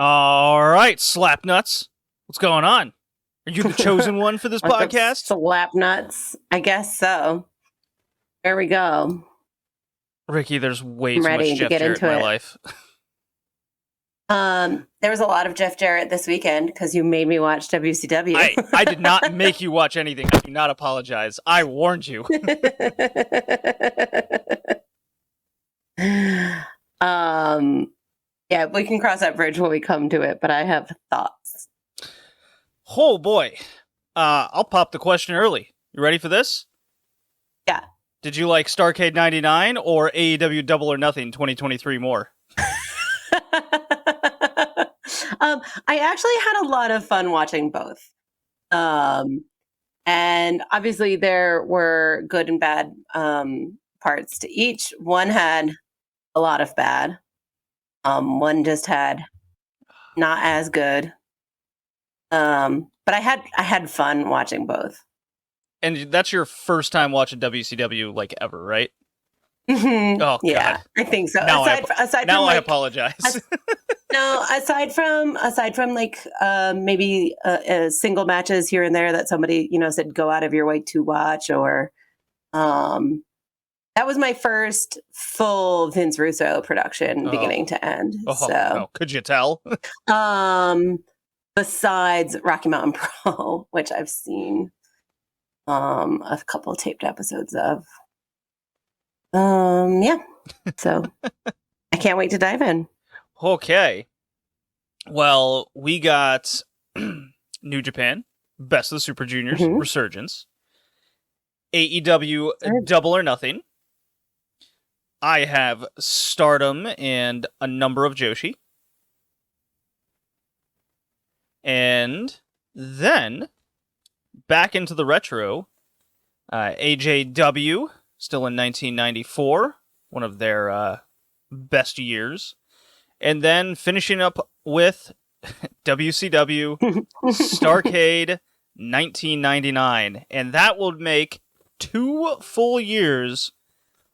All right, Slapnuts. What's going on? Are you the chosen one for this podcast? Slapnuts. I guess so. There we go. Ricky, there's way too ready much to Jeff get Jarrett into in my it. life. There was a lot of Jeff Jarrett this weekend because you made me watch WCW. I did not make you watch anything. I do not apologize. I warned you. Yeah, we can cross that bridge when we come to it, but I have thoughts. Oh boy. I'll pop the question early. You ready for this? Yeah. Did you like Starrcade 99 or AEW Double or Nothing 2023 more? I actually had a lot of fun watching both. And obviously there were good and bad parts to each. One had a lot of bad. One just had not as good. But I had fun watching both. And that's your first time watching WCW like ever, right? Mm-hmm. Oh, yeah, God. I think so. Now aside now from, I apologize. No, aside from like maybe single matches here and there that somebody said go out of your way to watch, or that was my first full Vince Russo production beginning to end. Could you tell? Besides Rocky Mountain Pro, which I've seen a couple taped episodes of. Yeah. So I can't wait to dive in. Okay. Well, we got New Japan, Best of the Super Juniors, Resurgence, AEW Double or Nothing. I have Stardom and a number of Joshi. And then back into the retro, AJW, still in 1994, one of their best years. And then finishing up with WCW Starrcade 1999. And that will make 2 full years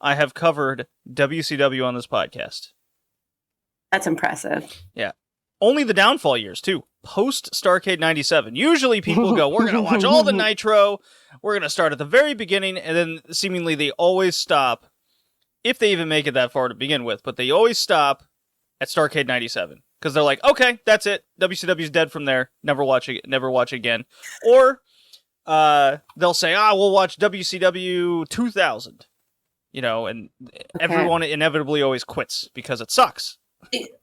I have covered WCW on this podcast. That's impressive. Yeah. Only the downfall years, too. Post Starrcade 97. Usually people go, we're going to watch all the Nitro. We're going to start at the very beginning. And then seemingly they always stop, if they even make it that far to begin with. But they always stop at Starrcade 97. Because they're like, okay, that's it. WCW's dead from there. Never watch again. Or they'll say, we'll watch WCW 2000. And everyone inevitably always quits because it sucks.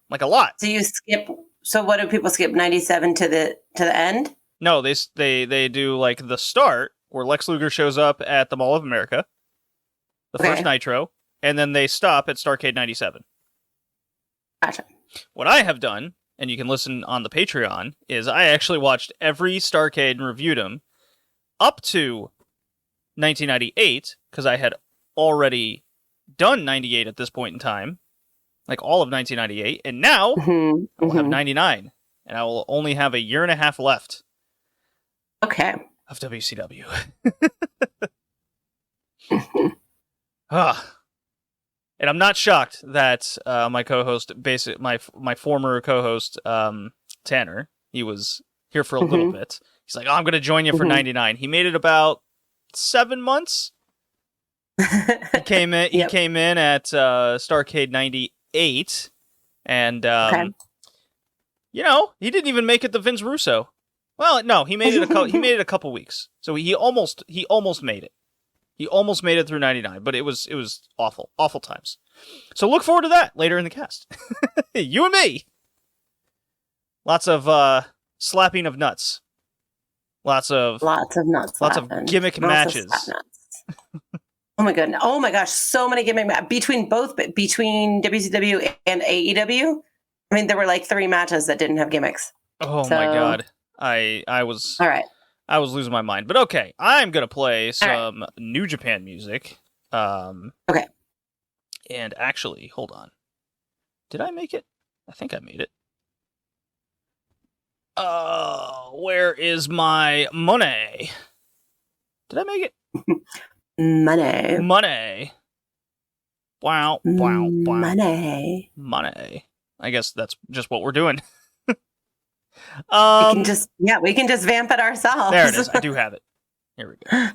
Like a lot. So you skip. So what do people skip? 97 to the end? No, they do like the start where Lex Luger shows up at the Mall of America, the first Nitro, and then they stop at Starrcade 97. Gotcha. What I have done, and you can listen on the Patreon, is I actually watched every Starrcade and reviewed them up to 1998 because I had already done 98 at this point in time. Like all of 1998, and now I will have 99, and I will only have a year and a half left. Okay. Of WCW. And I'm not shocked that my co-host, my former co-host, Tanner, he was here for a little bit. He's like, I'm going to join you for 99. He made it about 7 months. He came in. He came in at Starrcade 98. And he didn't even make it to Vince Russo. Well, no, he made it he made it a couple weeks. So he almost made it. He almost made it through 99, but it was awful times. So look forward to that later in the cast. You and me. Lots of slapping of nuts. Lots of nuts. Lots of gimmick matches. Oh my goodness! Oh my gosh! So many gimmick between WCW and AEW. I mean, there were like 3 matches that didn't have gimmicks. Oh my god! I was all right. I was losing my mind, but okay. I'm gonna play some New Japan music. Okay. And actually, hold on. Did I make it? I think I made it. Where is my money? Did I make it? Money. Wow. Money. Money. I guess that's just what we're doing. We can just vamp it ourselves. There it is. I do have it. Here we go.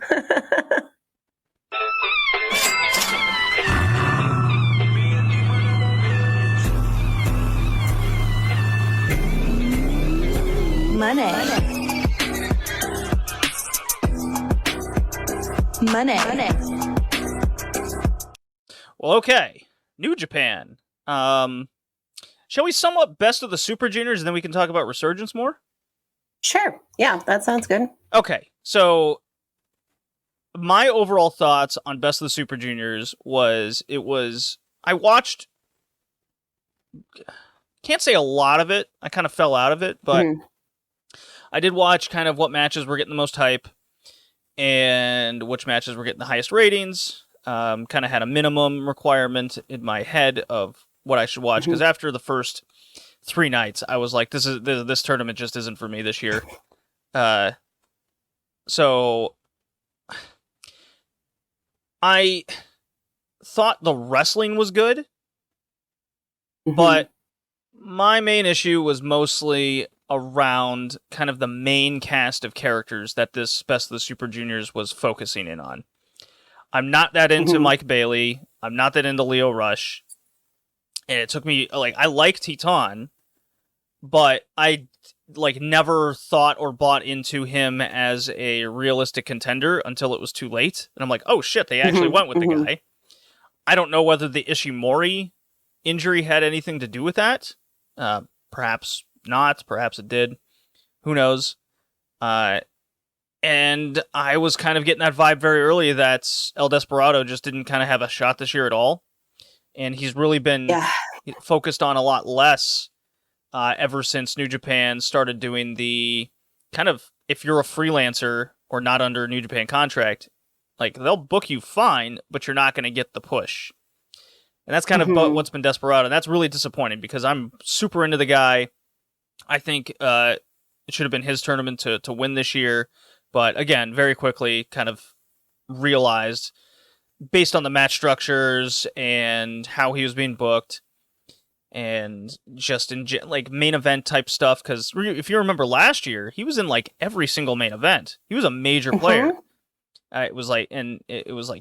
Money. Well, okay. New Japan. Shall we sum up Best of the Super Juniors and then we can talk about Resurgence more? Sure. Yeah, that sounds good. Okay. So my overall thoughts on Best of the Super Juniors I watched, can't say a lot of it. I kind of fell out of it, but I did watch kind of what matches were getting the most hype and which matches were getting the highest ratings. Kind of had a minimum requirement in my head of what I should watch, because after the first 3 nights, I was like, this tournament just isn't for me this year. So I thought the wrestling was good, but my main issue was mostly around kind of the main cast of characters that this Best of the Super Juniors was focusing in on. I'm not that into Mike Bailey. I'm not that into Leo Rush. And it took me, I like Teton, but I, never thought or bought into him as a realistic contender until it was too late. And I'm like, oh shit, they actually went with the guy. I don't know whether the Ishimori injury had anything to do with that. Perhaps not. Perhaps it did. Who knows? And I was kind of getting that vibe very early that El Desperado just didn't kind of have a shot this year at all. And he's really been focused on a lot less ever since New Japan started doing the kind of, if you're a freelancer or not under a New Japan contract, they'll book you fine, but you're not going to get the push. And that's kind of what's been Desperado. And that's really disappointing because I'm super into the guy. I think it should have been his tournament to win this year. But again, very quickly kind of realized, based on the match structures and how he was being booked and just in main event type stuff, because if you remember last year, he was in every single main event. He was a major player. It was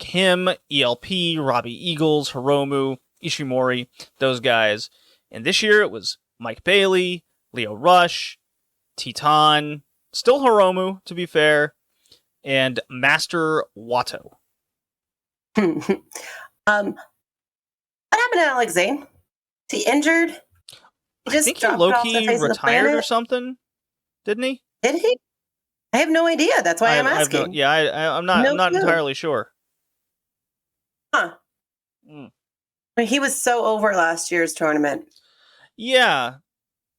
him, ELP, Robbie Eagles, Hiromu, Ishimori, those guys. And this year it was Mike Bailey, Leo Rush, Teton, still Hiromu, to be fair, and Master Wato. What happened to Alex Zane? Is he injured? I think he low-key retired or something, didn't he? Did he? I have no idea. That's why I'm asking. I'm not entirely sure. Huh. I mean, he was so over last year's tournament. Yeah.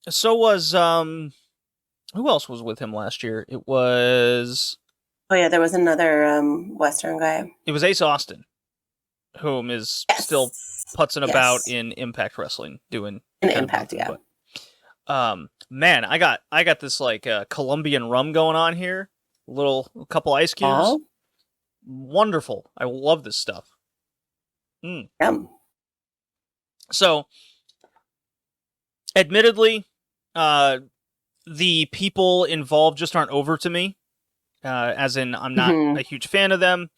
So was who else was with him last year? It was... Oh yeah, there was another Western guy. It was Ace Austin, whom is still putzing about in Impact Wrestling, doing Impact, yeah. But, man, I got this Colombian rum going on here. A couple ice cubes. Oh. Wonderful. I love this stuff. Yum. So, admittedly, the people involved just aren't over to me. As in, I'm not a huge fan of them.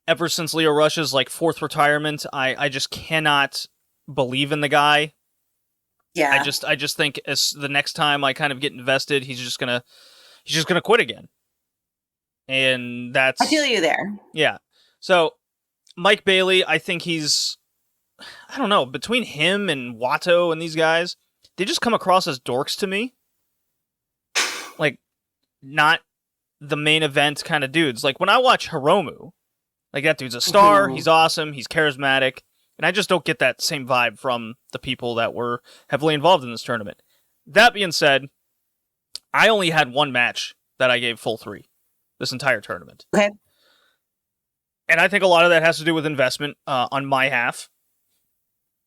Ever since Leo Rush's 4th retirement, I just cannot believe in the guy. Yeah. I just think as the next time I kind of get invested, he's just gonna quit again. And that's... I feel you there. Yeah. So, Mike Bailey, I think I don't know, between him and Wato and these guys, they just come across as dorks to me. Not the main event kind of dudes. When I watch Hiromu, that dude's a star, he's awesome, he's charismatic, and I just don't get that same vibe from the people that were heavily involved in this tournament. That being said, I only had one match that I gave full 3 this entire tournament. Okay. And I think a lot of that has to do with investment on my half.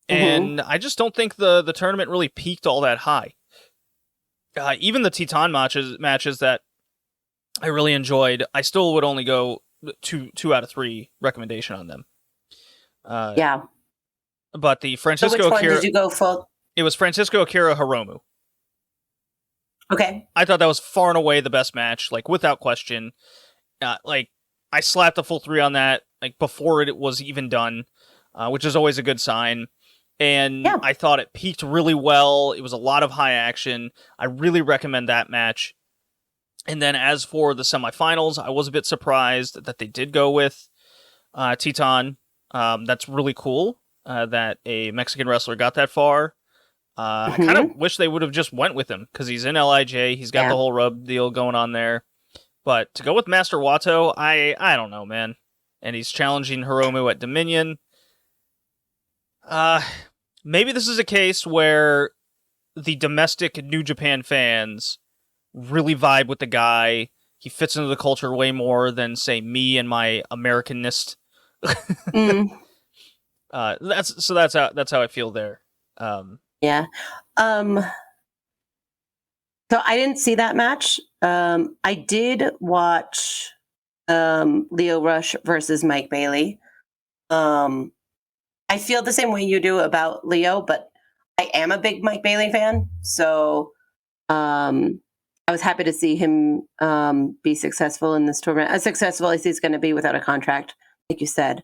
And I just don't think the tournament really peaked all that high. Even the Teton matches that I really enjoyed, I still would only go 2 out of 3 recommendation on them. Yeah. But the Francisco so which Akira... one did you go full? It was Francisco Akira Hiromu. Okay. I thought that was far and away the best match, like without question. Like I slapped a full 3 on that, like before it was even done, which is always a good sign. And Yeah. I thought it peaked really well. It was a lot of high action. I really recommend that match. And then as for the semifinals, I was a bit surprised that they did go with Titan. That's really cool that a Mexican wrestler got that far. I kind of wish they would have just went with him because he's in LIJ. He's got the whole rub deal going on there. But to go with Master Wato, I don't know, man. And he's challenging Hiromu at Dominion. Maybe this is a case where the domestic New Japan fans really vibe with the guy. He fits into the culture way more than, say, me and my Americanness. That's how I feel there. Yeah. So I didn't see that match. I did watch Lio Rush versus Mike Bailey. I feel the same way you do about Leo, but I am a big Mike Bailey fan. So I was happy to see him be successful in this tournament. As successful as he's going to be without a contract, like you said.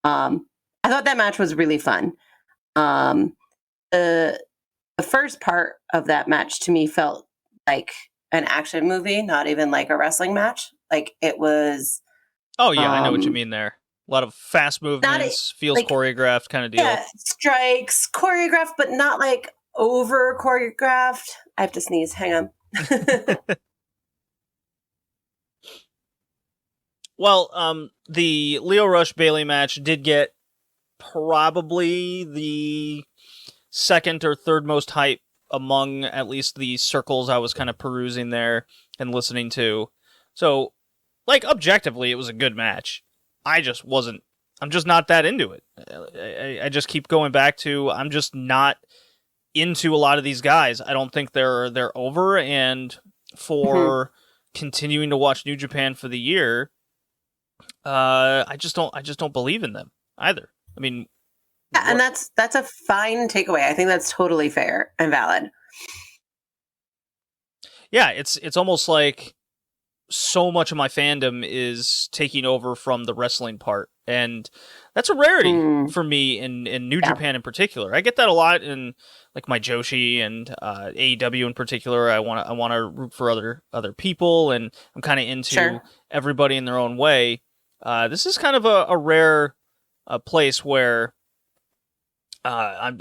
I thought that match was really fun. The first part of that match to me felt like an action movie, not even like a wrestling match. Like it was. Oh yeah, I know what you mean there. A lot of fast movements, feels like, choreographed kind of deal. Yeah, strikes, choreographed, but not like over choreographed. I have to sneeze. Hang on. Well, the Lio Rush Bailey match did get probably the second or third most hype among at least the circles I was kind of perusing there and listening to. So, like, objectively, it was a good match. I'm just not that into it. I just keep going back to, I'm just not into a lot of these guys. I don't think they're over, and for continuing to watch New Japan for the year, I just don't believe in them either. I mean, yeah, and that's a fine takeaway. I think that's totally fair and valid. Yeah, it's almost like so much of my fandom is taking over from the wrestling part, and that's a rarity for me in New Japan in particular. I get that a lot in like my Joshi and AEW in particular. I want to root for other people, and I'm kind of into everybody in their own way. This is kind of a rare place where I'm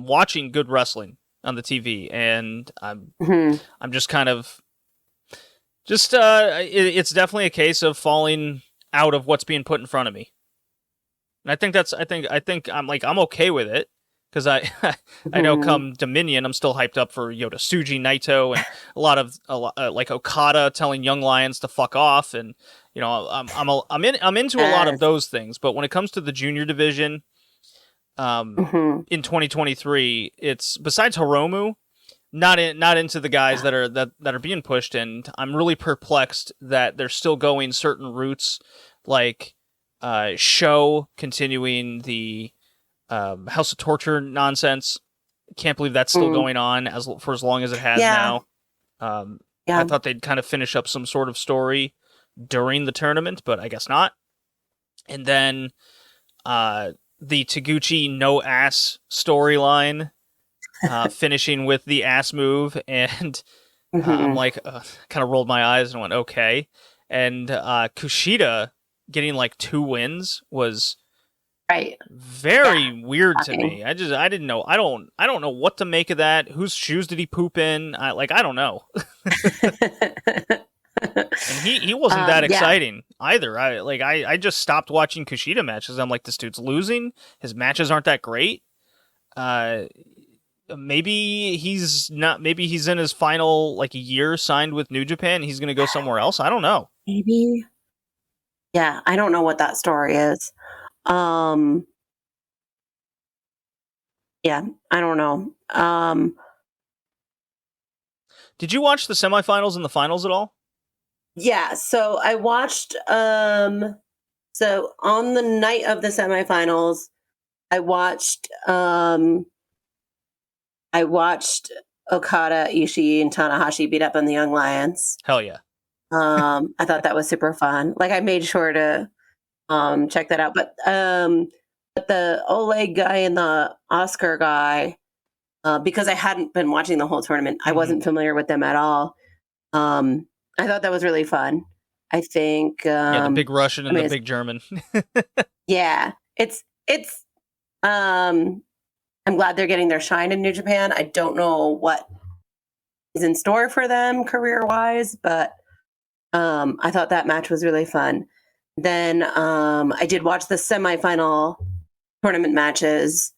watching good wrestling on the TV, and I'm just kind of it's definitely a case of falling out of what's being put in front of me. And I think I'm okay with it, because I know come Dominion I'm still hyped up for Yota Tsuji, Naito, and a lot like Okada telling Young Lions to fuck off, and you know I'm into a lot of those things. But when it comes to the junior division, in 2023, it's besides Hiromu, not into the guys that are being pushed, and I'm really perplexed that they're still going certain routes, like Show continuing the House of Torture nonsense. Can't believe that's still going on for as long as it has now. I thought they'd kind of finish up some sort of story during the tournament, but I guess not. And then the Taguchi no ass storyline, finishing with the ass move, and I'm like, kind of rolled my eyes and went, okay. And Kushida getting like 2 wins was very weird to me. I didn't know. I don't know what to make of that. Whose shoes did he poop in? I don't know. And he wasn't that exciting either. I just stopped watching Kushida matches. I'm like, this dude's losing. His matches aren't that great. Maybe he's not. Maybe he's in his final like year signed with New Japan. He's gonna go somewhere else. I don't know. Maybe. Yeah, I don't know what that story is. Yeah, I don't know. Did you watch the semifinals and the finals at all? Yeah, so I watched. So on the night of the semifinals, I watched Okada, Ishii, and Tanahashi beat up on the Young Lions. Hell yeah. I thought that was super fun. Like, I made sure to check that out. But the Oleg guy and the Oscar guy, because I hadn't been watching the whole tournament, I wasn't familiar with them at all. I thought that was really fun. I think the big Russian and the big German. Yeah, it's I'm glad they're getting their shine in New Japan. I don't know what is in store for them career-wise, but I thought that match was really fun. Then I did watch the semifinal tournament matches.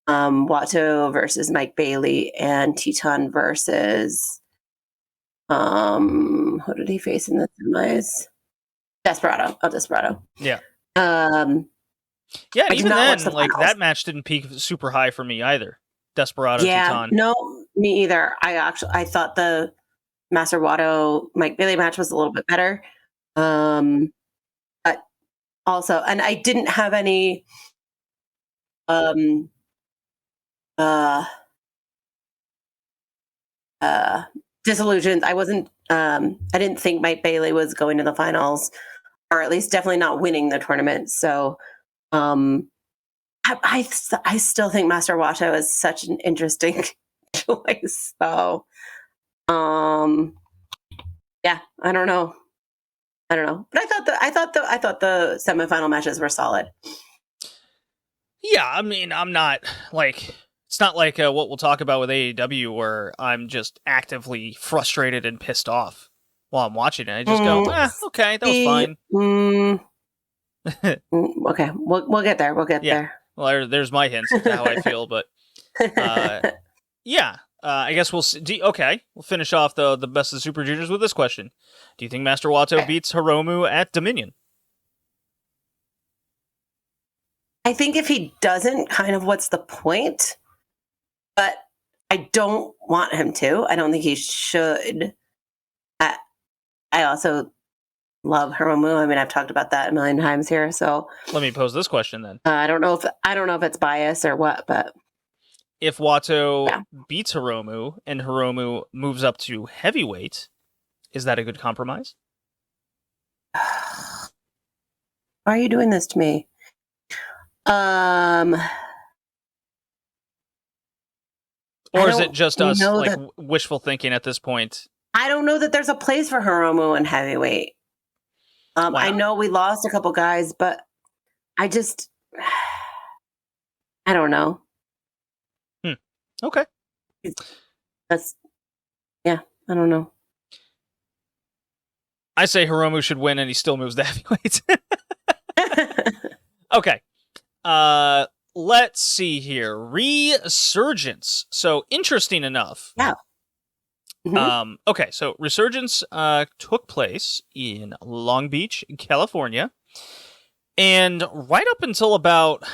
Wato versus Mike Bailey and Teton versus who did he face in the semis? Desperado. Yeah. Yeah, and even then, like, that match didn't peak super high for me either. Desperado, Teton. No, me either. I thought the Master Wato Mike Bailey match was a little bit better. But also, and I didn't have any disillusions. I wasn't I didn't think Mike Bailey was going to the finals, or at least definitely not winning the tournament. So I still think Master Wato is such an interesting choice. So yeah, I don't know. But I thought the semifinal matches were solid. Yeah, I mean, I'm not like, it's not like what we'll talk about with AEW where I'm just actively frustrated and pissed off while I'm watching it. I just go, okay, that was fine. Okay, we'll get there. We'll get there. Well, there's my hint to how I feel, but yeah, I guess we'll see. Okay, we'll finish off the best of the Super Juniors with this question: do you think Master Wato beats Hiromu at Dominion? I think if he doesn't, kind of what's the point? But I don't want him to. I don't think he should. I also love Hiromu. I mean, I've talked about that a million times here. So let me pose this question then. I don't know if it's bias or what, but if Wato beats Hiromu and Hiromu moves up to heavyweight, is that a good compromise? Why are you doing this to me? Or is it just us like wishful thinking at this point? I don't know that there's a place for Hiromu in heavyweight. Wow. I know we lost a couple guys, but I don't know. Okay. I don't know. I say Hiromu should win and he still moves to heavyweight. Okay. Let's see here. Resurgence. So interesting enough. Yeah. Mm-hmm. Okay, so Resurgence took place in Long Beach, California. And right up until about,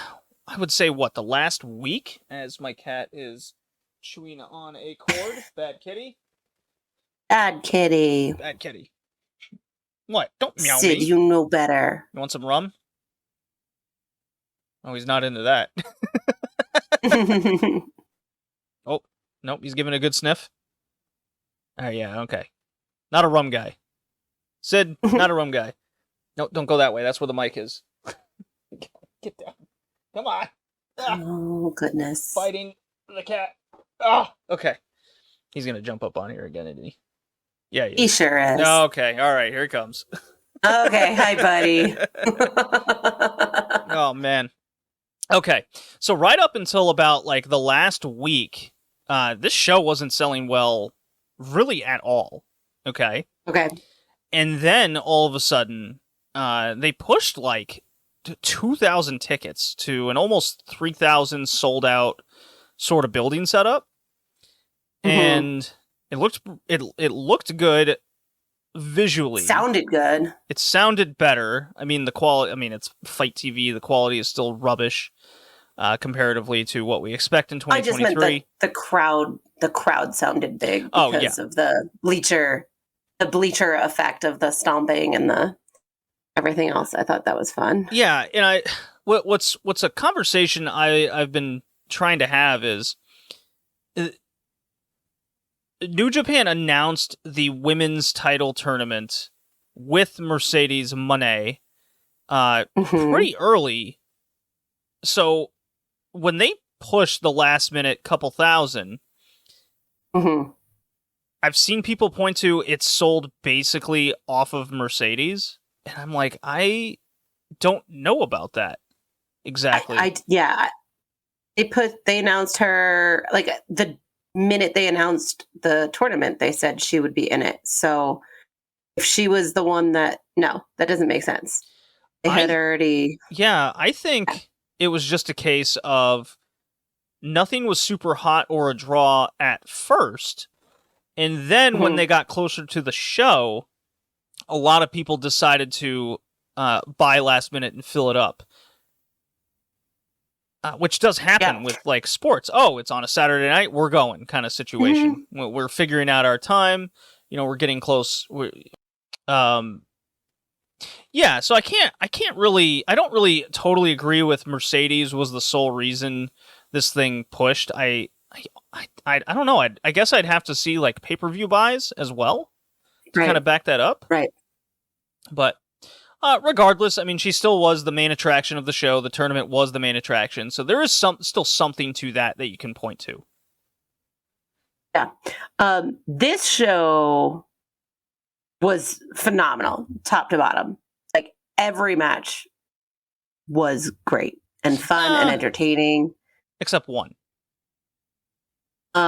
I would say, the last week, as my cat is chewing on a cord. Bad kitty. Bad kitty. Bad kitty. What? Don't meow Sid, me. you know better. You want some rum? Oh, he's not into that. Oh, nope, he's giving a good sniff. Oh, yeah, okay. Not a rum guy. Sid, not a rum guy. No, don't go that way. That's where the mic is. Get down. Come on. Oh, goodness. Fighting the cat. Oh, okay. He's going to jump up on here again, isn't he? Yeah, he sure is. Okay, all right, here he comes. Okay, hi, buddy. Oh, man. Okay, so right up until about, the last week, this show wasn't selling well really at all. Okay? Okay. And then, all of a sudden, they pushed, 2,000 tickets to an almost 3,000 sold-out sort of building setup. Mm-hmm. And it looked good visually. Sounded good. It sounded better. I mean, the quality. I mean, it's Fight TV. The quality is still rubbish comparatively to what we expect in 2023. I just meant the crowd. The crowd sounded big because of the bleacher effect of the stomping and the everything else. I thought that was fun. Yeah, and what's a conversation I've been trying to have is New Japan announced the women's title tournament with Mercedes Moné pretty early. So when they pushed the last minute couple thousand, I've seen people point to it's sold basically off of Mercedes. And I'm like, I don't know about that exactly. They announced her, like, the minute they announced the tournament, they said she would be in it. So if she was the one that doesn't make sense. They had already... Yeah, I think it was just a case of nothing was super hot or a draw at first. And then when they got closer to the show, a lot of people decided to buy last minute and fill it up. Which does happen with, like, sports. Oh, it's on a Saturday night, we're going kind of situation. We're figuring out our time. We're getting close. Yeah, so I don't really totally agree with Mercedes was the sole reason this thing pushed. I don't know. I guess I'd have to see, like, pay-per-view buys as well to kind of back that up. Right. But regardless, I mean, she still was the main attraction of the show. The tournament was the main attraction. So there is still something to that you can point to. Yeah. This show was phenomenal, top to bottom. Like, every match was great and fun and entertaining. Except one. The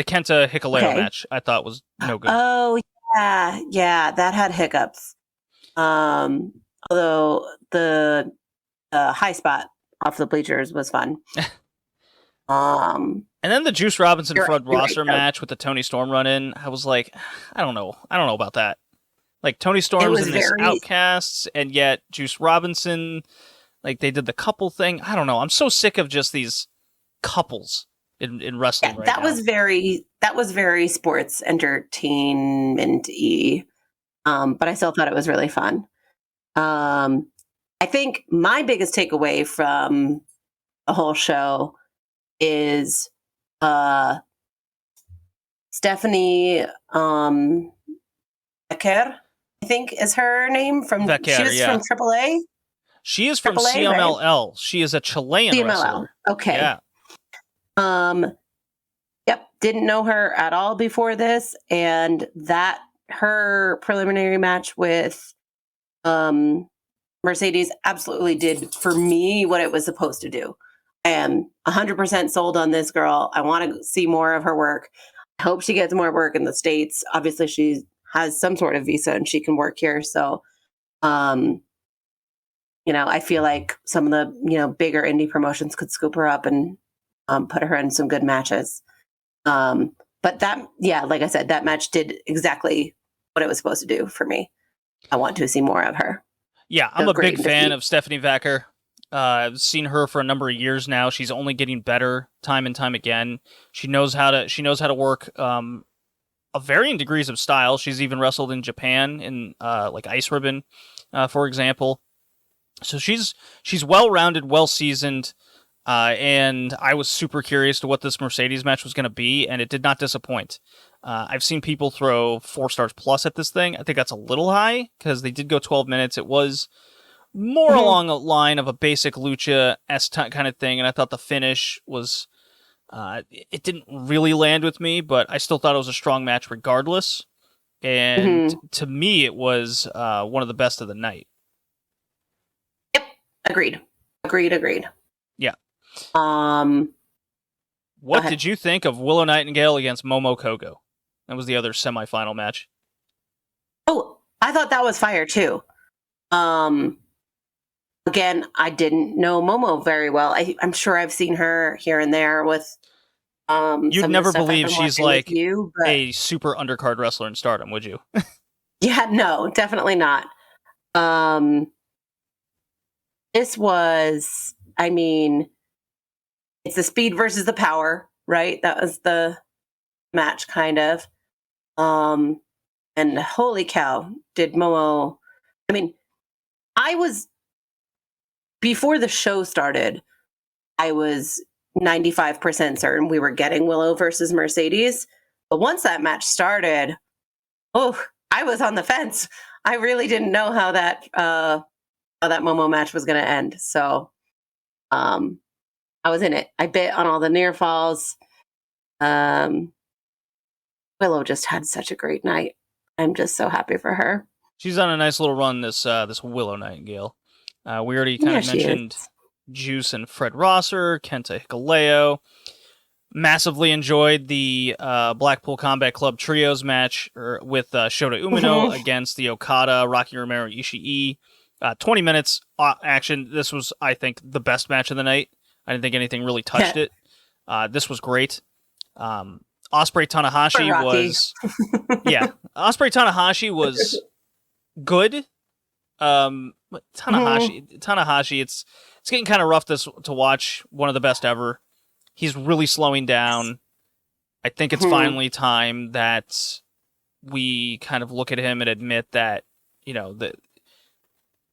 Kenta Hikuleo match, I thought was no good. Oh, yeah, that had hiccups. Although the high spot off the bleachers was fun. And then the Juice Robinson Fred Rosser match with the Tony Storm run-in, I was like, I don't know about that. Like, Tony Storm's in this Outcasts, and yet Juice Robinson, like, they did the couple thing. I don't know. I'm so sick of just these couples in wrestling right now. That was very sports entertainment-y. But I still thought it was really fun. I think my biggest takeaway from the whole show is Stephanie Becker, I think is her name. From AAA. She is from CMLL. Right? She is a Chilean wrestler. Okay. Yeah. Yep. Didn't know her at all before this, and that her preliminary match with Mercedes absolutely did for me what it was supposed to do. I am 100% sold on this girl. I want to see more of her work. I hope she gets more work in the States. Obviously, she has some sort of visa and she can work here. So, I feel like some of the, bigger indie promotions could scoop her up and put her in some good matches. But that, like I said, that match did exactly what it was supposed to do for me. I want to see more of her. Yeah, I'm a big fan of Stephanie Becker. I've seen her for a number of years now. She's only getting better time and time again. She knows how to work of varying degrees of style. She's even wrestled in Japan in like Ice Ribbon, for example. So she's well-rounded, well-seasoned, and I was super curious to what this Mercedes match was going to be, and it did not disappoint. I've seen people throw 4 stars plus at this thing. I think that's a little high because they did go 12 minutes. It was more along the line of a basic lucha-esque kind of thing, and I thought the finish was... it didn't really land with me, but I still thought it was a strong match regardless. And to me, it was one of the best of the night. Yep, agreed. Yeah. What did you think of Willow Nightingale against Momo Kogo? That was the other semifinal match. Oh, I thought that was fire too. Again, I didn't know Momo very well. I'm sure I've seen her here and there with. You'd never believe she's like a super undercard wrestler in Stardom, would you? Yeah, no, definitely not. This was, it's the speed versus the power, right? That was the match, kind of. And holy cow, did Momo... before the show started, I was 95% certain we were getting Willow versus Mercedes. But once that match started, I was on the fence. I really didn't know how that Momo match was going to end. So I was in it. I bit on all the near falls. Willow just had such a great night. I'm just so happy for her. She's on a nice little run this Willow Nightingale. We already kind of mentioned Juice and Fred Rosser, Kenta Hikuleo. Massively enjoyed the Blackpool Combat Club Trios match with Shota Umino against the Okada, Rocky Romero, Ishii. 20 minutes action. This was, I think, the best match of the night. I didn't think anything really touched it. This was great. Ospreay Tanahashi was... yeah. Ospreay Tanahashi was good. Tanahashi, it's getting kind of rough to watch. One of the best ever. He's really slowing down. I think it's finally time that we kind of look at him and admit that, that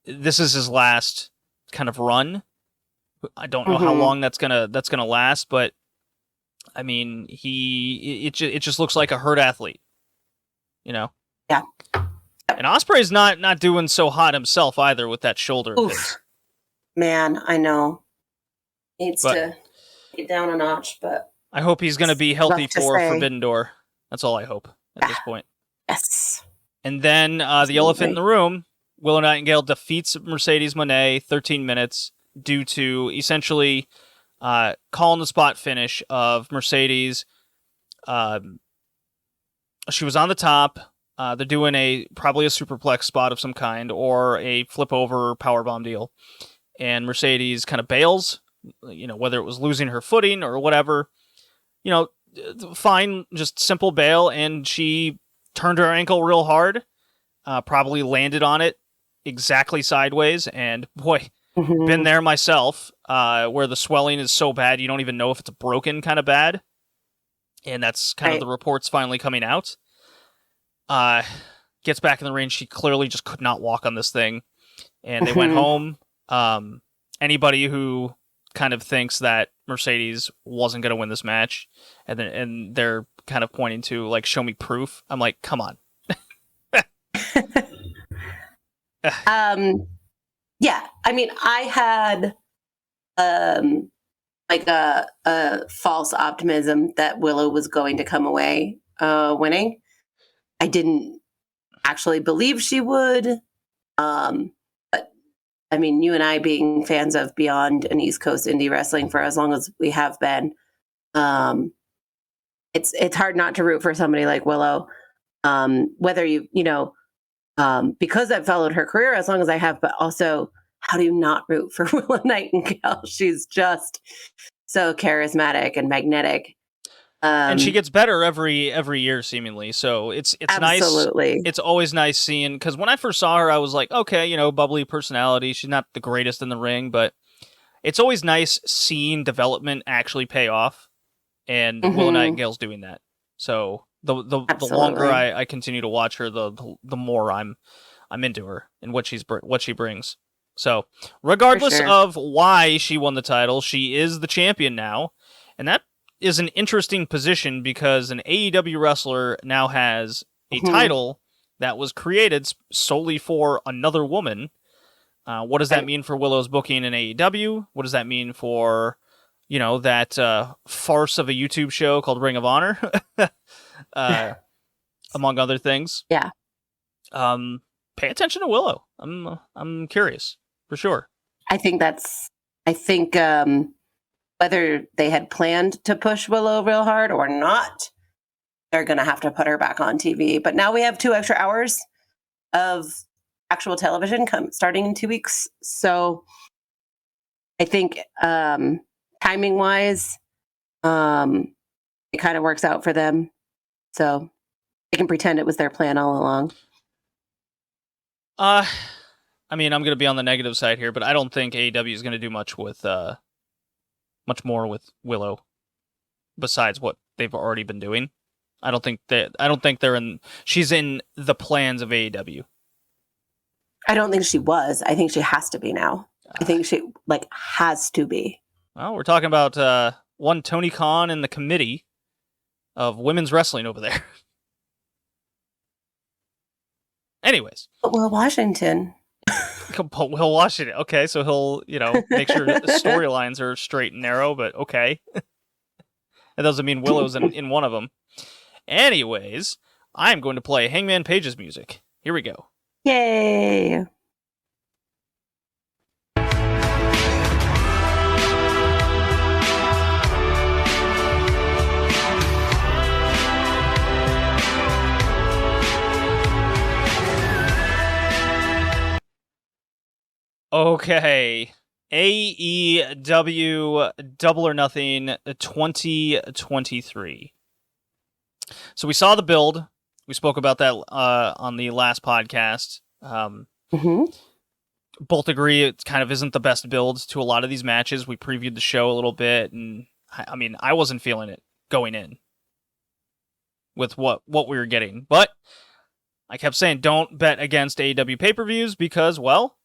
this is his last kind of run. I don't know how long that's gonna last, but I mean, it just looks like a hurt athlete, Yeah. And Ospreay's not doing so hot himself either with that shoulder. Man, I know. Needs to get down a notch, but I hope he's going to be healthy for Forbidden Door. That's all I hope at this point. Yes. And then the elephant in the room, Willow Nightingale defeats Mercedes Moné 13 minutes due to essentially calling the spot finish of Mercedes. She was on the top. They're doing probably a superplex spot of some kind or a flip over powerbomb deal. And Mercedes kind of bails, whether it was losing her footing or whatever, fine, just simple bail. And she turned her ankle real hard, probably landed on it exactly sideways. And boy, been there myself, where the swelling is so bad, you don't even know if it's broken kind of bad. And that's kind of the reports finally coming out. Gets back in the ring. She clearly just could not walk on this thing. And they went home. Anybody who kind of thinks that Mercedes wasn't going to win this match, and they're kind of pointing to, like, show me proof. I'm like, come on. Yeah. I mean, I had like a false optimism that Willow was going to come away winning. I didn't actually believe she would. But I mean, you and I being fans of Beyond and East Coast indie wrestling for as long as we have been, it's hard not to root for somebody like Willow. Whether because I've followed her career as long as I have, but also how do you not root for Willow Nightingale? She's just so charismatic and magnetic. And she gets better every year, seemingly. So it's absolutely nice. It's always nice seeing, because when I first saw her, I was like, okay, bubbly personality. She's not the greatest in the ring, but it's always nice seeing development actually pay off. And Willow Nightingale's doing that. So the longer I continue to watch her, the more I'm into her and what she brings. So regardless of why she won the title, she is the champion now, and that is an interesting position because an AEW wrestler now has a title that was created solely for another woman. What does that mean for Willow's booking in AEW? What does that mean for, that farce of a YouTube show called Ring of Honor? Among other things. Yeah. Pay attention to Willow. I'm curious, for sure. I think whether they had planned to push Willow real hard or not, they're going to have to put her back on TV. But now we have 2 extra hours of actual television starting in 2 weeks. So I think timing-wise, it kind of works out for them. So they can pretend it was their plan all along. I mean, I'm going to be on the negative side here, but I don't think AEW is going to do much more with Willow besides what they've already been doing. I don't think she's in the plans of AEW. I don't think she was. I think she has to be now. I think she has to be. Well, we're talking about one Tony Khan and the committee of women's wrestling over there. Anyways. But Will Washington. Will Washington. Okay, so he'll, make sure storylines are straight and narrow, but okay. That doesn't mean Willow's in one of them. Anyways, I'm going to play Hangman Page's music. Here we go. Yay! Okay. AEW Double or Nothing 2023. So we saw the build. We spoke about that on the last podcast. Both agree it kind of isn't the best build to a lot of these matches. We previewed the show a little bit, and I mean, I wasn't feeling it going in with what we were getting. But I kept saying, don't bet against AEW pay-per-views because, well,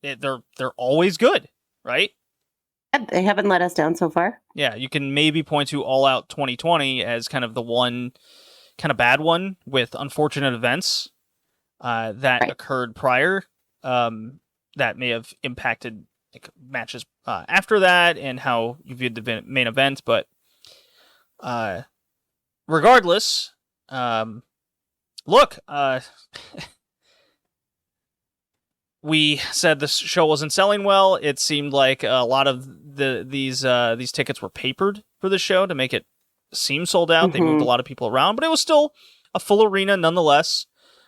they're always good, right? They haven't let us down so far. Yeah, you can maybe point to All Out 2020 as kind of the one kind of bad one with unfortunate events that occurred prior that may have impacted matches after that and how you viewed the main event. But regardless, look, we said this show wasn't selling well. It seemed like a lot of these tickets were papered for the show to make it seem sold out. They moved a lot of people around, but it was still a full arena nonetheless.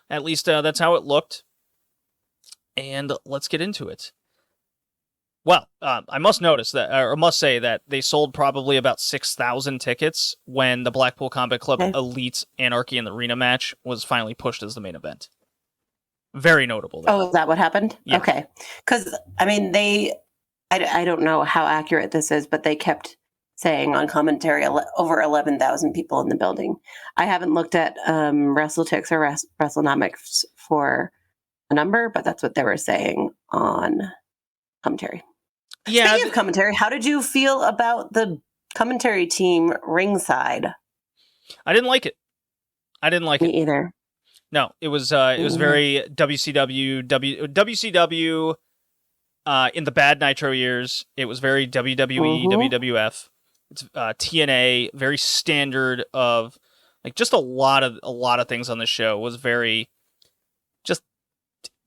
At least that's how it looked. And let's get into it. Well, I must say that they sold probably about 6,000 tickets when the Blackpool Combat Club Elite Anarchy in the Arena match was finally pushed as the main event. Very notable. There. Oh, is that what happened? Yeah. Okay. Because, I mean, I don't know how accurate this is, but they kept saying on commentary over 11,000 people in the building. I haven't looked at WrestleTix or WrestleNomics for a number, but that's what they were saying on commentary. Yeah. Speaking of commentary, how did you feel about the commentary team ringside? I didn't like it. Me either. No, it was very WCW in the bad Nitro years. It was very WWE, WWF. It's TNA, very standard of just a lot of things on the show was very just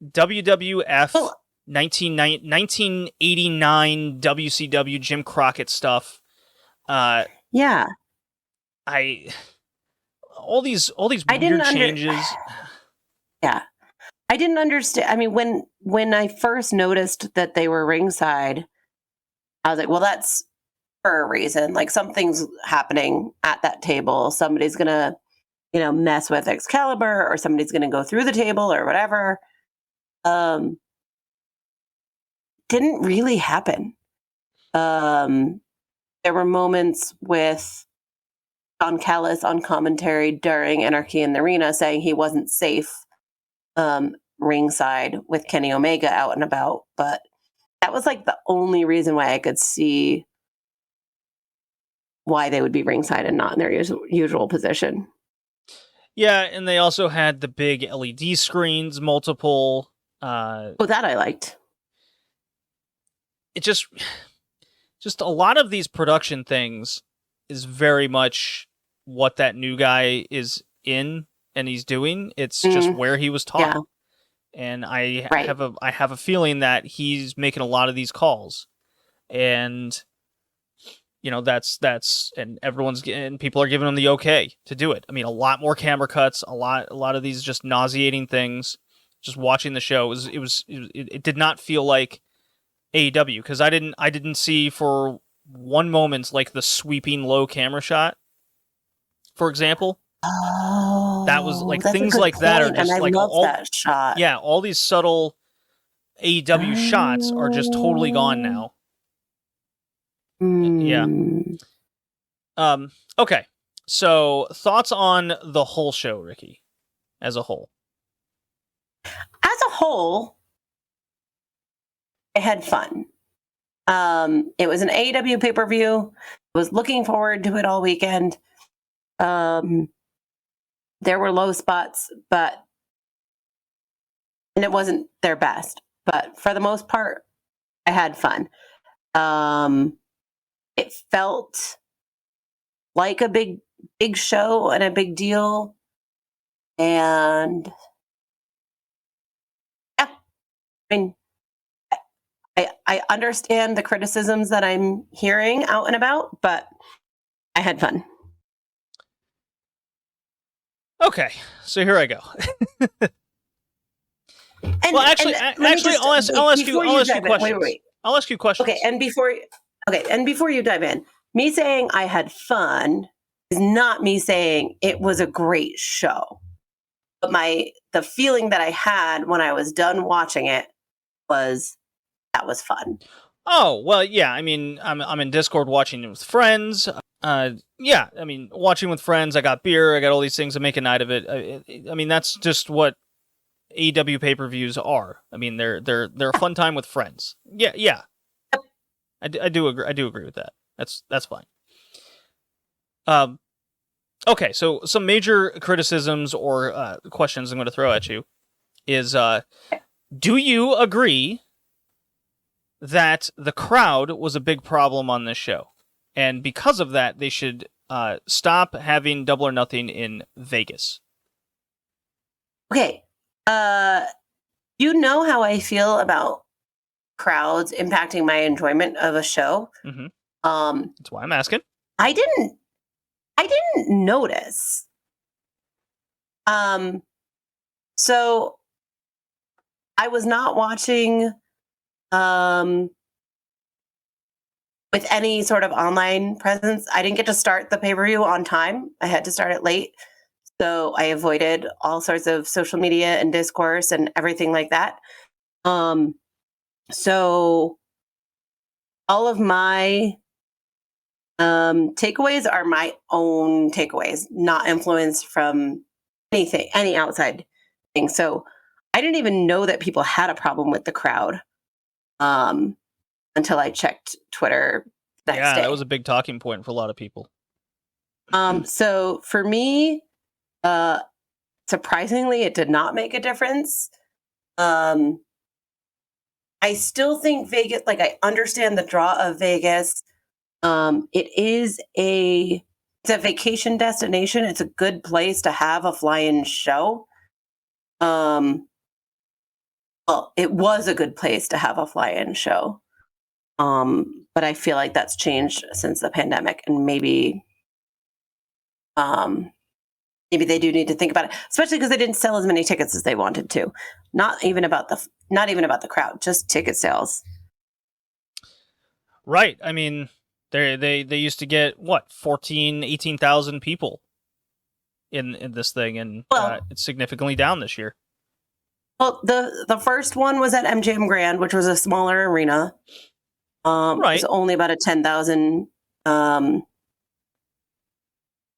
WWF 1989 WCW Jim Crockett stuff. Yeah. All these weird changes. Yeah. I didn't understand. I mean, when I first noticed that they were ringside, I was like, well, that's for a reason. Like something's happening at that table. Somebody's going to, mess with Excalibur or somebody's going to go through the table or whatever. Didn't really happen. There were moments with Don Callis on commentary during Anarchy in the Arena saying he wasn't safe ringside with Kenny Omega out and about, but that was the only reason why I could see why they would be ringside and not in their usual position. Yeah, and they also had the big LED screens, multiple. That I liked. It just a lot of these production things is very much what that new guy is in and he's doing. It's just where he was taught. Yeah. And I have a feeling that he's making a lot of these calls. And that's and people are giving him the okay to do it. I mean, a lot more camera cuts, a lot of these just nauseating things. Just watching the show, it did not feel like AEW because I didn't see for one moment the sweeping low camera shot, for example. Oh, that was things like that are just all that shot. Yeah, all these subtle AEW shots are just totally gone now. Yeah. Okay. So thoughts on the whole show, Ricky, as a whole? As a whole, I had fun. It was an AEW pay-per-view. I was looking forward to it all weekend. There were low spots, and it wasn't their best. But for the most part, I had fun. It felt like a big show and a big deal. And yeah, I mean, I understand the criticisms that I'm hearing out and about, but I had fun. Okay, so here I go. Well, actually, I'll ask you questions. Wait. I'll ask you questions. Okay, and before you dive in, me saying I had fun is not me saying it was a great show. But the feeling that I had when I was done watching it was that was fun. Oh, well, yeah. I mean, I'm in Discord watching it with friends. Yeah. I mean, watching with friends. I got beer. I got all these things to make a night of it. I mean, that's just what AEW pay-per-views are. I mean, they're a fun time with friends. Yeah. I do agree with that. That's fine. Okay, so some major criticisms or questions I'm going to throw at you is, do you agree that the crowd was a big problem on this show? And because of that, they should stop having Double or Nothing in Vegas? Okay. You know how I feel about crowds impacting my enjoyment of a show. Mm-hmm. That's why I'm asking. I didn't notice. So I was not watching with any sort of online presence. I didn't get to start the pay-per-view on time. I had to start it late. So I avoided all sorts of social media and discourse and everything like that. So all of my takeaways are my own takeaways, not influenced from any outside thing. So I didn't even know that people had a problem with the crowd until I checked Twitter next day. That was a big talking point for a lot of people. So for me, surprisingly, it did not make a difference. I still think Vegas, like I understand the draw of Vegas. It's a vacation destination. It's a good place to have a fly-in show. Well, it was a good place to have a fly-in show. But I feel like that's changed since the pandemic, and maybe they do need to think about it, especially because they didn't sell as many tickets as they wanted to. Not even about the crowd, just ticket sales. Right. I mean, they used to get 18,000 people in this thing, and it's significantly down this year. Well, the first one was at MGM Grand, which was a smaller arena. Right. It was only about a 10,000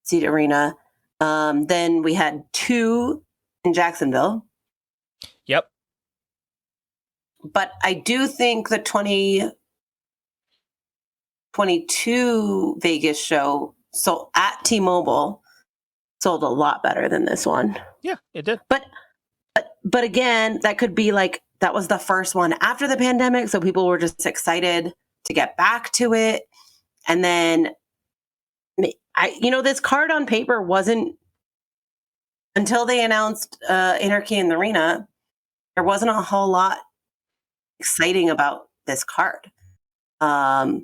seat arena. Then we had 2 in Jacksonville. Yep. But I do think the 2022 Vegas show at T-Mobile sold a lot better than this one. Yeah, it did. But again, that could be like that was the first one after the pandemic, so people were just excited to get back to it. And then this card on paper wasn't, until they announced Anarchy in the Arena, there wasn't a whole lot exciting about this card. So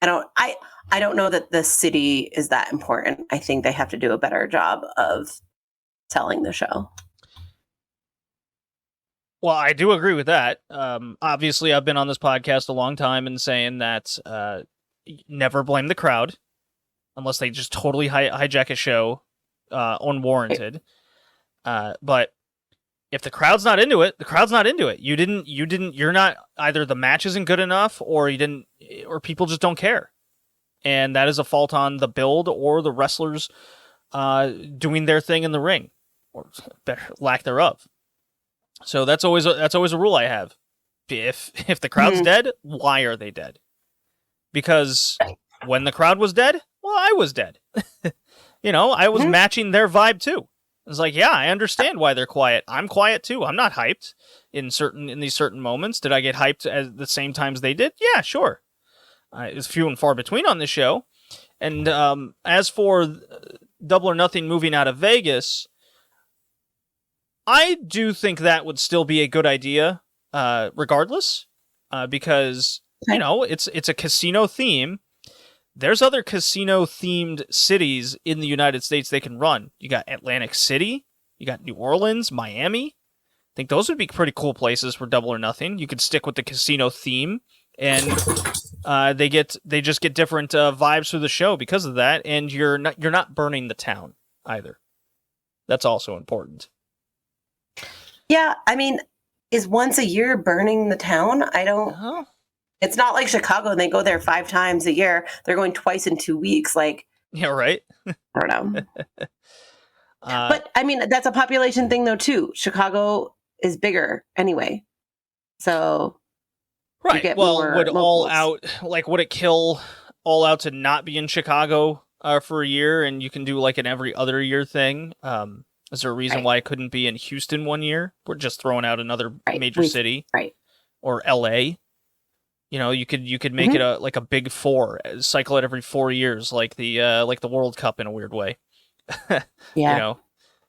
I don't know that the city is that important. I think they have to do a better job of selling the show. Well, I do agree with that. Obviously, I've been on this podcast a long time and saying that never blame the crowd unless they just totally hijack a show unwarranted. But if the crowd's not into it, the crowd's not into it. You're not, either the match isn't good enough or people just don't care. And that is a fault on the build or the wrestlers doing their thing in the ring, or lack thereof. So that's always a rule I have. if the crowd's dead, why are they dead? Because when the crowd was dead, well, I was dead. I was matching their vibe too. It's like, yeah, I understand why they're quiet. I'm quiet too. I'm not hyped in these certain moments. Did I get hyped at the same times they did? Yeah, sure. It's few and far between on this show. And as for Double or Nothing moving out of Vegas, I do think that would still be a good idea, regardless, because it's a casino theme. There's other casino-themed cities in the United States they can run. You got Atlantic City, you got New Orleans, Miami. I think those would be pretty cool places for Double or Nothing. You could stick with the casino theme, and they just get different vibes for the show because of that. And you're not burning the town either. That's also important. Yeah, I mean, is once a year burning the town? I don't. Uh-huh. It's not like Chicago and they go there 5 times a year. They're going twice in 2 weeks. Like, yeah, right. I don't know. But I mean, that's a population thing though too. Chicago is bigger anyway, so right. Well, would it kill All Out to not be in Chicago for a year, and you can do like an every other year thing? Is there a reason why it couldn't be in Houston one year? We're just throwing out another major city, right? Or LA. You could make it a big 4, cycle it every 4 years, like the World Cup in a weird way. Yeah.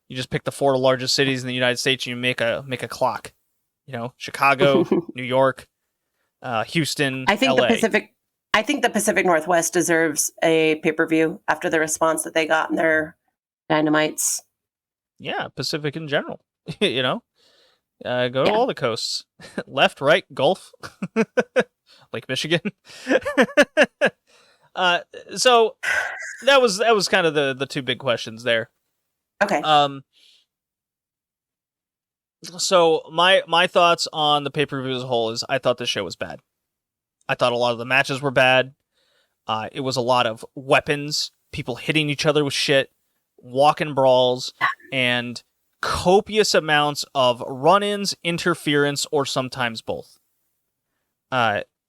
You just pick the 4 largest cities in the United States and you make a clock. Chicago, New York, Houston, I think LA. the Pacific Northwest deserves a pay-per-view after the response that they got in their Dynamites. Yeah, Pacific in general. Go to all the coasts. Left, right, Gulf. Lake Michigan. So that was kind of the 2 big questions there. Okay. So my thoughts on the pay-per-view as a whole is I thought the show was bad. I thought a lot of the matches were bad. It was a lot of weapons, people hitting each other with shit, walking brawls, and copious amounts of run-ins, interference, or sometimes both.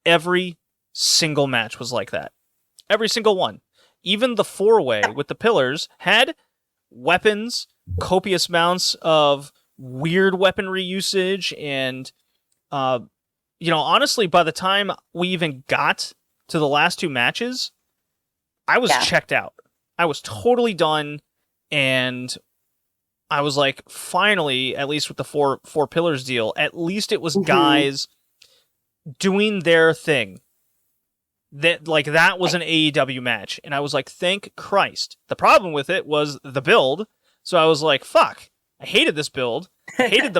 Every single match was like that. Every single one. Even the 4-way with the pillars had weapons, copious amounts of weird weaponry usage, and honestly, by the time we even got to the last 2 matches, I was checked out. I was totally done, and I was like, finally, at least with the four pillars deal, at least it was guys doing their thing. That was an AEW match, and I was like, thank Christ. The problem with it was the build, so I was like, fuck, I hated this build. I hated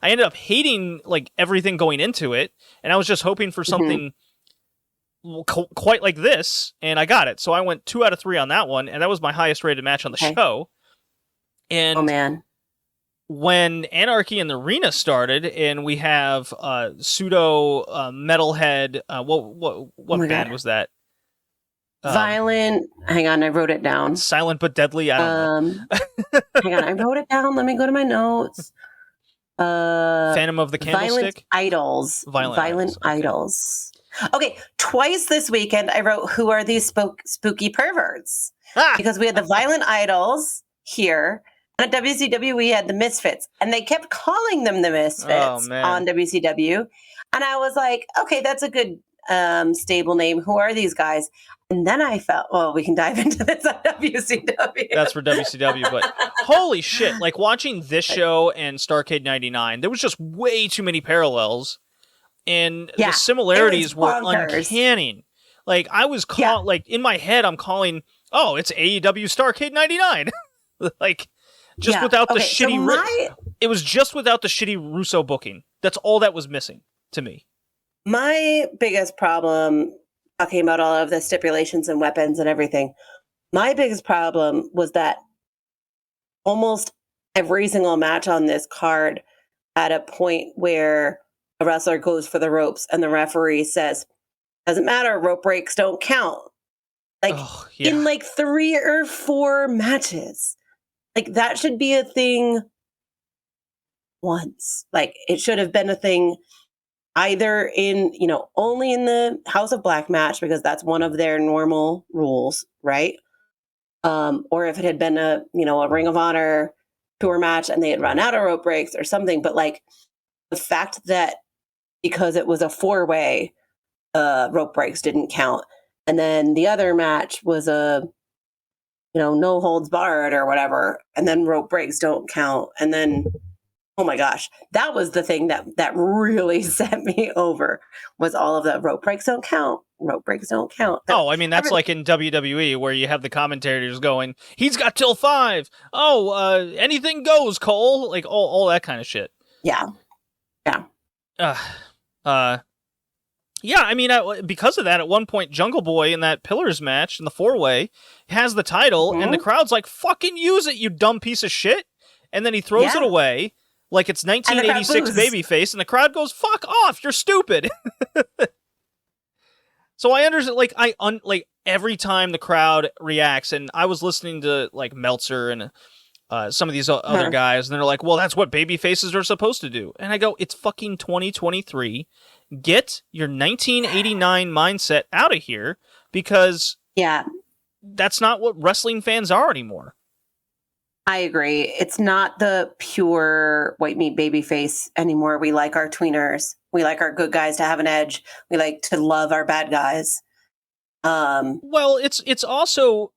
I ended up hating everything going into it, and I was just hoping for something quite like this, and I got it. So I went 2 out of 3 on that one, and that was my highest rated match on the show. And oh man, when Anarchy in the Arena started, and we have pseudo metalhead, what band was that? Violent. Hang on, I wrote it down. Silent but Deadly. I don't know. Hang on, I wrote it down. Let me go to my notes. Phantom of the Candlestick. Violent Idols. Okay, twice this weekend I wrote, "Who are these spooky perverts?" Because we had the Violent Idols here. And at WCW, we had the Misfits, and they kept calling them the Misfits on WCW. And I was like, okay, that's a good stable name. Who are these guys? And then I felt, well, we can dive into this on WCW. That's for WCW, but holy shit. Watching this show and Starrcade 99, there was just way too many parallels. And the similarities were uncanny. I was in my head, I'm calling, oh, it's AEW Starrcade 99. Without the shitty... it was just without the shitty Russo booking. That's all that was missing to me. My biggest problem, talking about all of the stipulations and weapons and everything, my biggest problem was that almost every single match on this card at a point where a wrestler goes for the ropes and the referee says, doesn't matter, rope breaks don't count. In 3 or 4 matches. That should be a thing once. It should have been a thing either in, only in the House of Black match, because that's one of their normal rules, right? Or if it had been a Ring of Honor tour match and they had run out of rope breaks or something. But like the fact that because it was a 4-way, rope breaks didn't count. And then the other match was a, no holds barred or whatever. And then rope breaks don't count. And then, oh my gosh, that was the thing that really set me over, was all of the rope breaks don't count. Rope breaks don't count. Oh, I mean, that's like in WWE where you have the commentators going, he's got till 5. Oh, anything goes, Cole. Like all that kind of shit. Yeah. Yeah, I mean, because of that, at one point, Jungle Boy in that Pillars match in the 4-way has the title, and the crowd's like, fucking use it, you dumb piece of shit. And then he throws it away like it's 1986 babyface, and the crowd goes, fuck off, you're stupid. So I understand, like, every time the crowd reacts, and I was listening to, like, Meltzer and some of these other guys, and they're like, well, that's what babyfaces are supposed to do. And I go, it's fucking 2023. Get your 1989 mindset out of here, because that's not what wrestling fans are anymore. I agree. It's not the pure white meat babyface anymore. We like our tweeners. We like our good guys to have an edge. We like to love our bad guys. Well, it's also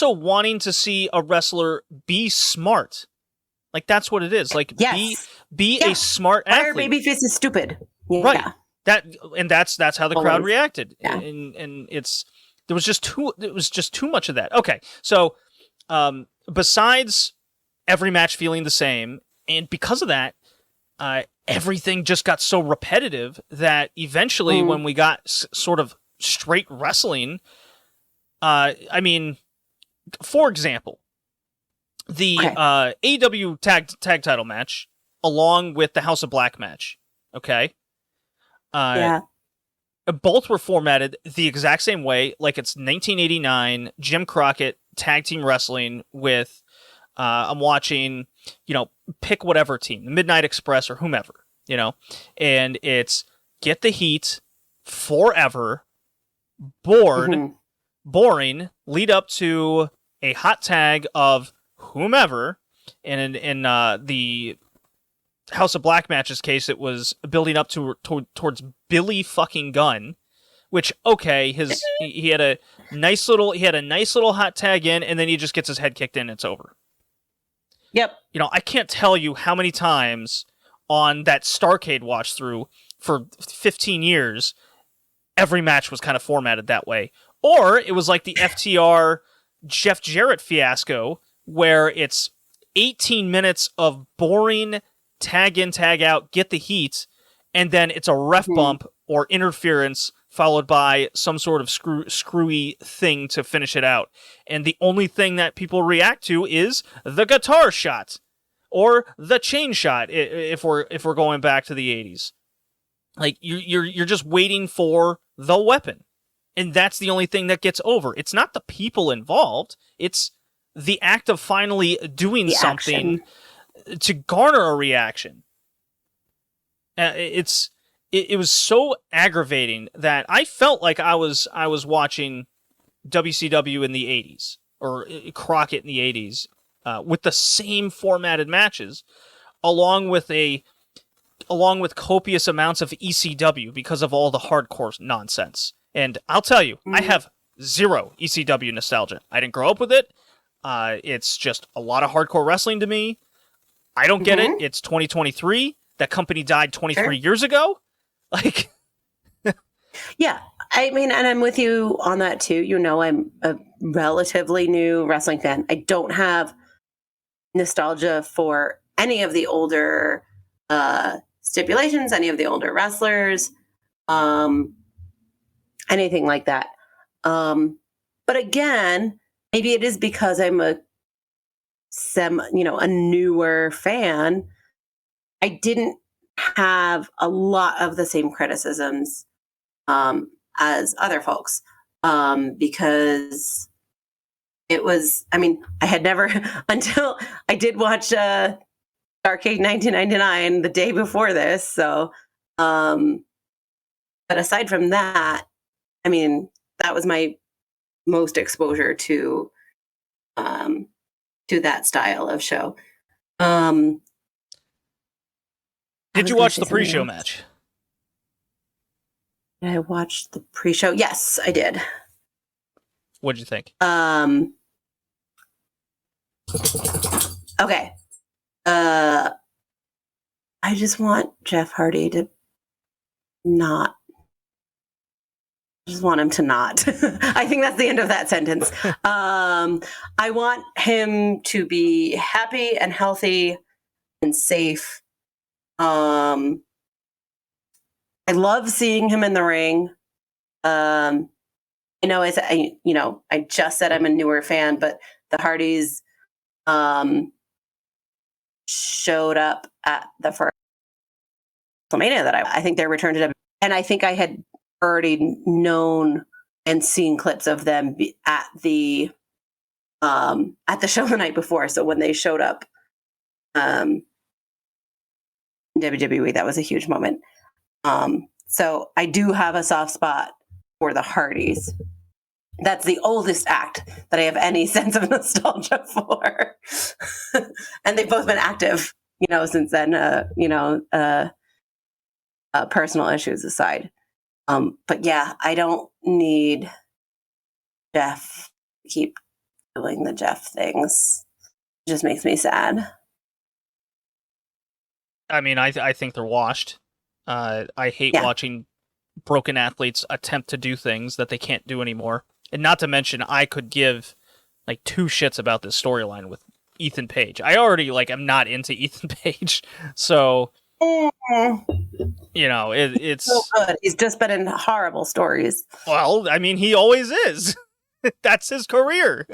wanting to see a wrestler be smart. Like, that's what it is. Like, be a smart athlete. Our babyface is stupid. Yeah. Right. That's how the crowd reacted. Yeah. And there was just too much of that. Okay. So, besides every match feeling the same, and because of that, everything just got so repetitive that eventually when we got sort of straight wrestling, I mean, for example, the AEW tag title match along with the House of Black match, okay? Both were formatted the exact same way, like it's 1989 Jim Crockett tag team wrestling with, I'm watching, pick whatever team, the Midnight Express or whomever, and it's get the heat, forever, bored, boring, lead up to a hot tag of whomever, and in the House of Black match's case, it was building up towards Billy fucking Gunn, which he had a nice little hot tag in, and then he just gets his head kicked in, and it's over. Yep. I can't tell you how many times on that Starrcade watch through for 15 years, every match was kind of formatted that way, or it was like the FTR Jeff Jarrett fiasco, where it's 18 minutes of boring tag in, tag out, get the heat, and then it's a ref bump or interference followed by some sort of screwy thing to finish it out. And the only thing that people react to is the guitar shot or the chain shot if we're going back to the 80s. Like you're just waiting for the weapon. And that's the only thing that gets over. It's not the people involved, it's the act of finally doing something to garner a reaction. It was so aggravating that I felt like I was watching WCW in the 80s or Crockett in the 80s with the same formatted matches, along with copious amounts of ECW because of all the hardcore nonsense. And I'll tell you, I have zero ECW nostalgia. I didn't grow up with it. It's just a lot of hardcore wrestling to me. I don't get it. It's 2023. That company died 23 years ago. Like, yeah. I mean, and I'm with you on that too. I'm a relatively new wrestling fan. I don't have nostalgia for any of the older stipulations, any of the older wrestlers, anything like that. But again, maybe it is because I'm a newer fan. I didn't have a lot of the same criticisms as other folks because it was, I had never, until I did watch Starrcade 1999 the day before this. So But aside from that, I mean, that was my most exposure to that style of show. Did you watch the pre-show match? Did I watch the pre-show? Yes, I did. What'd you think? Okay. I just want Jeff Hardy to not. I just want him to not. I think that's the end of that sentence. I want him to be happy and healthy and safe. I love seeing him in the ring. I just said I'm a newer fan, but the Hardys showed up at the first WrestleMania that I think their return to WWE, and I think I had already known and seen clips of them at the show the night before. So when they showed up in WWE, that was a huge moment. So I do have a soft spot for the Hardys. That's the oldest act that I have any sense of nostalgia for. And they've both been active, since then, personal issues aside. But yeah, I don't need Jeff to keep doing the Jeff things. It just makes me sad. I mean, I think they're washed. I hate watching broken athletes attempt to do things that they can't do anymore. And not to mention, I could give like two shits about this storyline with Ethan Page. I already am not into Ethan Page, so it's so good. He's just been in horrible stories. Well, I mean, he always is. That's his career.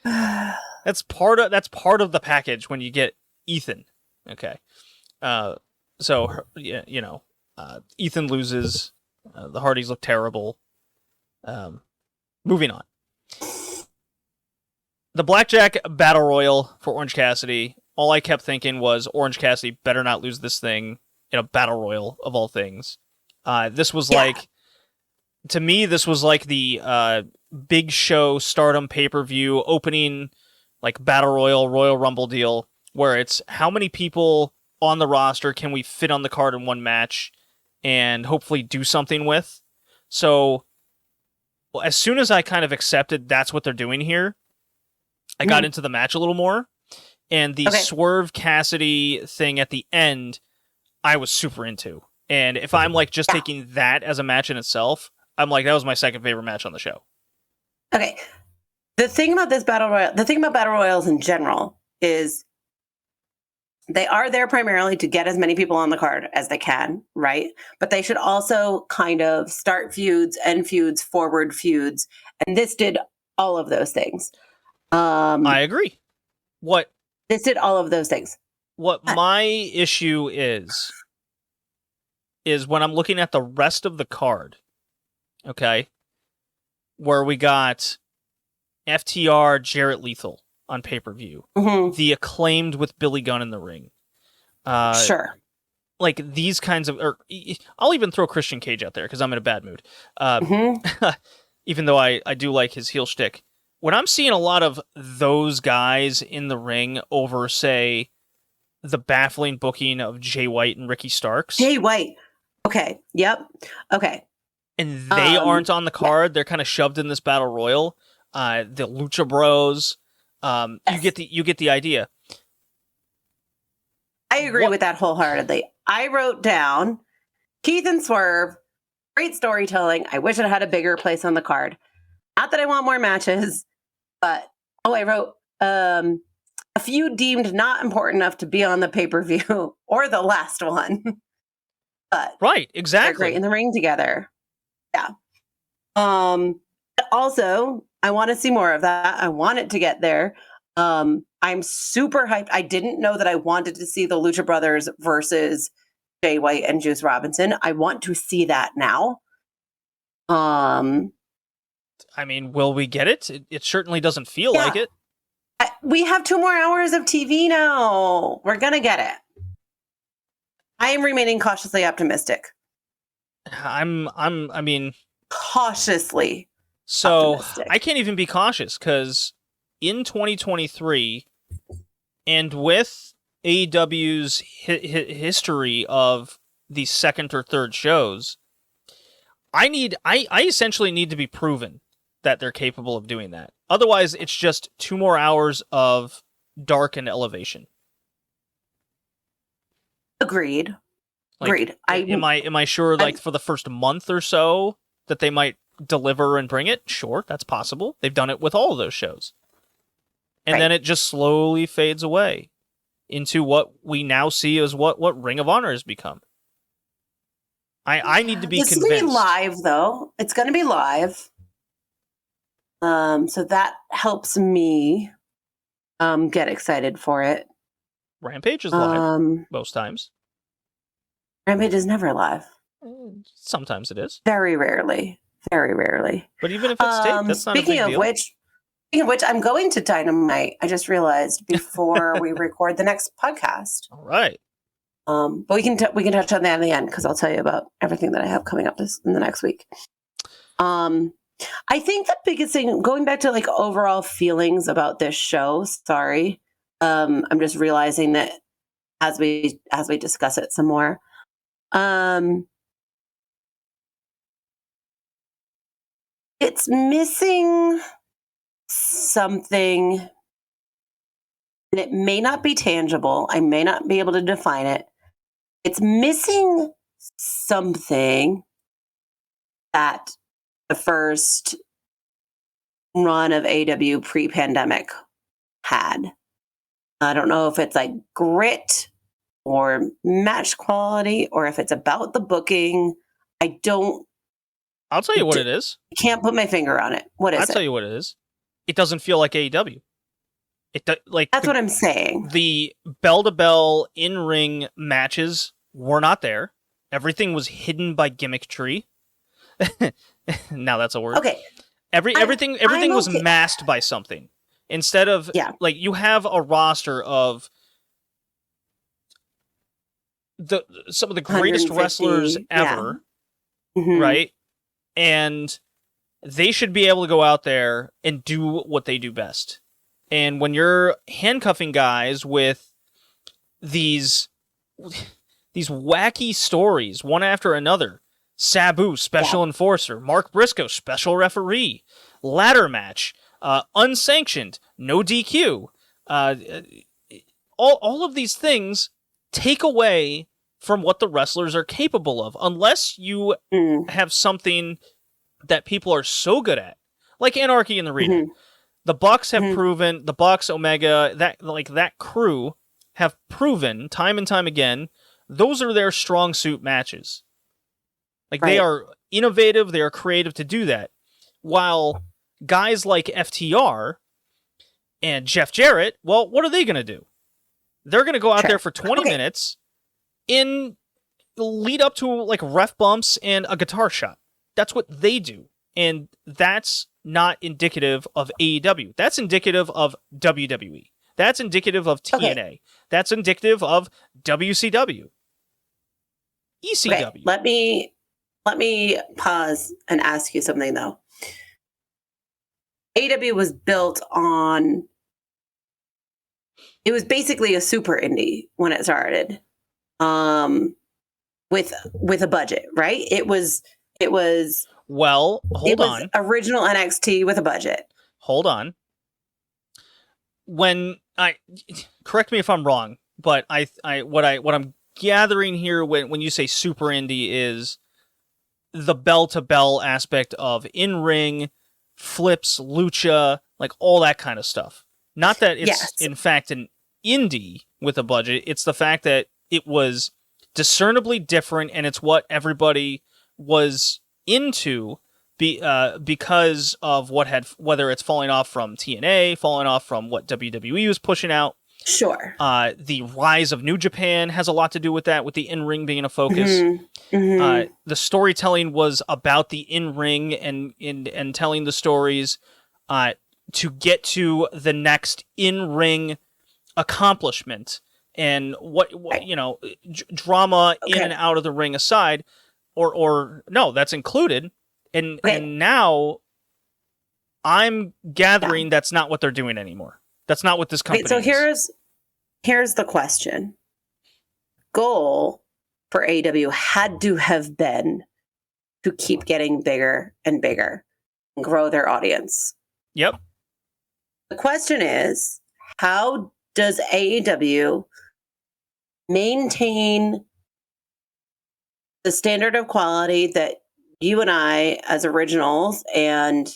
That's part of the package when you get Ethan. Okay, Ethan loses. The Hardys look terrible. Moving on. The Blackjack Battle Royal for Orange Cassidy. All I kept thinking was Orange Cassidy better not lose this thing in a Battle Royal of all things. This was to me, this was like the Big Show Stardom pay-per-view opening Battle Royal Rumble deal, where it's how many people on the roster can we fit on the card in one match and hopefully do something with. So as soon as I kind of accepted that's what they're doing here, I got into the match a little more. And the Swerve Cassidy thing at the end, I was super into. And if I'm just taking that as a match in itself, I'm that was my second favorite match on the show. Okay. The thing about this Battle Royal, the thing about Battle Royals in general is they are there primarily to get as many people on the card as they can, right? But they should also kind of start feuds, end feuds, forward feuds. And this did all of those things. I agree. This did all of those things. What my issue is when I'm looking at the rest of the card, okay, where we got FTR, Jarrett Lethal on pay-per-view, the Acclaimed with Billy Gunn in the ring. Sure. These kinds of... I'll even throw Christian Cage out there because I'm in a bad mood. Even though I do like his heel shtick. When I'm seeing a lot of those guys in the ring over, say, the baffling booking of Jay White and Ricky Starks. Jay White. Okay. Yep. Okay. And they aren't on the card. They're kind of shoved in this battle royal. The Lucha Bros. Yes. You get the idea. I agree with that wholeheartedly. I wrote down Keith and Swerve, great storytelling. I wish it had a bigger place on the card. Not that I want more matches, but I wrote a few deemed not important enough to be on the pay-per-view or the last one. But right, exactly. They're great in the ring together. Yeah. Also, I want to see more of that. I want it to get there. I'm super hyped. I didn't know that I wanted to see the Lucha Brothers versus Jay White and Juice Robinson. I want to see that now. I mean, will we get it? It certainly doesn't feel like it. We have 2 more hours of TV now. We're going to get it. I am remaining cautiously optimistic. I mean, Cautiously so optimistic. I can't even be cautious because in 2023, and with AEW's history of the second or third shows, I essentially need to be proven that they're capable of doing that. Otherwise, it's just 2 more hours of dark and elevation. Agreed. Like, Agreed. Am I sure, like, for the first month or so that they might deliver and bring it? Sure, that's possible. They've done it with all of those shows. And then it just slowly fades away into what we now see as what Ring of Honor has become. I need to be convinced. It's going to be live, though. It's going to be live. So that helps me get excited for it. Rampage is live most times. Rampage is never live. Sometimes it is. Very rarely. Very rarely. But even if it's taped, that's not a big deal. Speaking of which, I'm going to Dynamite. I just realized before we record the next podcast. All right. But we can touch on that in the end because I'll tell you about everything that I have coming up in the next week. I think the biggest thing, going back to like overall feelings about this show. Sorry, I'm just realizing that as we discuss it some more. It's missing something, and it may not be tangible. I may not be able to define it. It's missing something that the first run of AEW pre-pandemic had. I don't know if it's like grit or match quality or if it's about the booking. I'll tell you what it is. I can't put my finger on it. What is it? I'll tell you what it is. It doesn't feel like AEW. That's what I'm saying. The bell-to-bell in-ring matches were not there. Everything was hidden by gimmickry. Now that's a word. Okay. Everything was masked by something. Instead of like you have a roster of some of the greatest wrestlers ever, right? And they should be able to go out there and do what they do best. And when you're handcuffing guys with these wacky stories, one after another, Sabu, special enforcer, Mark Briscoe, special referee, ladder match, unsanctioned, no DQ, all of these things take away from what the wrestlers are capable of, unless you have something that people are so good at, like Anarchy in the Arena. The Bucks have proven, the Bucks, Omega, that crew have proven time and time again, those are their strong suit matches. Like they are innovative, they are creative to do that. While guys like FTR and Jeff Jarrett, well, what are they going to do? They're going to go out there for 20 minutes in lead up to like ref bumps and a guitar shot. That's what they do. And that's not indicative of AEW. That's indicative of WWE. That's indicative of TNA. Okay. That's indicative of WCW. ECW. Okay. Let me pause and ask you something though. AEW was built on, it was basically a super indie when it started. With a budget, right? It was well, hold on. Original NXT with a budget. Hold on. Correct me if I'm wrong, but what I'm gathering here when you say super indie is the bell-to-bell aspect of in-ring, flips, lucha, like all that kind of stuff. Not that it's in fact an indie with a budget, it's the fact that it was discernibly different and it's what everybody was into because of whether it's falling off from TNA, falling off from what WWE was pushing out. Sure. The rise of New Japan has a lot to do with that, with the in-ring being a focus. The storytelling was about the in-ring and telling the stories to get to the next in-ring accomplishment and what drama in and out of the ring aside, or no, that's included. And now I'm gathering that's not what they're doing anymore. That's not what this company is. Here's the question. Goal for AEW had to have been to keep getting bigger and bigger and grow their audience. Yep. The question is, how does AEW maintain the standard of quality that you and I as originals and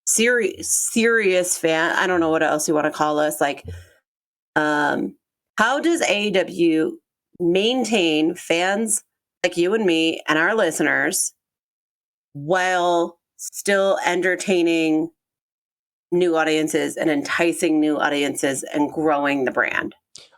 serious fan, I don't know what else you want to call us, like how does AEW maintain fans like you and me and our listeners while still entertaining new audiences and enticing new audiences and growing the brand?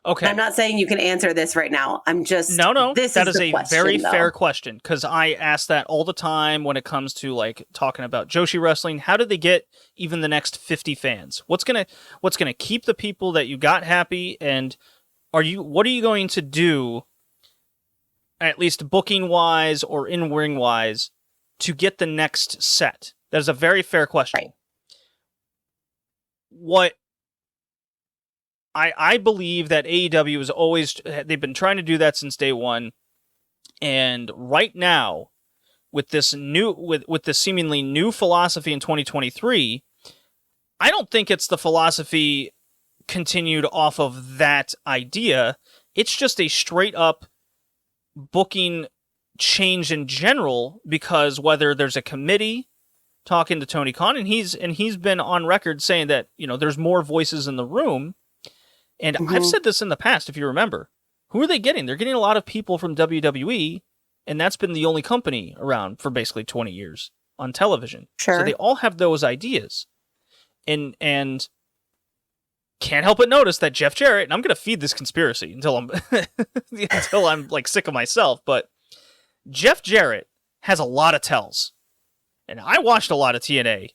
Okay. I'm not saying you can answer this right now. I'm just no. This that is a question, very fair question, because I ask that all the time when it comes to like talking about Joshi wrestling. How do they get even the next 50 fans? What's gonna keep the people that you got happy? And what are you going to do, at least booking wise or in ring wise, to get the next set? That is a very fair question. Right. What I believe that AEW is always, they've been trying to do that since day one, and right now with this seemingly new philosophy in 2023, I don't think it's the philosophy continued off of that idea. It's just a straight up booking change in general, because whether there's a committee talking to Tony Khan, and he's been on record saying that there's more voices in the room. And I've said this in the past, if you remember. Who are they getting? They're getting a lot of people from WWE, and that's been the only company around for basically 20 years on television. Sure. So they all have those ideas. And can't help but notice that Jeff Jarrett, and I'm going to feed this conspiracy until I'm like sick of myself, but Jeff Jarrett has a lot of tells. And I watched a lot of TNA,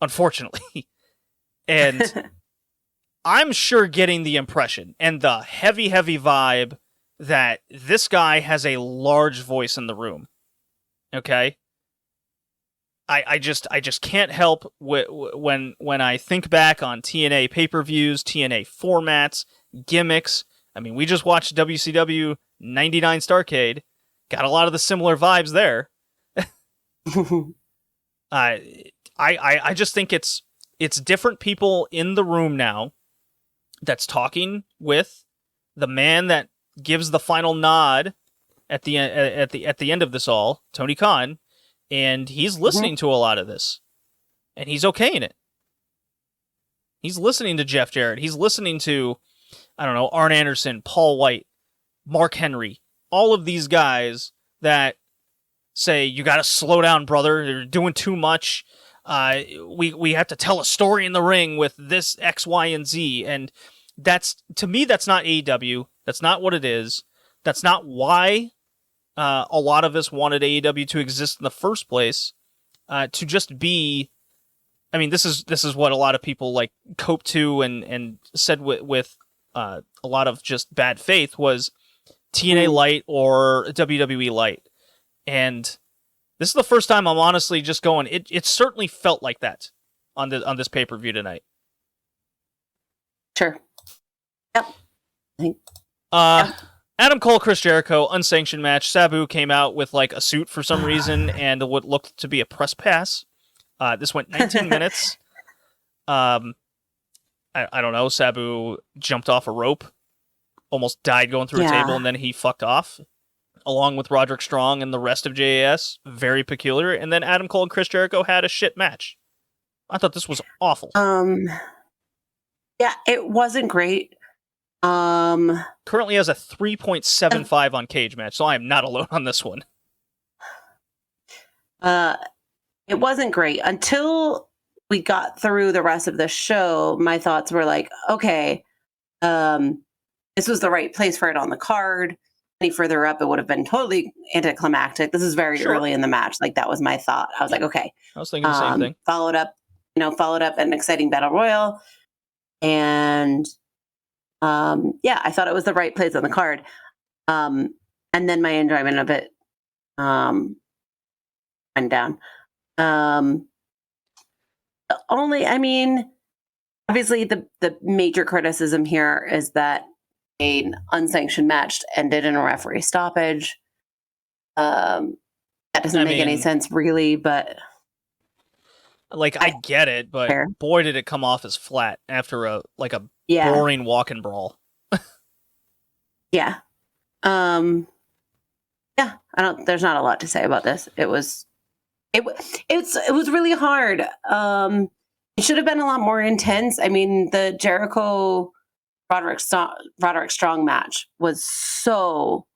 unfortunately. And I'm sure getting the impression and the heavy vibe that this guy has a large voice in the room. Okay? I just can't help when I think back on TNA pay-per-views, TNA formats, gimmicks. I mean, we just watched WCW 99 Starrcade. Got a lot of the similar vibes there. I just think it's different people in the room now that's talking with the man that gives the final nod at the end of this all, Tony Khan, and he's listening to a lot of this, and he's okaying it. He's listening to Jeff Jarrett. He's listening to, I don't know, Arn Anderson, Paul White, Mark Henry, all of these guys that say, you got to slow down, brother. You're doing too much. We have to tell a story in the ring with this X, Y, and Z. And to me, that's not AEW. That's not what it is. That's not why a lot of us wanted AEW to exist in the first place. To just be, I mean, this is what a lot of people like coped to and said with a lot of just bad faith was TNA Light or WWE Light. And this is the first time I'm honestly just going, it certainly felt like that on this pay-per-view tonight. Sure. Yep. Adam Cole, Chris Jericho, unsanctioned match. Sabu came out with like a suit for some reason and what looked to be a press pass. This went 19 minutes. I don't know. Sabu jumped off a rope, almost died going through a table, and then he fucked off, along with Roderick Strong and the rest of JAS. Very peculiar. And then Adam Cole and Chris Jericho had a shit match. I thought this was awful. Yeah, it wasn't great. Currently has a 3.75 on Cage Match, so I am not alone on this one. It wasn't great until we got through the rest of the show. My thoughts were like, okay, this was the right place for it on the card. Any further up, it would have been totally anticlimactic. This is very early in the match. Like, that was my thought. I was like, okay. I was thinking the same thing. Followed up followed up an exciting battle royal. And I thought it was the right place on the card. And then my enjoyment of it went down. Obviously the major criticism here is that an unsanctioned match ended in a referee stoppage. That doesn't make any sense really, but I get it, but boy did it come off as flat after a boring walk and brawl. Yeah. There's not a lot to say about this. It was really hard. It should have been a lot more intense. I mean, the Jericho Roderick Strong match was so,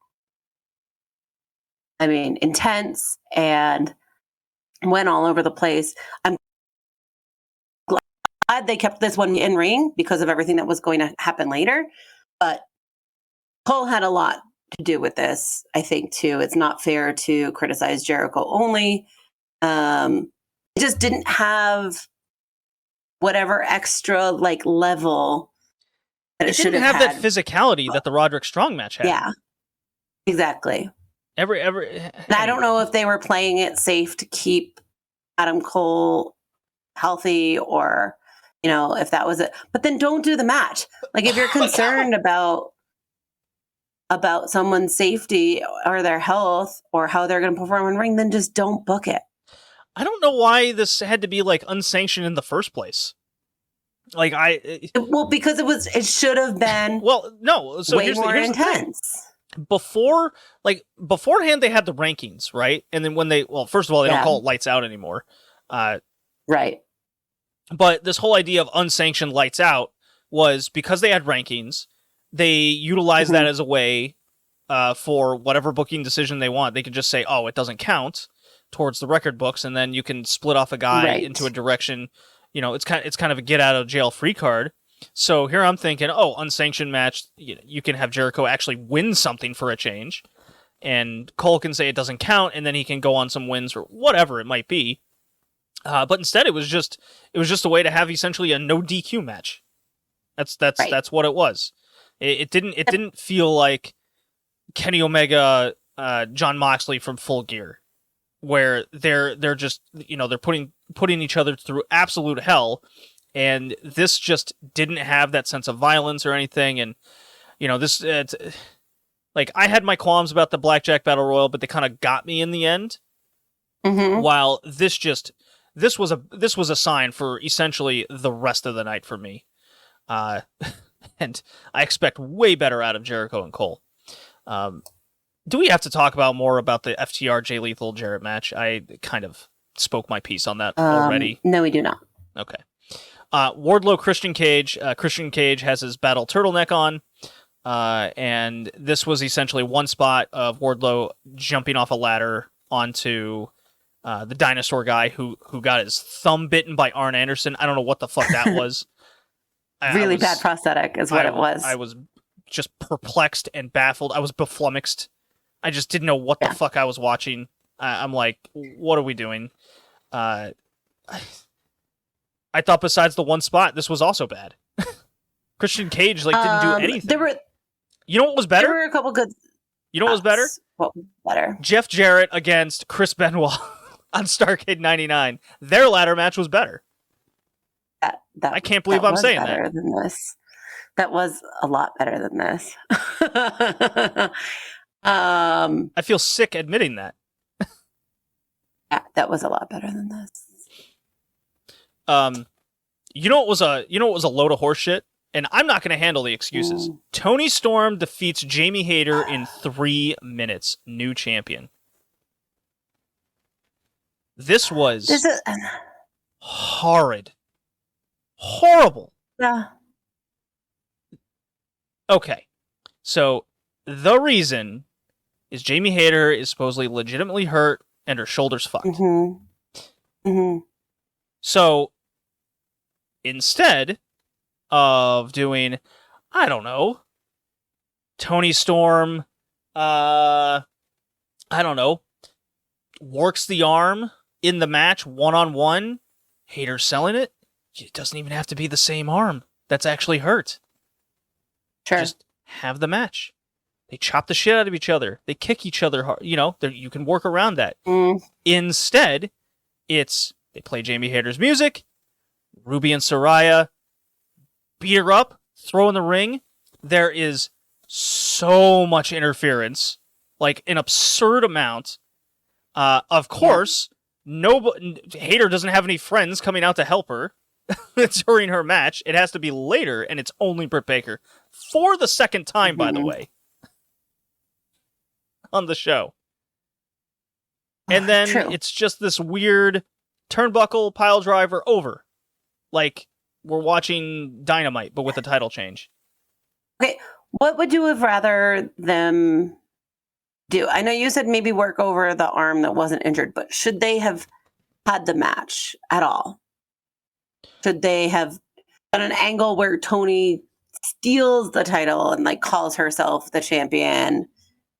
intense and went all over the place. I'm glad they kept this one in ring because of everything that was going to happen later. But Cole had a lot to do with this, I think, too. It's not fair to criticize Jericho only. It just didn't have whatever extra level that it should have had. It didn't have that physicality that the Roderick Strong match had. Yeah, exactly. I don't know if they were playing it safe to keep Adam Cole healthy or, if that was it. But then don't do the match. If you're concerned about someone's safety or their health or how they're going to perform in ring, then just don't book it. I don't know why this had to be unsanctioned in the first place. Because it should have been so way more intense. Beforehand they had the rankings, right? And then when first of all, they don't call it lights out anymore. Right. But this whole idea of unsanctioned lights out was because they had rankings, they utilized that as a way for whatever booking decision they want. They could just say, oh, it doesn't count towards the record books, and then you can split off a guy into a direction. It's kind of a get out of jail free card. So here I'm thinking, unsanctioned match, you can have Jericho actually win something for a change, and Cole can say it doesn't count, and then he can go on some wins or whatever it might be. But instead, it was just a way to have essentially a no DQ match. That's what it was. It didn't feel like Kenny Omega, John Moxley from Full Gear, where they're just they're putting each other through absolute hell, and this just didn't have that sense of violence or anything. And this I had my qualms about the Blackjack Battle Royal, but they kind of got me in the end. Mm-hmm. While this was a sign for essentially the rest of the night for me. And I expect way better out of Jericho and Cole. Do we have to talk more about the FTR Jay Lethal Jarrett match? I kind of spoke my piece on that already. No, we do not. Okay. Wardlow Christian Cage. Christian Cage has his battle turtleneck on. And this was essentially one spot of Wardlow jumping off a ladder onto the dinosaur guy who got his thumb bitten by Arn Anderson. I don't know what the fuck that was. Really bad prosthetic is what it was. I was just perplexed and baffled. I was beflummoxed. I just didn't know what the fuck I was watching. I'm like, what are we doing? I thought besides the one spot, this was also bad. Christian Cage didn't do anything. You know what was better? There were a couple good. You know what was better? What was better? Jeff Jarrett against Chris Benoit on Starrcade 99. Their ladder match was better. I can't believe I'm saying that. Than this. That was a lot better than this. I feel sick admitting that. Yeah, that was a lot better than this. You know what was a load of horse shit? And I'm not going to handle the excuses. Tony Storm defeats Jamie Hayter in 3 minutes. New champion. This was horrid. Horrible. Yeah. Okay. So the reason is Jamie Hayter is supposedly legitimately hurt and her shoulder's fucked. Mm-hmm. Mm-hmm. So instead of doing, I don't know, Tony Storm, I don't know, works the arm in the match one-on-one Hater's selling it. It doesn't even have to be the same arm that's actually hurt. Sure. Just have the match. They chop the shit out of each other. They kick each other hard. You know, you can work around that. Instead, they play Jamie Hayter's music. Ruby and Saraya beat her up, throw in the ring. There is so much interference, like an absurd amount. Of course, Hayter doesn't have any friends coming out to help her during her match. It has to be later, and it's only Britt Baker for the second time, by the way, on the show. And then it's just this weird turnbuckle pile driver over. Like, we're watching Dynamite, but with a title change. Okay, what would you have rather them do? I know you said maybe work over the arm that wasn't injured, but should they have had the match at all? Should they have done an angle where Tony steals the title and like calls herself the champion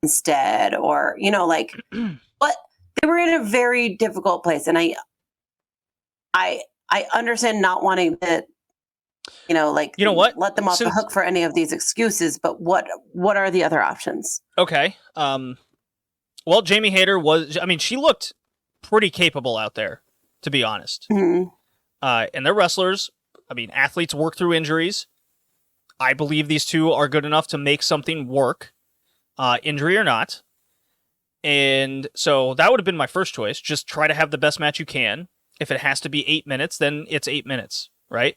instead? Or, you know, like, but they were in a very difficult place. And I understand not wanting to, you know, like, you know what? Let them off the hook for any of these excuses, but what are the other options? Okay. Well, Jamie Hayter she looked pretty capable out there, to be honest. Mm-hmm. And they're wrestlers. I mean, athletes work through injuries. I believe these two are good enough to make something work, injury or not. And so that would have been my first choice. Just try to have the best match you can. If it has to be 8 minutes, then it's 8 minutes, right?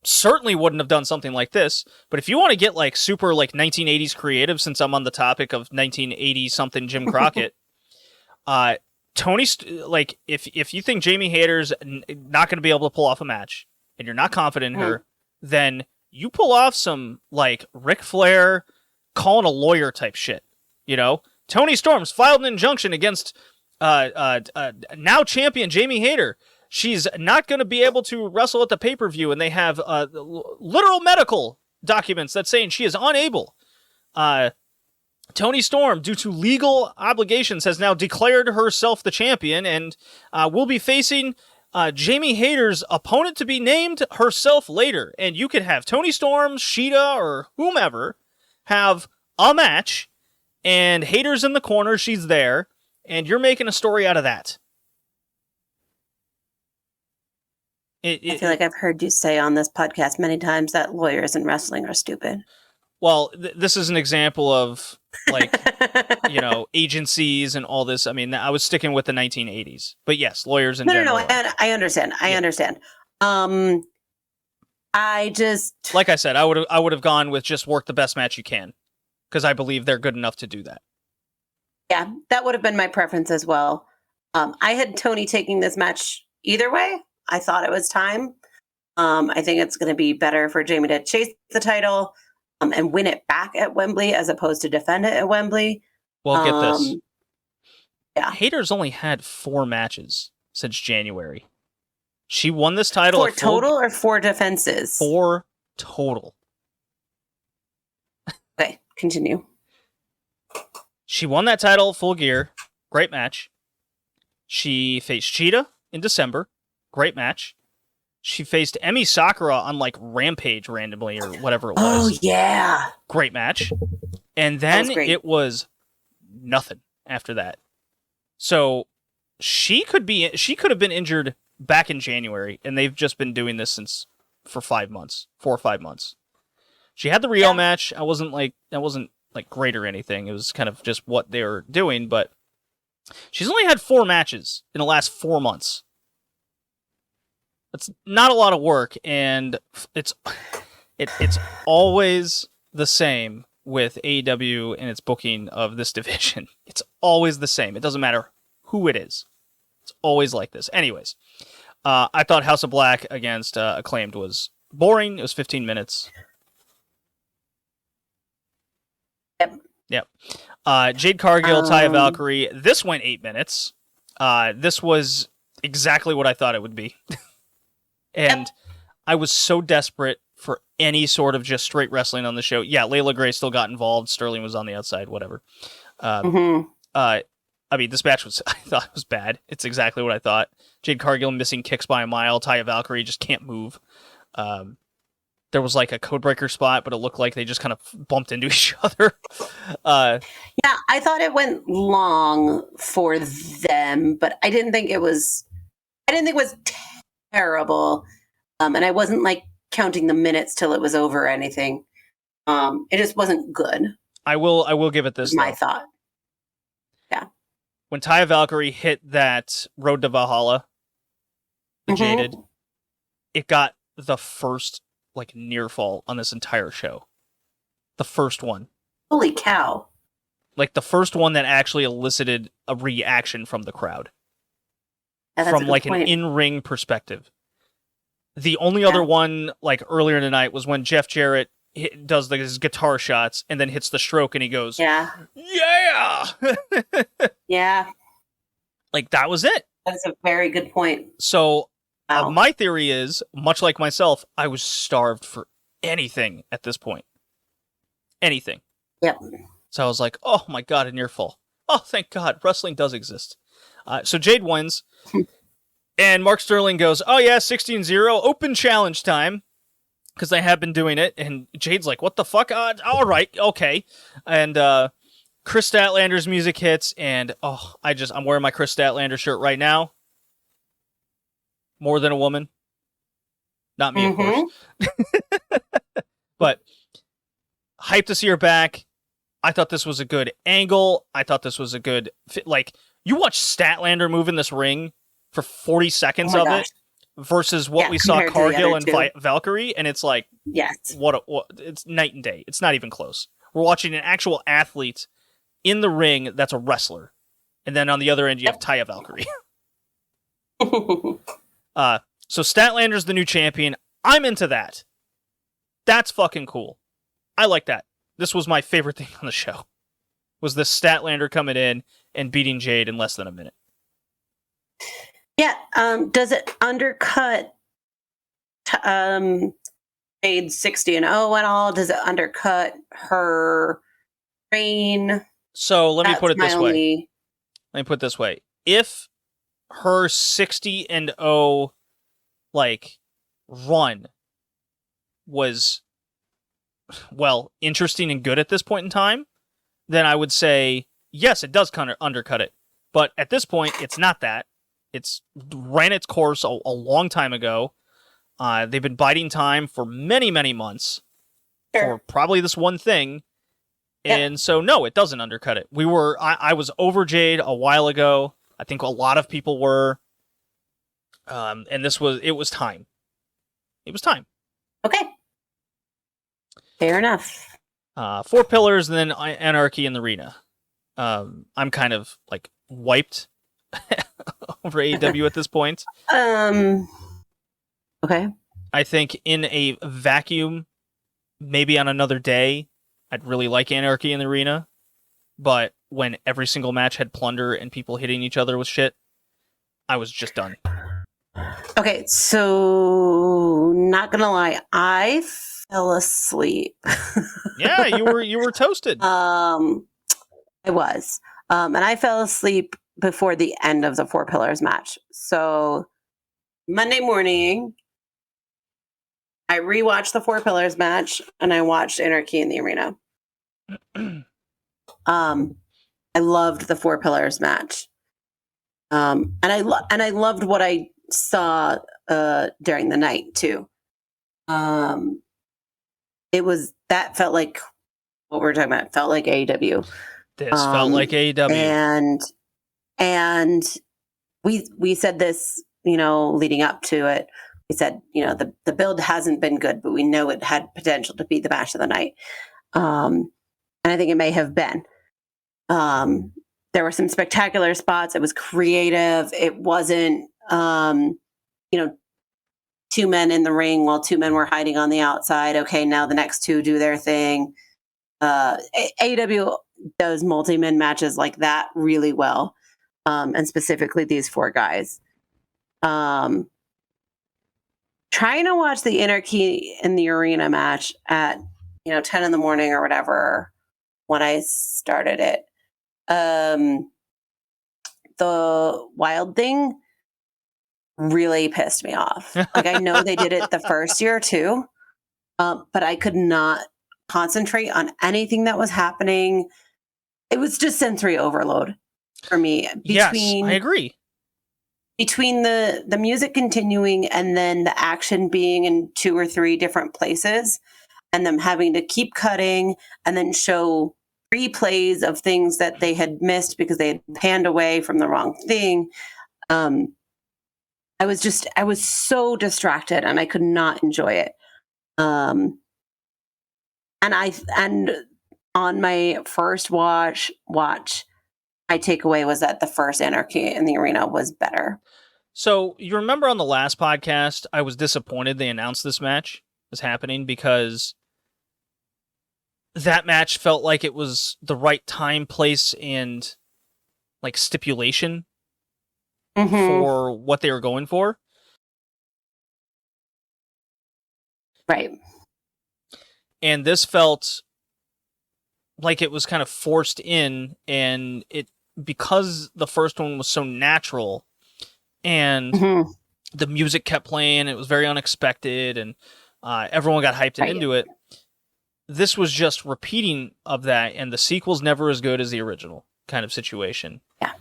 Certainly wouldn't have done something like this, but if you want to get like super like 1980s creative, since I'm on the topic of 1980 something Jim Crockett, Tony, like if you think Jamie Hayter's not going to be able to pull off a match and you're not confident in her, then you pull off some like Ric Flair calling a lawyer type shit. You know, Tony Storm's filed an injunction against now champion Jamie Hayter. She's not going to be able to wrestle at the pay-per-view, and they have literal medical documents that saying she is unable. Tony Storm, due to legal obligations, has now declared herself the champion and will be facing Jamie Hayter's opponent to be named herself later. And you could have Tony Storm, Sheeta, or whomever have a match, and Hayter's in the corner, she's there, and you're making a story out of that. I feel like I've heard you say on this podcast many times that lawyers in wrestling are stupid. Well, this is an example of, like, you know, agencies and all this. I mean, I was sticking with the 1980s. But yes, lawyers in general. No, I understand. I understand. I just... Like I said, I would have gone with just work the best match you can. Because I believe they're good enough to do that. Yeah, that would have been my preference as well. I had Tony taking this match either way. I thought it was time. I think it's going to be better for Jamie to chase the title and win it back at Wembley as opposed to defend it at Wembley. Well, get this. Yeah. Hayter's only had 4 matches since January. She won this title. 4 total or 4 defenses? 4 total. Okay, continue. She won that title full gear. Great match. She faced Cheetah in December. Great match. She faced Emi Sakura on like Rampage randomly or whatever it was. Oh, yeah. Great match. And then it was nothing after that. So she could have been injured back in January, and they've just been doing this for 4 or 5 months. She had the Rio match. That wasn't like great or anything. It was kind of just what they were doing, but she's only had 4 matches in the last 4 months. That's not a lot of work, and it's always the same with AEW and its booking of this division. It's always the same. It doesn't matter who it is. It's always like this. Anyways, I thought House of Black against Acclaimed was boring. It was 15 minutes. Yep. Jade Cargill, Taya Valkyrie. This went 8 minutes. This was exactly what I thought it would be. And I was so desperate for any sort of just straight wrestling on the show. Yeah, Layla Gray still got involved. Sterling was on the outside, whatever. I mean, this match I thought it was bad. It's exactly what I thought. Jade Cargill missing kicks by a mile. Taya Valkyrie just can't move. There was like a codebreaker spot, but it looked like they just kind of bumped into each other. Yeah, I thought it went long for them, but I didn't think it was terrible. And I wasn't like counting the minutes till it was over or anything. It just wasn't good. I will give it this. My thought. Yeah. When Taya Valkyrie hit that Road to Valhalla, the Jaded, it got the first like near fall on this entire show. The first one. Holy cow. Like the first one that actually elicited a reaction from the crowd. Yeah, from like an in-ring perspective. The only other one like earlier in the night was when Jeff Jarrett does like his guitar shots and then hits the stroke and he goes, yeah. Yeah. Like that was it. That's a very good point. So my theory is, much like myself, I was starved for anything at this point. Anything. Yep. So I was like, oh my God, a near fall. Oh, thank God, wrestling does exist. So Jade wins. And Mark Sterling goes, oh yeah, 16-0, open challenge time. Because they have been doing it. And Jade's like, what the fuck? All right, okay. And Chris Statlander's music hits. And I'm wearing my Chris Statlander shirt right now. More than a woman. Not me, of course. But hyped to see her back. I thought this was a good angle. I thought this was a good fit. Like, you watch Statlander move in this ring for 40 seconds of it versus what we saw Cargill and Valkyrie, and it's like, what it's night and day. It's not even close. We're watching an actual athlete in the ring that's a wrestler. And then on the other end, you have Taya Valkyrie. So Statlander's the new champion. I'm into that. That's fucking cool. I like that. This was my favorite thing on the show. Was this Statlander coming in and beating Jade in less than a minute. Yeah. Does it undercut Jade's 60-0 at all? Does it undercut her reign? So let me put it this way. Let me put it this way. If her 60-0 like run was interesting and good at this point in time, then I would say yes, it does kind of undercut it. But at this point, it's not that. It's ran its course a long time ago. They've been biding time for many, many months for probably this one thing. And so, no, it doesn't undercut it. I was over Jade a while ago. I think a lot of people were. And it was time. It was time. Okay. Fair enough. 4 pillars and then Anarchy in the arena. I'm kind of like wiped over AEW at this point. Okay. I think in a vacuum, maybe on another day, I'd really like Anarchy in the arena. But when every single match had plunder and people hitting each other with shit, I was just done. Okay, so not gonna lie, I fell asleep. Yeah, you were toasted. I was. And I fell asleep before the end of the 4 Pillars match. So Monday morning, I rewatched the 4 Pillars match and I watched Anarchy in the Arena. I loved the 4 Pillars match. And I loved what I saw during the night too. That felt like what we're talking about. It felt like AEW. This felt like AEW. And we said this, leading up to it. We said, the build hasn't been good, but we know it had potential to be the match of the night. And I think it may have been. There were some spectacular spots. It was creative. It wasn't, 2 men in the ring while 2 men were hiding on the outside. Okay, now the next 2 do their thing. AEW does multi-men matches like that really well. And specifically these 4 guys. Trying to watch the Anarchy in the Arena match at 10 in the morning or whatever when I started it. the Wild thing really pissed me off. Like, I know they did it the first year too, but I could not concentrate on anything that was happening. It was just sensory overload for me. Yes, I agree. Between the music continuing and then the action being in 2 or 3 different places, and them having to keep cutting and then show replays of things that they had missed because they had panned away from the wrong thing. I was so distracted and I could not enjoy it. And on my first watch, my takeaway was that the first Anarchy in the Arena was better. So you remember on the last podcast, I was disappointed they announced this match was happening because that match felt like it was the right time, place, and like stipulation for what they were going for. Right. And this felt like it was kind of forced in, and it because the first one was so natural and the music kept playing, it was very unexpected, and everyone got hyped into it. This was just repeating of that, and the sequel's never as good as the original kind of situation. Yeah.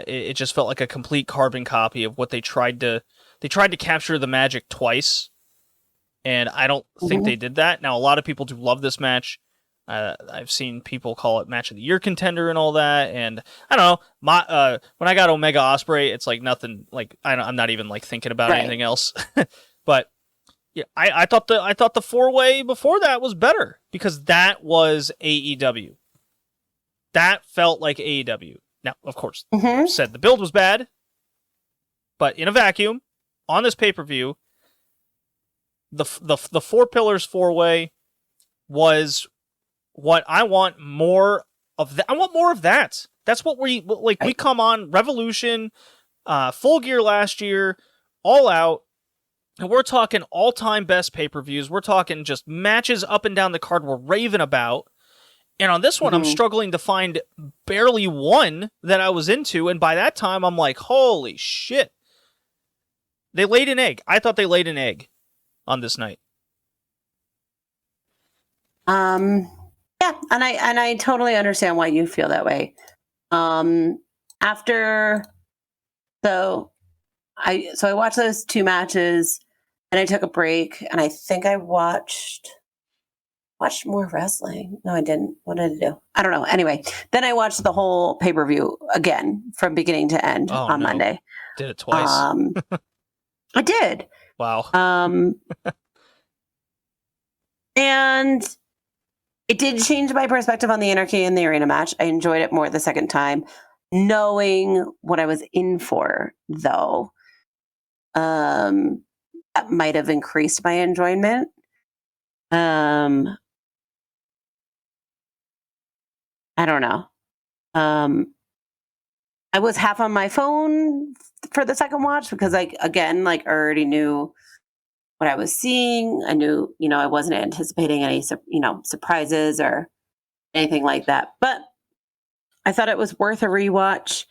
It just felt like a complete carbon copy of what they tried to capture the magic twice, and I don't think they did that. Now, a lot of people do love this match. I've seen people call it match of the year contender and all that, and I don't know. When I got Omega Ospreay, it's like nothing. Like I'm not even like thinking about anything else. But yeah, I thought the 4-way before that was better because that was AEW. That felt like AEW. Now, of course, said the build was bad, but in a vacuum, on this pay-per-view, the 4 Pillars 4-way was what I want more of. I want more of that. That's what we like. We come on Revolution, Full Gear last year, All Out, and we're talking all-time best pay-per-views. We're talking just matches up and down the card we're raving about. And on this one, I'm struggling to find barely one that I was into. And by that time, I'm like, holy shit. They laid an egg. I thought they laid an egg on this night. Yeah, and I totally understand why you feel that way. So I watched those 2 matches, and I took a break, and I think I watched more wrestling. No, I didn't. What did I do? I don't know. Anyway, then I watched the whole pay-per-view again from beginning to end on Monday. Did it twice. I did. Wow. And it did change my perspective on the Anarchy in the Arena match. I enjoyed it more the second time. Knowing what I was in for, though, that might have increased my enjoyment. I don't know. I was half on my phone for the second watch because I already knew what I was seeing. I knew, I wasn't anticipating any, surprises or anything like that. But I thought it was worth a rewatch.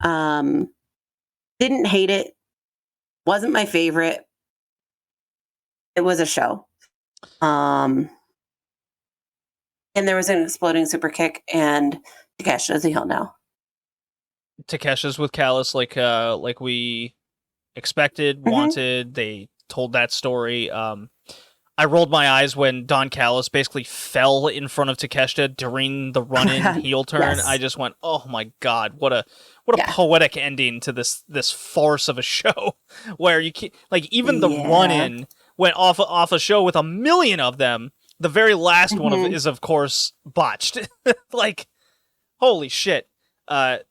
Didn't hate it. Wasn't my favorite. It was a show. And there was an exploding super kick, and Takesha's a heel now. Takesha's with Callis like we expected, wanted. They told that story. I rolled my eyes when Don Callis basically fell in front of Takesha during the run-in heel turn. Yes. I just went, "Oh my god, what a poetic ending to this farce of a show where you can't, like, even the run-in went off a show with a million of them. The very last one is of course botched. Like, holy shit. At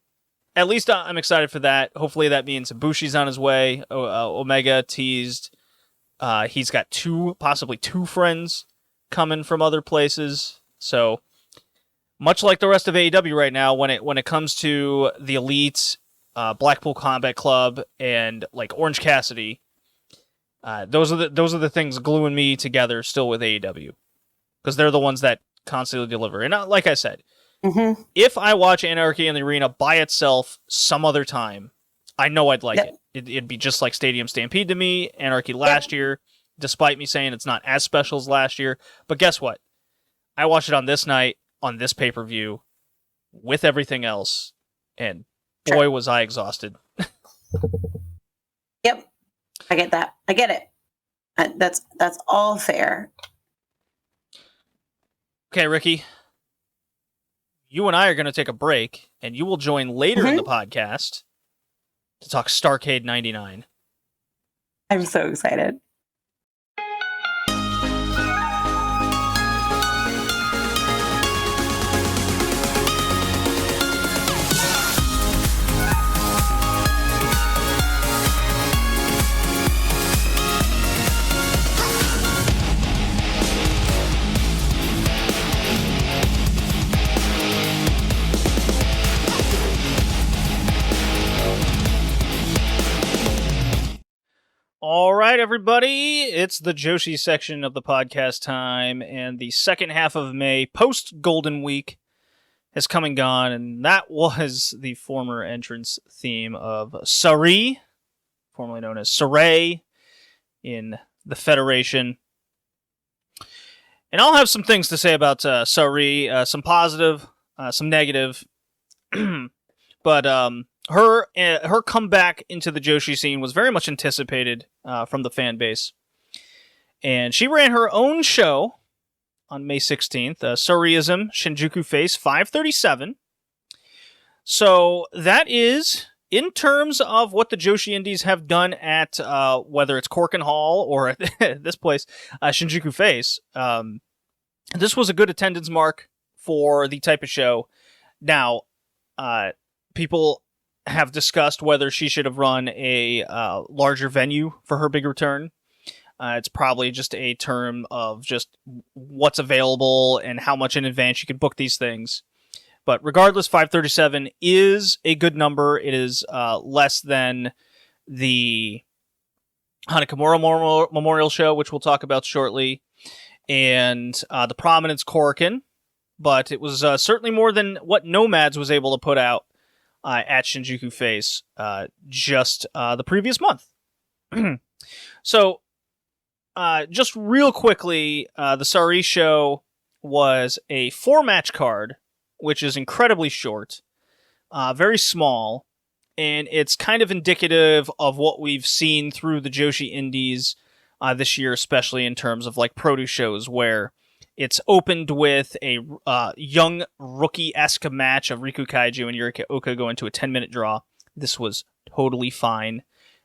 least I'm excited for that. Hopefully that means Ibushi's on his way. Omega teased. He's got possibly two friends coming from other places. So much like the rest of AEW right now, when it comes to the Elite, Blackpool Combat Club, and like Orange Cassidy, those are the things gluing me together still with AEW, because they're the ones that constantly deliver. And like I said, Mm-hmm. If I watch Anarchy in the Arena by itself some other time, I know I'd like it. It'd be just like Stadium Stampede to me, Anarchy last year, despite me saying it's not as special as last year. But guess what? I watched it on this night, on this pay-per-view, with everything else, and boy, was I exhausted. Yep. I get that. I get it. That's all fair. Okay, Ricky. You and I are going to take a break, and you will join later in the podcast to talk Starrcade 99. I'm so excited. All right, everybody, it's the Joshi section of the podcast time, and the second half of May, post-Golden Week, has come and gone, and that was the former entrance theme of Sareee, formerly known as Sareee, in the Federation. And I'll have some things to say about Sareee, some positive, some negative, but her comeback into the Joshi scene was very much anticipated from the fan base. And she ran her own show on May 16th, Sareee-ism Shinjuku Face 537. So that is, in terms of what the Joshi Indies have done at whether it's Corkin Hall or at this place, Shinjuku Face, this was a good attendance mark for the type of show. Now, people have discussed whether she should have run a larger venue for her big return. It's probably just a term of just what's available and how much in advance you can book these things. But regardless, 537 is a good number. It is less than the Hana Kimura Memorial Show, which we'll talk about shortly, and the Prominence Corkin. But it was certainly more than what Nomads was able to put out at Shinjuku Face just the previous month. So, just real quickly, the Sareee show was a 4-match card, which is incredibly short, very small, and it's kind of indicative of what we've seen through the Joshi Indies this year, especially in terms of like produce shows, where it's opened with a young rookie-esque match of Riku Kaiju and Yurika Oka going to a 10-minute draw. This was totally fine.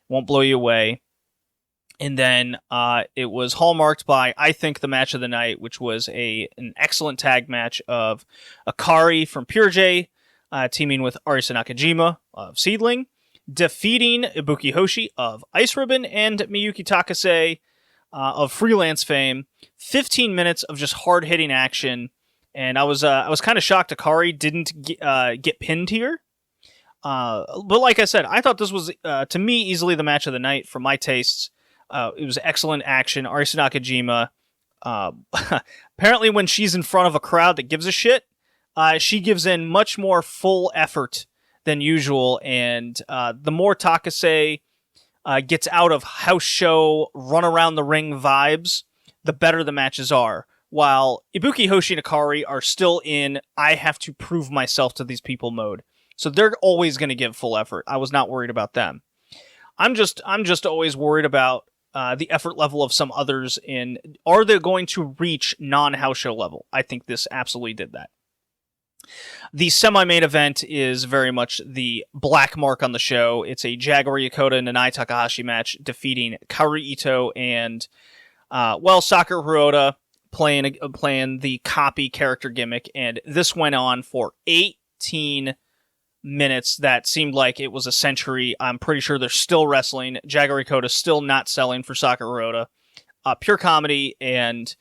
Won't blow you away. And then it was hallmarked by, I think, the match of the night, which was an excellent tag match of Akari from Pure J teaming with Arisa Nakajima of Seedling, defeating Ibuki Hoshi of Ice Ribbon and Miyuki Takase of Freelance fame. 15 minutes of just hard-hitting action, and I was kind of shocked Akari didn't get pinned here. But like I said, I thought this was, to me, easily the match of the night for my tastes. It was excellent action. Arisa Nakajima, apparently when she's in front of a crowd that gives a shit, she gives in much more full effort than usual, and the more Takase gets out of house show, run around the ring vibes, the better the matches are. While Ibuki, Hoshi, and Akari are still in, I have to prove myself to these people mode. So they're always going to give full effort. I was not worried about them. I'm just always worried about the effort level of some others in, are they going to reach non-house show level? I think this absolutely did that. The semi-main event is very much the black mark on the show. It's a Jaguar Yokota Nanai Takahashi match defeating Kaoru Ito and, Sakura Hirota playing the copy character gimmick. And this went on for 18 minutes that seemed like it was a century. I'm pretty sure they're still wrestling. Jaguar Yokota still not selling for Sakura Hirota. Pure comedy. And,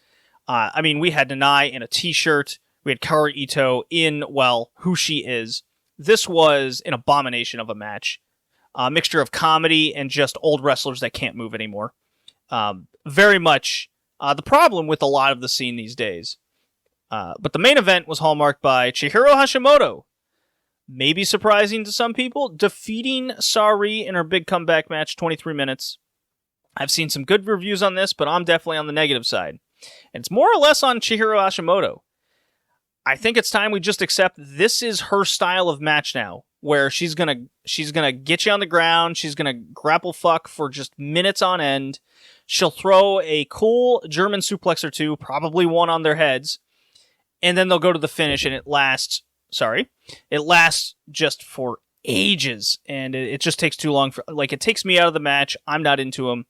we had Nanai in a t-shirt. We had Kaoru Ito in, who she is. This was an abomination of a match. A mixture of comedy and just old wrestlers that can't move anymore. Very much the problem with a lot of the scene these days But the main event was hallmarked by Chihiro Hashimoto, maybe surprising to some people, defeating Sareee in her big comeback match, 23 minutes. I've seen some good reviews on this, but I'm definitely on the negative side. And it's more or less on Chihiro Hashimoto. I think it's time we just accept this is her style of match now, where she's gonna get you on the ground, she's gonna grapple fuck for just minutes on end. She'll throw a cool German suplex or two, probably one on their heads, and then they'll go to the finish, and it lasts just for ages, and it just takes too long. It takes me out of the match. I'm not into them.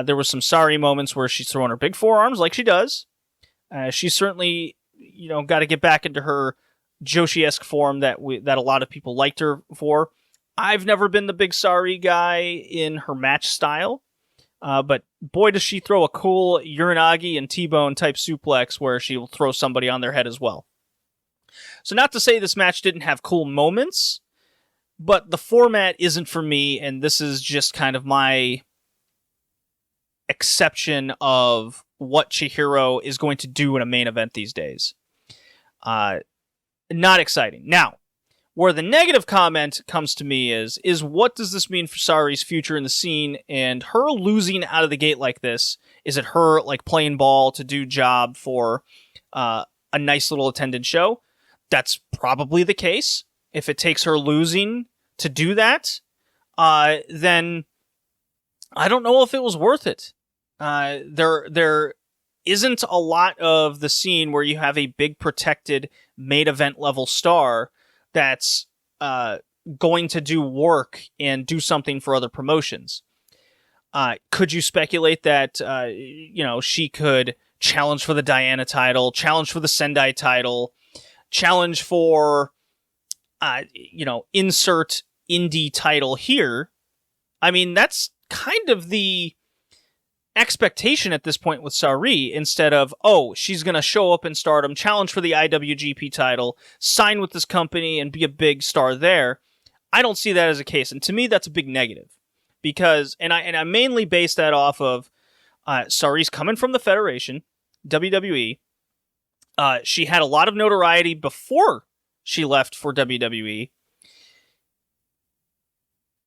There was some Sareee moments where she's throwing her big forearms like she does. She's certainly, got to get back into her Joshi-esque form that a lot of people liked her for. I've never been the big Sareee guy in her match style, but boy, does she throw a cool Uranagi and T-bone type suplex where she will throw somebody on their head as well. So not to say this match didn't have cool moments, but the format isn't for me, and this is just kind of my exception of what Chihiro is going to do in a main event these days. Not exciting. Now, where the negative comment comes to me is what does this mean for Saree's future in the scene, and her losing out of the gate like this? Is it her playing ball to do job for a nice little attended show? That's probably the case. If it takes her losing to do that, then I don't know if it was worth it. There isn't a lot of the scene where you have a big protected main event level star that's going to do work and do something for other promotions. Could you speculate that she could challenge for the Diana title, challenge for the Sendai title, challenge for insert indie title here? I mean, that's kind of the expectation at this point with Sareee, instead of, she's going to show up in Stardom, challenge for the IWGP title, sign with this company, and be a big star there. I don't see that as a case, and to me, that's a big negative. Because, and I mainly base that off of Saree's coming from the Federation, WWE. She had a lot of notoriety before she left for WWE.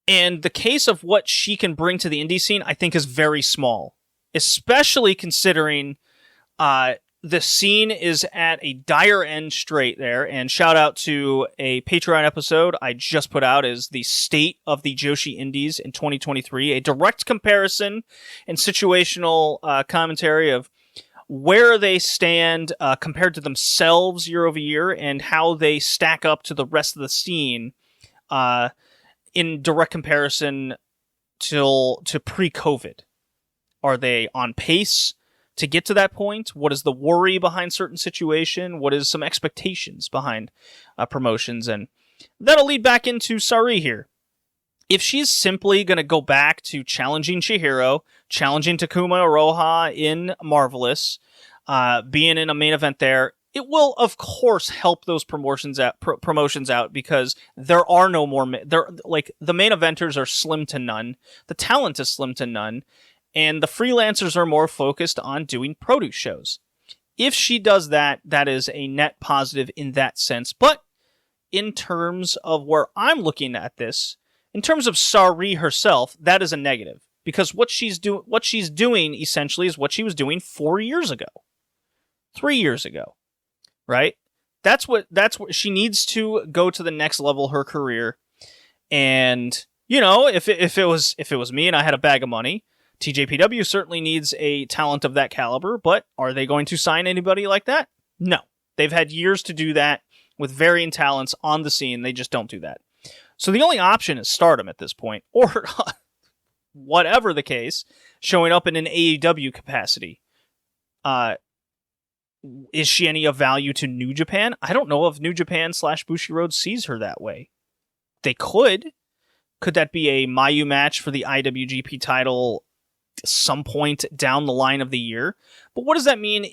And the case of what she can bring to the indie scene, I think, is very small. Especially considering the scene is at a dire end straight there. And shout out to a Patreon episode I just put out, is the state of the Joshi Indies in 2023. A direct comparison and situational commentary of where they stand compared to themselves year over year, and how they stack up to the rest of the scene in direct comparison to pre-COVID. Are they on pace to get to that point? What is the worry behind certain situation? What is some expectations behind promotions? And that'll lead back into Sareee here. If she's simply going to go back to challenging Chihiro, challenging Takuma Iroha in Marvelous, being in a main event there, it will, of course, help those promotions out, because there are no more. The main eventers are slim to none. The talent is slim to none. And the freelancers are more focused on doing produce shows. If she does that, that is a net positive in that sense. But in terms of where I'm looking at this, in terms of Sareee herself, that is a negative. Because what she's doing essentially is what she was doing 4 years ago. 3 years ago. Right? That's what she needs to go to the next level of her career. And, if it was me and I had a bag of money, TJPW certainly needs a talent of that caliber, but are they going to sign anybody like that? No. They've had years to do that with varying talents on the scene. They just don't do that. So the only option is Stardom at this point, or whatever the case, showing up in an AEW capacity. Is she any of value to New Japan? I don't know if New Japan / Bushiroad sees her that way. They could. Could that be a Mayu match for the IWGP title some point down the line of the year? But what does that mean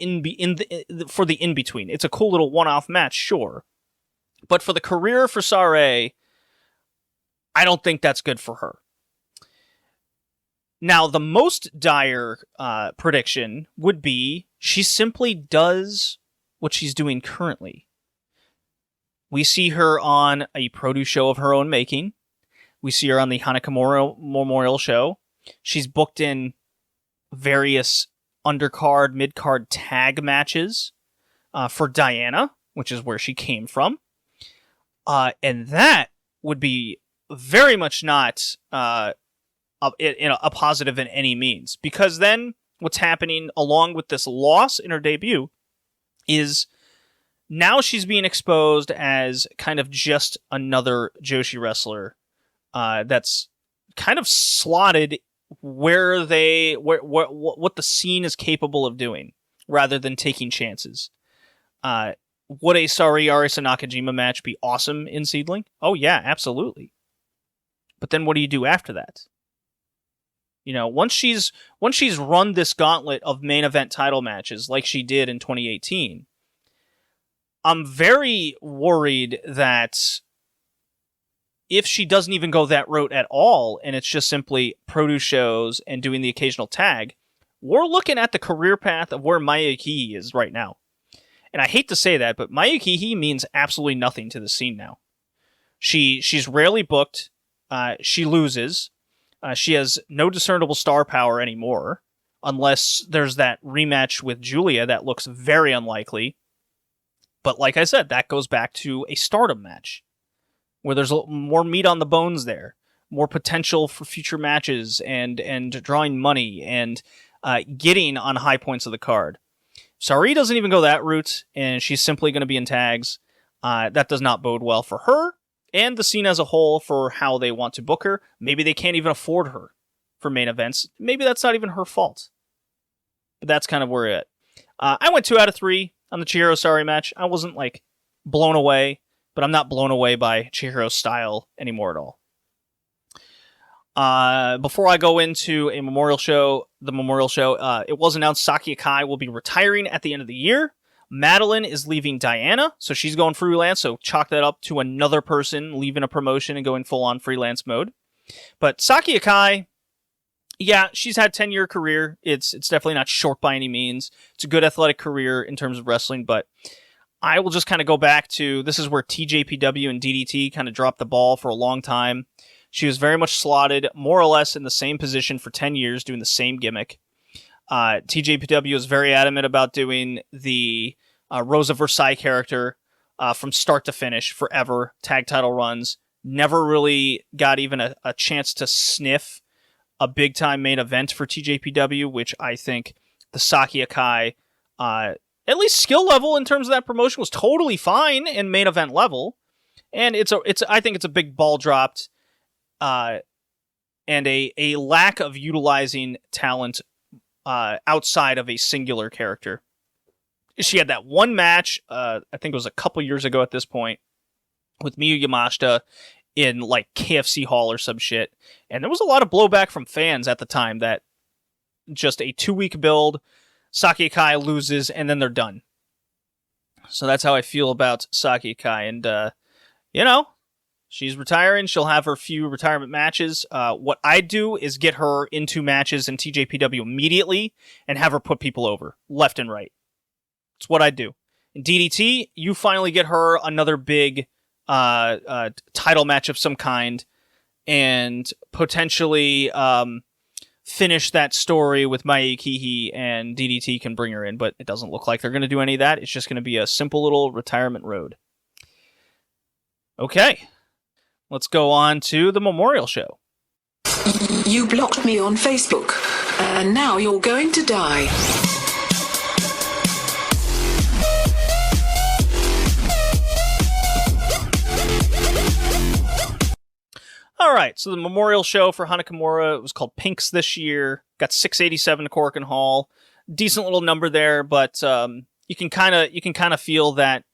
for the in-between? It's a cool little one-off match, sure. But for the career for Sareee, I don't think that's good for her. Now, the most dire prediction would be she simply does what she's doing currently. We see her on a produce show of her own making. We see her on the Hana Kimura Memorial Show. She's booked in various undercard, midcard tag matches for Diana, which is where she came from. And that would be very much not a positive in any means. Because then what's happening along with this loss in her debut is now she's being exposed as kind of just another Joshi wrestler that's kind of slotted what the scene is capable of doing, rather than taking chances. Would a Sareee-ism Nakajima match be awesome in Seedling? Oh yeah, absolutely. But then what do you do after that? You know, once she's run this gauntlet of main event title matches like she did in 2018, I'm very worried that if she doesn't even go that route at all, and it's just simply produce shows and doing the occasional tag, we're looking at the career path of where Mayu Ikihi is right now. And I hate to say that, but Mayu Ikihi means absolutely nothing to the scene now. She's rarely booked. She loses. She has no discernible star power anymore, unless there's that rematch with Julia that looks very unlikely. But like I said, that goes back to a Stardom match, where there's more meat on the bones there, more potential for future matches and drawing money and getting on high points of the card. Sareee doesn't even go that route, and she's simply going to be in tags. That does not bode well for her and the scene as a whole for how they want to book her. Maybe they can't even afford her for main events. Maybe that's not even her fault. But that's kind of where we're at. I went 2 out of 3 on the Chihiro Sareee match. I wasn't blown away, but I'm not blown away by Chihiro's style anymore at all. Before I go into the Memorial Show, it was announced Saki Akai will be retiring at the end of the year. Madeline is leaving Diana, so she's going freelance, so chalk that up to another person leaving a promotion and going full-on freelance mode. But Saki Akai, yeah, she's had a 10-year career. It's definitely not short by any means. It's a good athletic career in terms of wrestling, but I will just kind of go back to, this is where TJPW and DDT kind of dropped the ball for a long time. She was very much slotted, more or less in the same position for 10 years, doing the same gimmick. TJPW is very adamant about doing the Rosa Versailles character from start to finish, forever, tag title runs. Never really got even a chance to sniff a big-time main event for TJPW, which I think the Saki Akai, at least skill level in terms of that promotion, was totally fine in main event level. And I think it's a big ball dropped, and a lack of utilizing talent outside of a singular character. She had that one match, I think it was a couple years ago at this point, with Miyu Yamashita in KFC Hall or some shit. And there was a lot of blowback from fans at the time that just a 2-week build, Saki Akai loses, and then they're done. So that's how I feel about Saki Akai. And, she's retiring. She'll have her few retirement matches. What I do is get her into matches in TJPW immediately and have her put people over, left and right. It's what I do. In DDT, you finally get her another big title match of some kind and potentially finish that story with Mayu Ikihi, and DDT can bring her in, but it doesn't look like they're going to do any of that. It's just going to be a simple little retirement road. Okay. Let's go on to the Memorial Show. You blocked me on Facebook, and now you're going to die. All right, so the Memorial Show for Hana Kimura, it was called Pinx this year. Got 687 to Corkin Hall. Decent little number there, but you can kind of feel that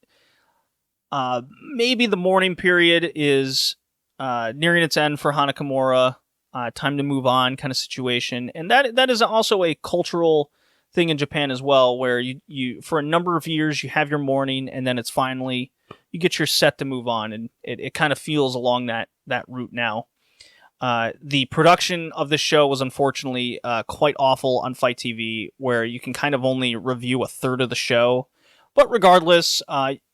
maybe the mourning period is nearing its end for Hana Kimura. Time to move on kind of situation. And that is also a cultural thing in Japan as well, where you for a number of years you have your mourning, and then it's finally you get your set to move on, and it kind of feels along that route now. The production of this show was unfortunately quite awful on Fight TV, where you can kind of only review a third of the show. But regardless,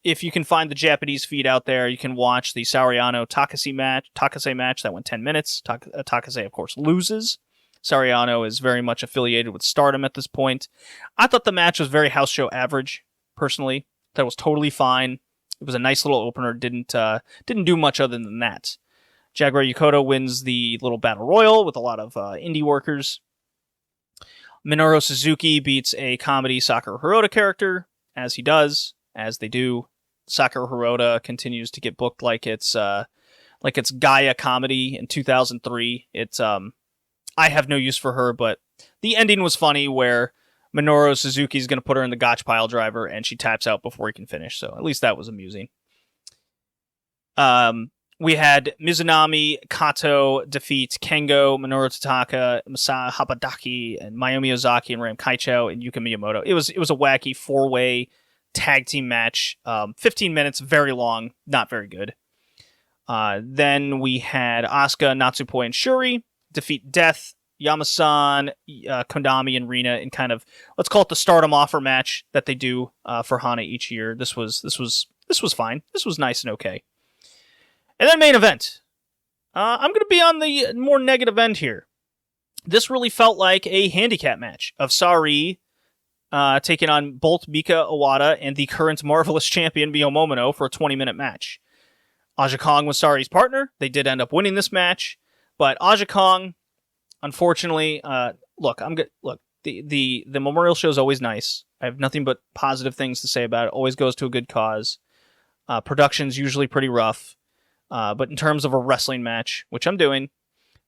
if you can find the Japanese feed out there, you can watch the Sareee-Ano Takase match that went 10 minutes. Takase, of course, loses. Sareee-Ano is very much affiliated with Stardom at this point. I thought the match was very house show average, personally. That was totally fine. It was a nice little opener. Didn't do much other than that. Jaguar Yokota wins the little battle royal with a lot of indie workers. Minoru Suzuki beats a comedy Sakura Hirota character, as he does, as they do. Sakura Hirota continues to get booked like it's Gaia comedy in 2003. It's I have no use for her, but the ending was funny where Minoru Suzuki's going to put her in the gotch pile driver and she taps out before he can finish. So at least that was amusing. We had Mizunami Kato defeat Kengo, Minoru Tataka, Masa Habadaki, and Mayumi Ozaki and Ram Kaicho and Yuka Miyamoto. It was a wacky 4-way tag team match. 15 minutes, very long, not very good. Then we had Asuka, Natsupoi, and Shuri defeat Death, Yamasan, Konami, and Rina in kind of, let's call it the Stardom offer match that they do for Hana each year. This was fine. This was nice and okay. And then main event. I'm going to be on the more negative end here. This really felt like a handicap match of Sareee taking on both Mika Iwata and the current Marvelous Champion Mio Momono for a 20-minute match. Aja Kong was Saree's partner. They did end up winning this match, but Aja Kong, unfortunately, look, the Memorial Show is always nice. I have nothing but positive things to say about it. Always goes to a good cause. Production's usually pretty rough. But in terms of a wrestling match, which I'm doing,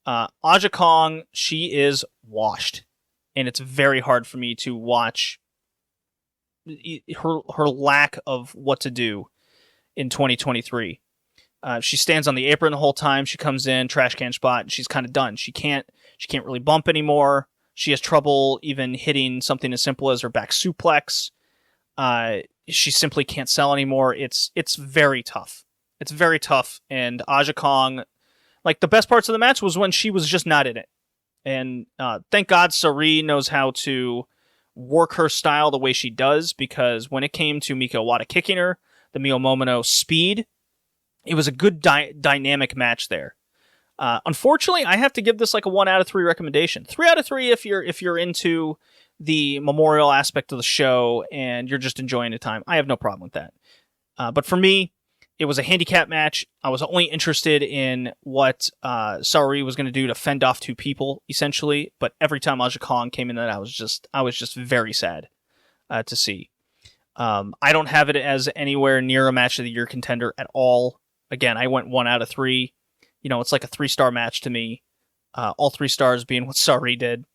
Aja Kong, she is washed. And it's very hard for me to watch her lack of what to do in 2023. She stands on the apron the whole time. She comes in, trash can spot, and she's kind of done. She can't really bump anymore. She has trouble even hitting something as simple as her back suplex. She simply can't sell anymore. It's very tough. It's very tough, and Aja Kong, like, the best parts of the match was when she was just not in it. And thank God Sareee knows how to work her style the way she does, because when it came to Mika Iwata kicking her, the Mio Momono speed, it was a good dynamic match there. Unfortunately, I have to give this like a 1 out of 3 recommendation. 3 out of 3 if you're into the memorial aspect of the show and you're just enjoying the time. I have no problem with that. But for me, it was a handicap match. I was only interested in what Sareee was going to do to fend off 2 people, essentially. But every time Aja Kong came in, that I was just very sad to see. I don't have it as anywhere near a match of the year contender at all. Again, I went 1 out of 3. You know, it's like a 3-star match to me. All 3 stars being what Sareee did.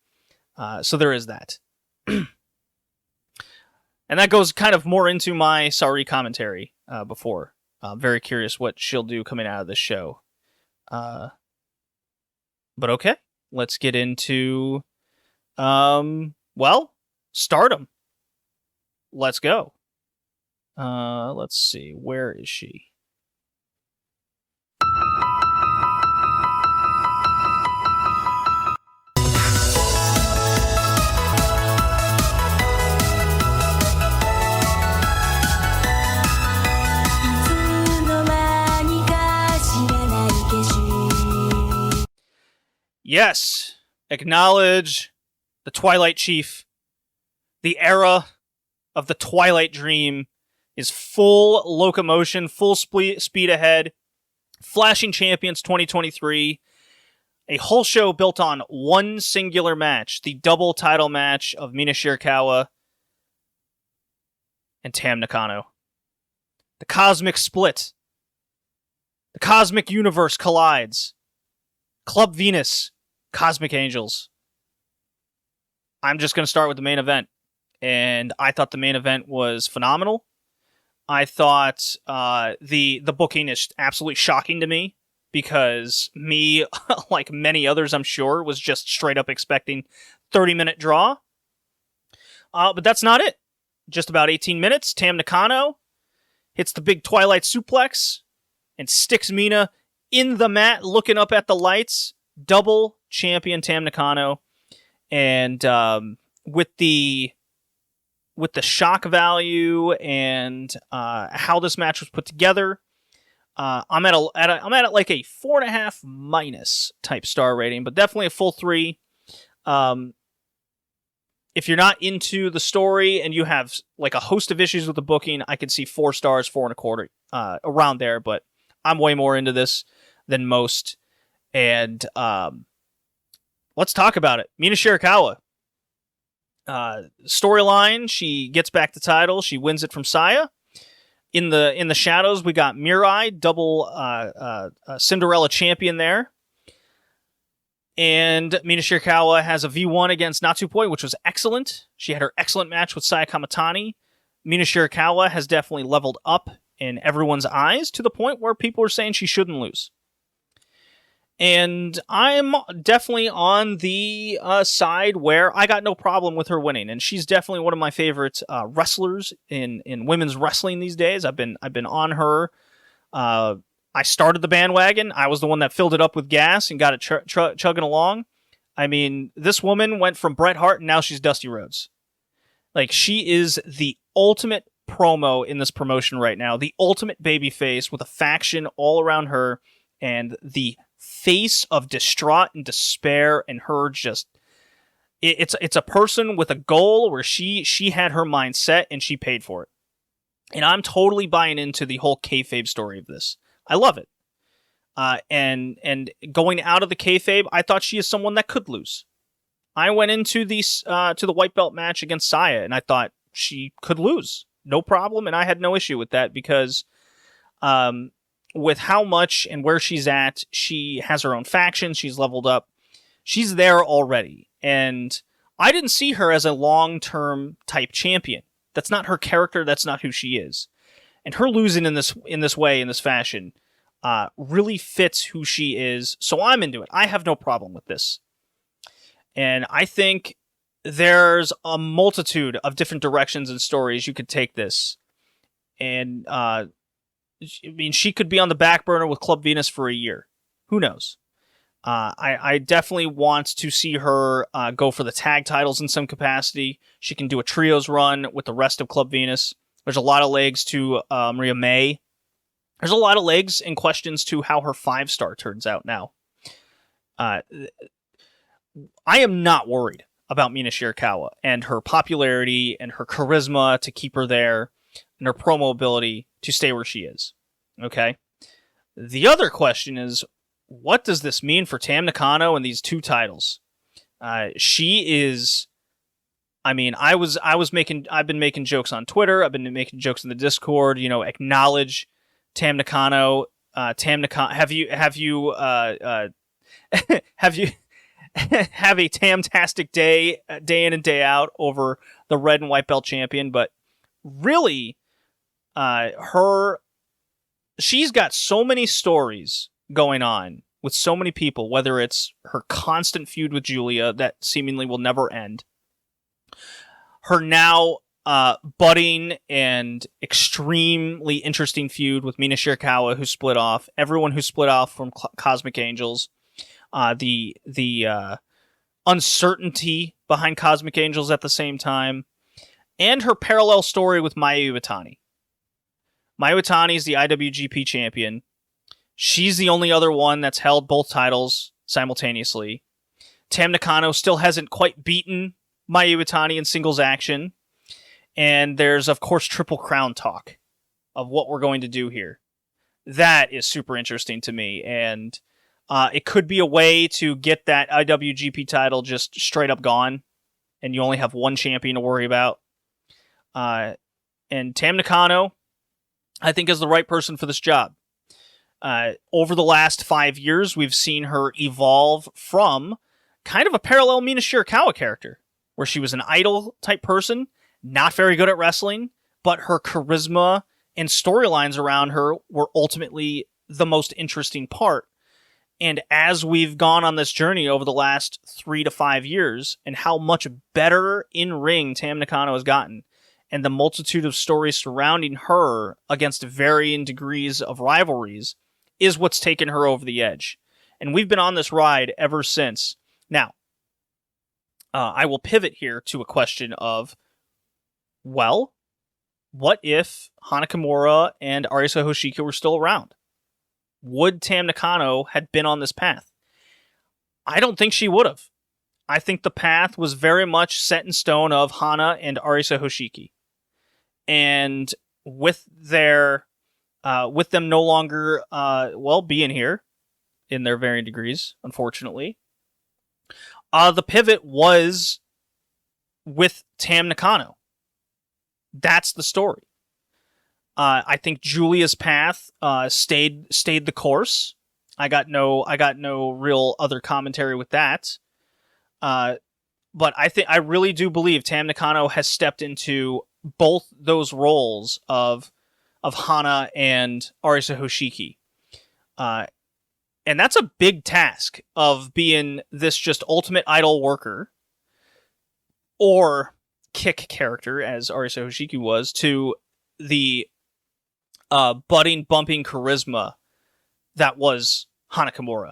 So there is that. And that goes kind of more into my Sareee commentary before. I'm very curious what she'll do coming out of this show. But okay, let's get into, Stardom. Let's go. Let's see, where is she? Yes, acknowledge the Twilight Chief. The era of the Twilight Dream is full locomotion, full speed ahead. Flashing Champions 2023. A whole show built on one singular match. The double title match of Mina Shirakawa and Tam Nakano. The cosmic split. The cosmic universe collides. Club Venus. Cosmic Angels. I'm just going to start with the main event. And I thought the main event was phenomenal. I thought the booking is absolutely shocking to me, because me, like many others I'm sure, was just straight up expecting 30-minute draw. But that's not it. Just about 18 minutes. Tam Nakano hits the big Twilight suplex and sticks Mina in the mat looking up at the lights. Double champion Tam Nakano. And with the with the shock value and how this match was put together, I'm at like a 4.5 minus type star rating, but definitely a full 3. If you're not into the story and you have like a host of issues with the booking, I could see 4 stars, 4.25, around there. But I'm way more into this than most. And let's talk about it. Mina Shirakawa. Storyline: she gets back the title. She wins it from Saya. In the shadows, we got Mirai, double Cinderella champion there. And Mina Shirakawa has a V1 against Natsupoi, which was excellent. She had her excellent match with Saya Kamatani. Mina Shirakawa has definitely leveled up in everyone's eyes to the point where people are saying she shouldn't lose. And I'm definitely on the side where I got no problem with her winning. And she's definitely one of my favorite wrestlers in women's wrestling these days. I've been on her. I started the bandwagon. I was the one that filled it up with gas and got it chugging along. I mean, this woman went from Bret Hart and now she's Dusty Rhodes. Like, she is the ultimate promo in this promotion right now. The ultimate babyface with a faction all around her and the face of distraught and despair, and her just... It's a person with a goal where she had her mind set and she paid for it. And I'm totally buying into the whole kayfabe story of this. I love it. And going out of the kayfabe, I thought she is someone that could lose. I went into to the white belt match against Saya, and I thought she could lose. No problem, and I had no issue with that because with how much and where she's at, she has her own faction, she's leveled up. She's there already. And I didn't see her as a long-term type champion. That's not her character, that's not who she is. And her losing in this way, in this fashion, really fits who she is. So I'm into it. I have no problem with this. And I think there's a multitude of different directions and stories you could take this. And, I mean, she could be on the back burner with Club Venus for a year. Who knows? I definitely want to see her go for the tag titles in some capacity. She can do a trios run with the rest of Club Venus. There's a lot of legs to Maria May. There's a lot of legs and questions to how her 5-star turns out now. I am not worried about Mina Shirakawa and her popularity and her charisma to keep her there and her promo ability to stay where she is. Okay? The other question is, what does this mean for Tam Nakano and these 2 titles? She is... I mean, I've been making jokes on Twitter. I've been making jokes in the Discord. Acknowledge Tam Nakano. Tam Nakano. Have you have a Tam-tastic day in and day out over the red and white belt champion? But really, she's got so many stories going on with so many people. Whether it's her constant feud with Julia that seemingly will never end. Her now budding and extremely interesting feud with Mina Shirakawa, who split off. Everyone who split off from Cosmic Angels. The uncertainty behind Cosmic Angels at the same time. And her parallel story with Mayu Iwatani. Mayu Iwatani is the IWGP champion. She's the only other one that's held both titles simultaneously. Tam Nakano still hasn't quite beaten Mayu Iwatani in singles action. And there's, of course, Triple Crown talk of what we're going to do here. That is super interesting to me. And it could be a way to get that IWGP title just straight up gone. And you only have one champion to worry about. And Tam Nakano, I think, is the right person for this job. Over the last 5 years, we've seen her evolve from kind of a parallel Mina Shirakawa character, where she was an idol type person, not very good at wrestling, but her charisma and storylines around her were ultimately the most interesting part. And as we've gone on this journey over the last 3 to 5 years, and how much better in ring Tam Nakano has gotten, and the multitude of stories surrounding her against varying degrees of rivalries, is what's taken her over the edge. And we've been on this ride ever since. Now, I will pivot here to a question of Well, what if Hana Kimura and Arisa Hoshiki were still around? Would Tam Nakano had been on this path? I don't think she would have. I think the path was very much set in stone of Hana and Arisa Hoshiki. And with their, with them no longer, being here in their varying degrees, unfortunately, the pivot was with Tam Nakano. That's the story. I think Julia's path stayed the course. I got no real other commentary with that. But I really do believe Tam Nakano has stepped into both those roles of Hana and Arisa Hoshiki. And that's a big task of being this just ultimate idol worker or kick character, as Arisa Hoshiki was, to the budding, bumping charisma that was Hana Kimura.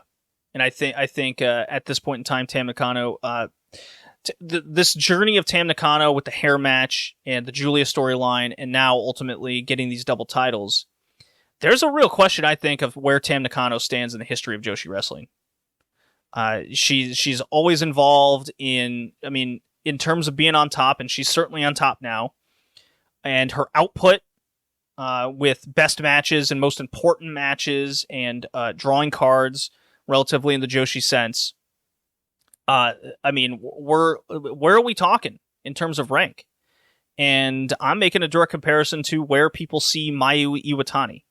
And I think at this point in time, Tam Nakano, this journey of Tam Nakano with the hair match and the Julia storyline, and now ultimately getting these double titles, there's a real question, I think, of where Tam Nakano stands in the history of Joshi wrestling. She's always involved in terms of being on top, and she's certainly on top now. And her output with best matches and most important matches and drawing cards relatively in the Joshi sense. Where are we talking in terms of rank? And I'm making a direct comparison to where people see Mayu Iwatani.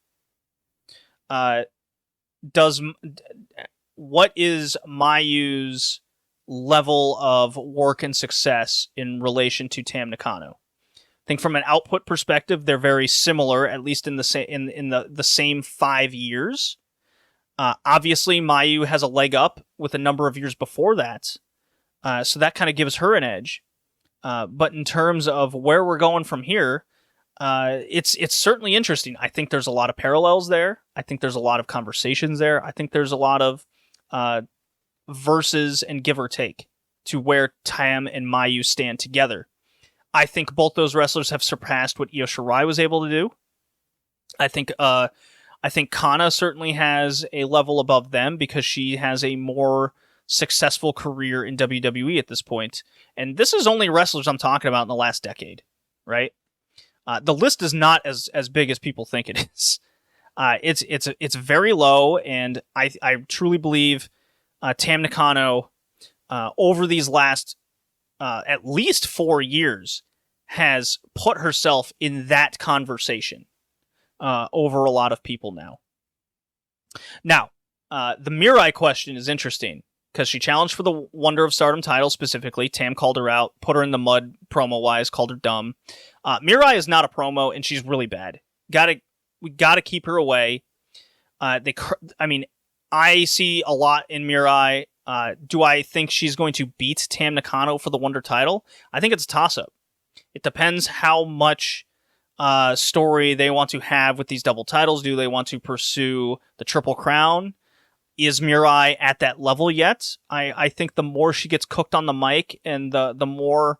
What is Mayu's level of work and success in relation to Tam Nakano? I think from an output perspective, they're very similar, at least in the same 5 years. Obviously, Mayu has a leg up with a number of years before that, so that kind of gives her an edge. But in terms of where we're going from here, it's certainly interesting. I think there's a lot of parallels there. I think there's a lot of conversations there. I think there's a lot of versus and give or take to where Tam and Mayu stand together. I think both those wrestlers have surpassed what Io Shirai was able to do. I think Kana certainly has a level above them because she has a more successful career in WWE at this point. And this is only wrestlers I'm talking about in the last decade, right? The list is not as big as people think it is. It's very low, and I truly believe Tam Nakano over these last at least 4 years has put herself in that conversation over a lot of people now. Now, the Mirai question is interesting because she challenged for the Wonder of Stardom title specifically. Tam called her out, put her in the mud promo-wise, called her dumb. Mirai is not a promo, and she's really bad. We gotta keep her away. I see a lot in Mirai. Do I think she's going to beat Tam Nakano for the Wonder title? I think it's a toss-up. It depends how much story they want to have with these double titles. Do they want to pursue the Triple Crown? Is Mirai at that level yet? I think the more she gets cooked on the mic and the more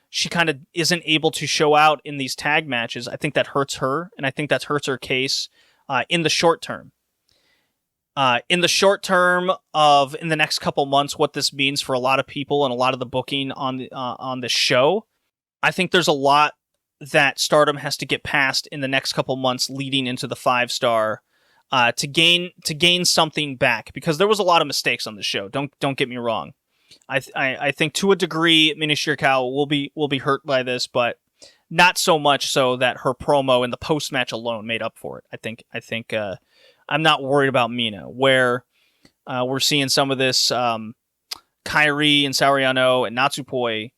she kind of isn't able to show out in these tag matches, I think that hurts her, and I think that hurts her case in the short term. In the short term of in the next couple months, what this means for a lot of people and a lot of the booking on the show, I think there's a lot that Stardom has to get past in the next couple months leading into the 5-star to gain something back, because there was a lot of mistakes on the show. Don't get me wrong. I think to a degree Mina Shirakawa will be hurt by this, but not so much so that her promo in the post match alone made up for it. I think I'm not worried about Mina, where we're seeing some of this Kairi and Sareee-ism and Natsupoi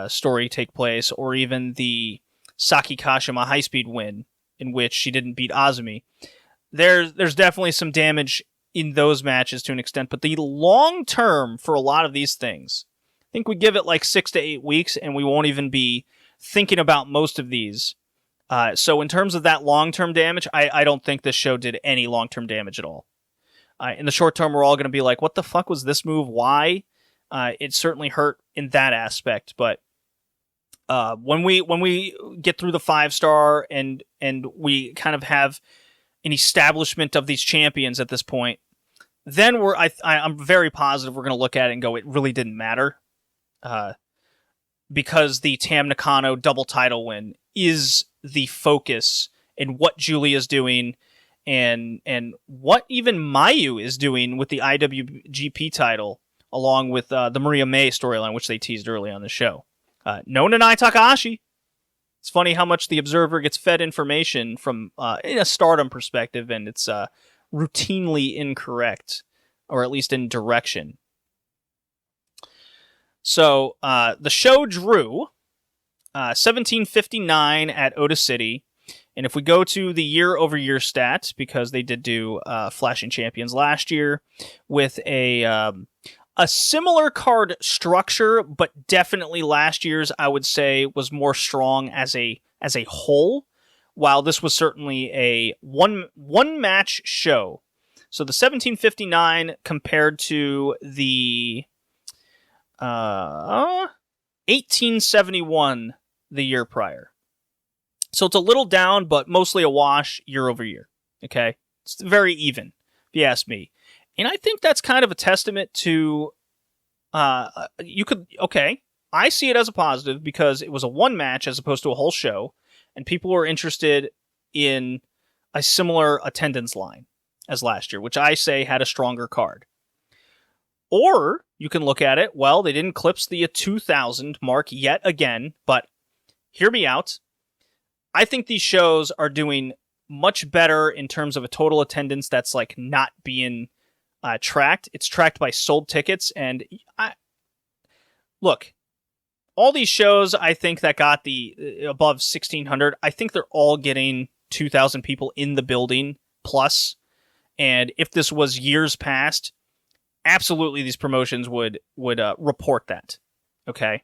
story take place, or even the Saki Kashima high-speed win in which she didn't beat Azumi. There's definitely some damage in those matches to an extent, but the long term for a lot of these things, I think we give it like 6 to 8 weeks and we won't even be thinking about most of these. So in terms of that long-term damage, I don't think this show did any long-term damage at all. In the short term, we're all going to be like, what the fuck was this move? Why? It certainly hurt in that aspect, but when we get through the 5-star and we kind of have an establishment of these champions at this point, then I'm very positive we're going to look at it and go, it really didn't matter, because the Tam Nakano double title win is the focus in what Julia's doing and what even Mayu is doing with the IWGP title, along with the Maria May storyline, which they teased early on the show. No Nanae Takahashi. It's funny how much the Observer gets fed information from in a Stardom perspective, and it's routinely incorrect, or at least in direction. So the show drew 1759 at Oda City, and if we go to the year-over-year stats, because they did do Flashing Champions last year with a similar card structure, but definitely last year's, I would say, was more strong as a whole, while this was certainly a one match show. So the 1759 compared to the 1871 the year prior. So it's a little down, but mostly a wash year over year. Okay? It's very even, if you ask me. And I think that's kind of a testament to, I see it as a positive because it was a one match as opposed to a whole show, and people were interested in a similar attendance line as last year, which I say had a stronger card. Or you can look at it, well, they didn't eclipse the 2,000 mark yet again, but hear me out. I think these shows are doing much better in terms of a total attendance that's like not being tracked. It's tracked by sold tickets, and look, all these shows I think that got the above 1,600, I think they're all getting 2,000 people in the building plus. And if this was years past, absolutely these promotions would report that. Okay,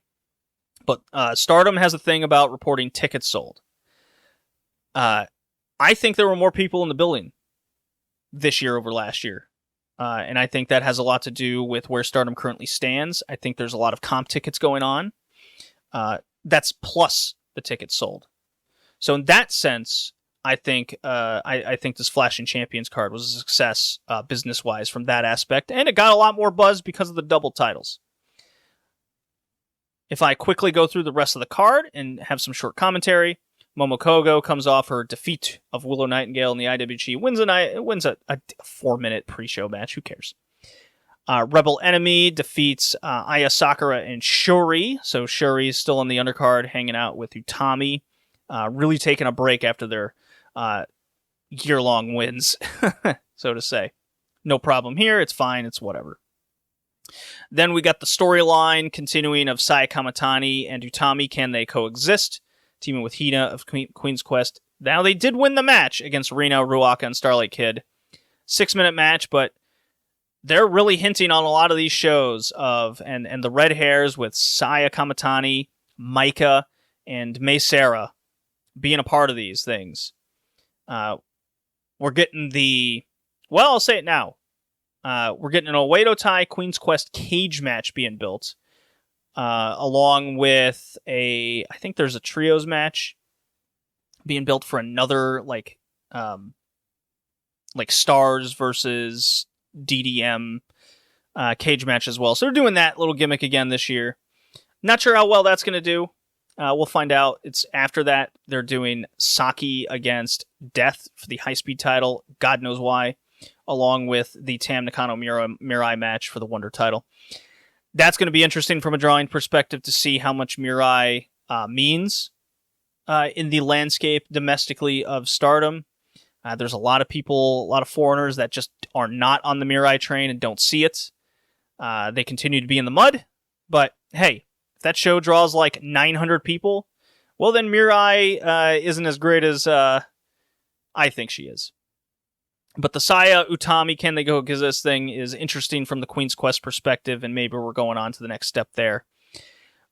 but Stardom has a thing about reporting tickets sold. I think there were more people in the building this year over last year. And I think that has a lot to do with where Stardom currently stands. I think there's a lot of comp tickets going on. That's plus the tickets sold. So in that sense, I think I think this Flashing Champions card was a success business-wise from that aspect, and it got a lot more buzz because of the double titles. If I quickly go through the rest of the card and have some short commentary, Momokogo comes off her defeat of Willow Nightingale in the IWG, wins a 4-minute pre-show match. Who cares? Rebel Enemy defeats Aya Sakura and Shuri. So Shuri's still on the undercard, hanging out with Utami, really taking a break after their year-long wins, so to say. No problem here. It's fine. It's whatever. Then we got the storyline continuing of Saya Kamatani and Utami. Can they coexist? Teaming with Hina of Queen's Quest. Now, they did win the match against Reno, Ruaka, and Starlight Kid. 6-minute match, but they're really hinting on a lot of these shows of and the red hairs with Saya Kamatani, Maika, and Mei Sarah being a part of these things. We're getting I'll say it now. We're getting an Oedo Tai Queen's Quest cage match being built. Along with I think there's a trios match being built for another like Stars versus DDM cage match as well. So they're doing that little gimmick again this year. Not sure how well that's going to do. We'll find out. It's after that they're doing Saki against Death for the high speed title. God knows why. Along with the Tam Nakano Mirai match for the Wonder title. That's going to be interesting from a drawing perspective to see how much Mirai means in the landscape domestically of Stardom. There's a lot of people, a lot of foreigners that just are not on the Mirai train and don't see it. They continue to be in the mud, but hey, if that show draws like 900 people, well then Mirai isn't as great as I think she is. But the Saya Utami Can They Go Exist thing is interesting from the Queen's Quest perspective, and maybe we're going on to the next step there.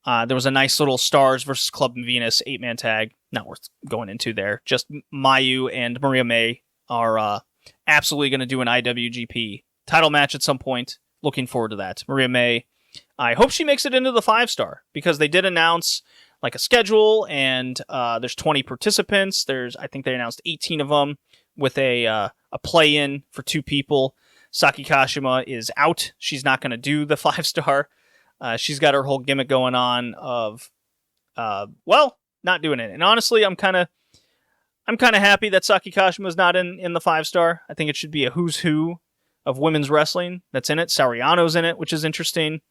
There was a nice little Stars versus Club Venus 8-man tag. Not worth going into there. Just Mayu and Maria May are absolutely going to do an IWGP title match at some point. Looking forward to that. Maria May, I hope she makes it into the 5-star, because they did announce like a schedule, and there's 20 participants. I think they announced 18 of them with a play-in for 2 people. Saki Kashima is out. She's not going to do the 5-star. She's got her whole gimmick going on of, not doing it. And honestly, I'm kind of happy that Saki Kashima is not in the 5-star. I think it should be a who's who of women's wrestling that's in it. Sareee-ism's in it, which is interesting.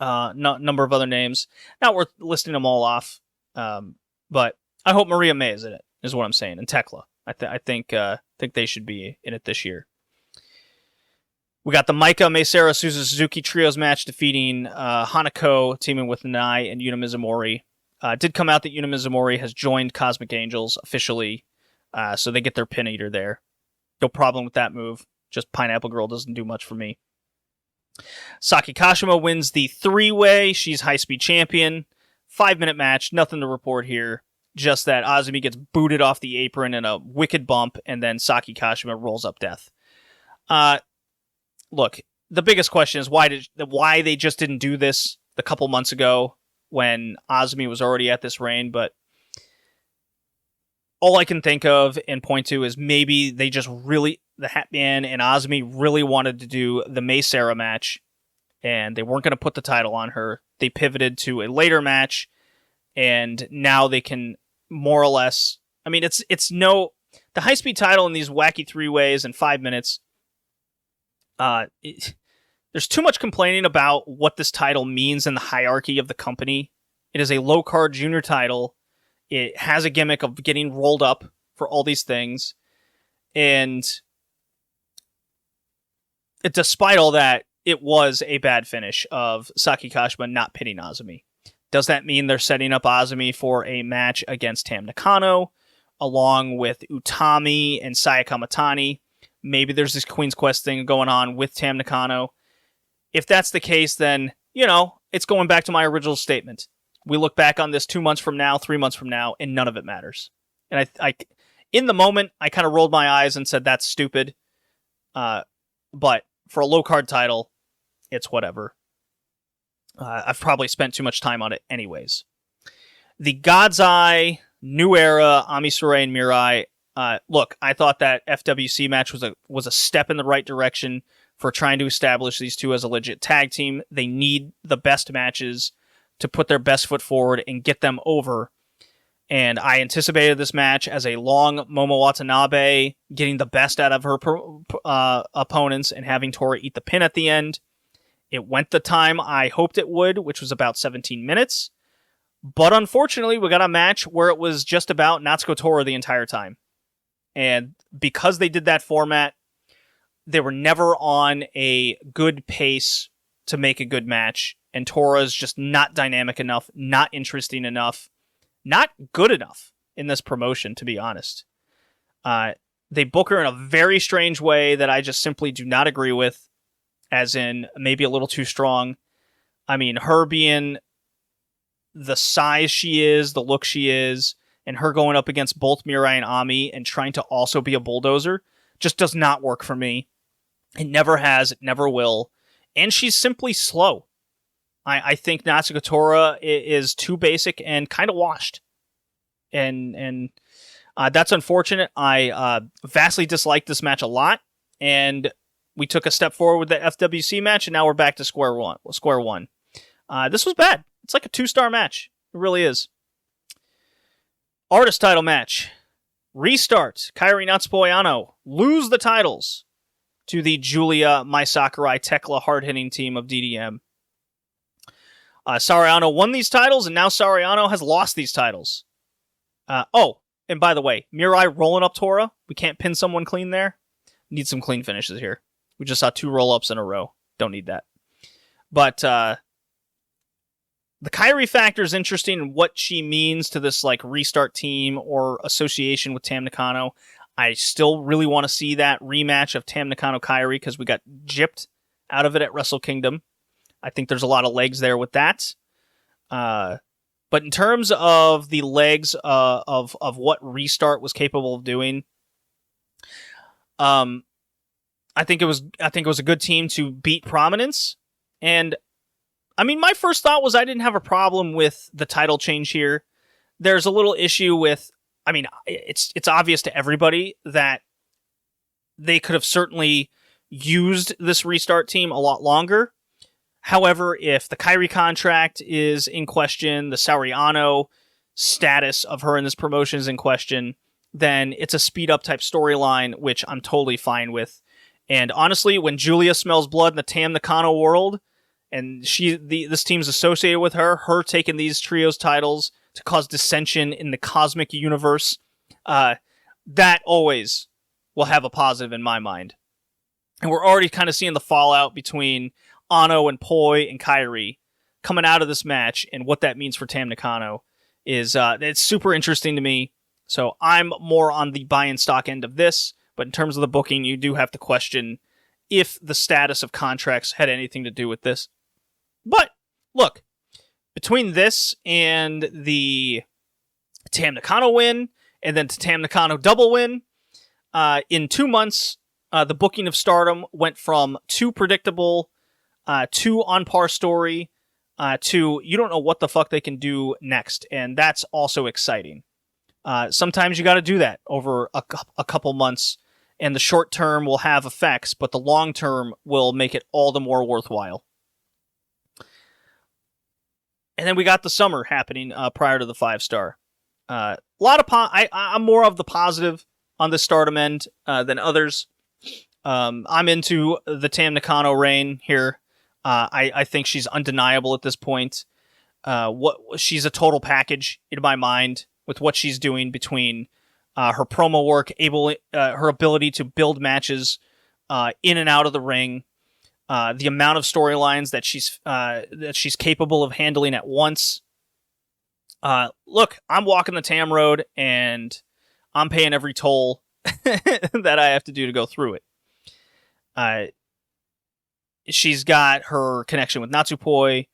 Number of other names. Not worth listing them all off. But I hope Maria May is in it, is what I'm saying. And Tekla. I think they should be in it this year. We got the Maika, Meisera, Suzuki Trios match defeating Hanako, teaming with Nanai and Yuna Mizumori. It did come out that Yuna Mizumori has joined Cosmic Angels officially, so they get their pin eater there. No problem with that move. Just Pineapple Girl doesn't do much for me. Saki Kashima wins the 3-way. She's high-speed champion. 5-minute match. Nothing to report here. Just that Azumi gets booted off the apron in a wicked bump, and then Saki Kashima rolls up death. Look, the biggest question is why they just didn't do this a couple months ago when Azumi was already at this reign, but all I can think of and point to is maybe they just really, the Hatman and Azumi really wanted to do the Meisera match, and they weren't going to put the title on her. They pivoted to a later match, and now they can more or less, I mean, the high-speed title in these wacky 3-ways in 5 minutes, there's too much complaining about what this title means in the hierarchy of the company. It is a low-card junior title. It has a gimmick of getting rolled up for all these things. And despite all that, it was a bad finish of Saki Kashima not pinning Azumi. Does that mean they're setting up Azumi for a match against Tam Nakano, along with Utami and Sayaka Matani? Maybe there's this Queen's Quest thing going on with Tam Nakano. If that's the case, then, it's going back to my original statement. We look back on this 2 months from now, 3 months from now, and none of it matters. And I in the moment, I kind of rolled my eyes and said, that's stupid. But for a low-card title, it's whatever. I've probably spent too much time on it anyways. The God's Eye, New Era, Ami Sourei and Mirai. Look, I thought that FWC match was a step in the right direction for trying to establish these two as a legit tag team. They need the best matches to put their best foot forward and get them over. And I anticipated this match as a long Momo Watanabe getting the best out of her opponents and having Tora eat the pin at the end. It went the time I hoped it would, which was about 17 minutes. But unfortunately, we got a match where it was just about Natsuko Tora the entire time. And because they did that format, they were never on a good pace to make a good match. And Tora's just not dynamic enough, not interesting enough, not good enough in this promotion, to be honest. They book her in a very strange way that I just simply do not agree with, as in maybe a little too strong. I mean, her being the size she is, the look she is, and her going up against both Mirai and Ami and trying to also be a bulldozer just does not work for me. It never has, it never will. And she's simply slow. I think Natsuko Tora is too basic and kind of washed. And that's unfortunate. I vastly disliked this match a lot. And we took a step forward with the FWC match, and now we're back to square one. This was bad. It's like a 2-star match. It really is. Artist title match. Restart. Kairi Natsuko Ayano lose the titles to the Julia, Mai Sakurai, Tekla hard-hitting team of DDM. Sareee Ayano won these titles, and now Sareee Ayano has lost these titles. And by the way, Mirai rolling up Tora. We can't pin someone clean there. Need some clean finishes here. We just saw 2 roll-ups in a row. Don't need that. But the Kairi factor is interesting in what she means to this restart team or association with Tam Nakano. I still really want to see that rematch of Tam Nakano Kairi because we got gypped out of it at Wrestle Kingdom. I think there's a lot of legs there with that. But in terms of the legs of what Restart was capable of doing, I think it was a good team to beat Prominence, and I mean, my first thought was I didn't have a problem with the title change here. There's a little issue with, I mean, it's obvious to everybody that they could have certainly used this restart team a lot longer. However, if the Kairi contract is in question, the Sareee-ism status of her in this promotion is in question, then it's a speed-up type storyline, which I'm totally fine with. And honestly, when Julia smells blood in the Tam Nakano world, and this team's associated with her taking these trios titles to cause dissension in the cosmic universe, that always will have a positive in my mind. And we're already kind of seeing the fallout between Ano and Poi and Kairi coming out of this match, and what that means for Tam Nakano is it's super interesting to me. So I'm more on the buy-in stock end of this, but in terms of the booking, you do have to question if the status of contracts had anything to do with this. But, look, between this and the Tam Nakano win, and then Tam Nakano double win, in 2 months, the booking of Stardom went from too predictable, too on-par story, to you don't know what the fuck they can do next, and that's also exciting. Sometimes you got to do that over a couple months, and the short term will have effects, but the long term will make it all the more worthwhile. And then we got the summer happening prior to the 5-star. A lot of I'm more of the positive on the Stardom end than others. I'm into the Tam Nakano reign here. I think she's undeniable at this point. She's a total package in my mind with what she's doing between her promo work, her ability to build matches in and out of the ring, the amount of storylines that she's capable of handling at once. Look, I'm walking the Tam road, and I'm paying every toll that I have to do to go through it. She's got her connection with Natsupoi.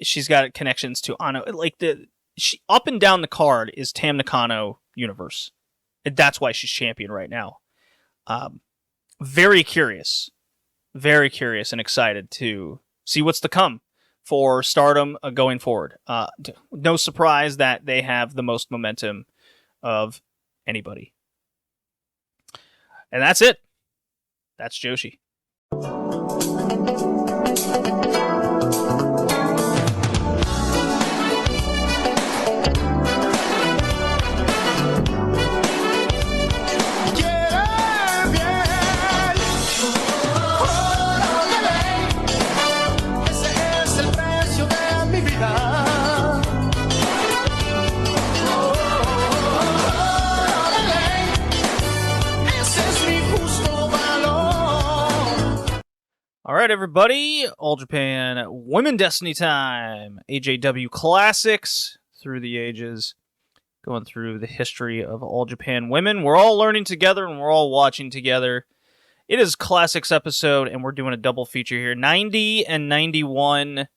She's got connections to Ano. Like up and down the card is Tam Nakano universe, and that's why she's champion right now. Very curious and excited to see what's to come for Stardom going forward. No surprise that they have the most momentum of anybody. And that's it. That's Joshi. All right, everybody. All Japan Women Destiny time. AJW Classics through the ages. Going through the history of All Japan Women. We're all learning together and we're all watching together. It is Classics episode, and we're doing a double feature here. 90 and 91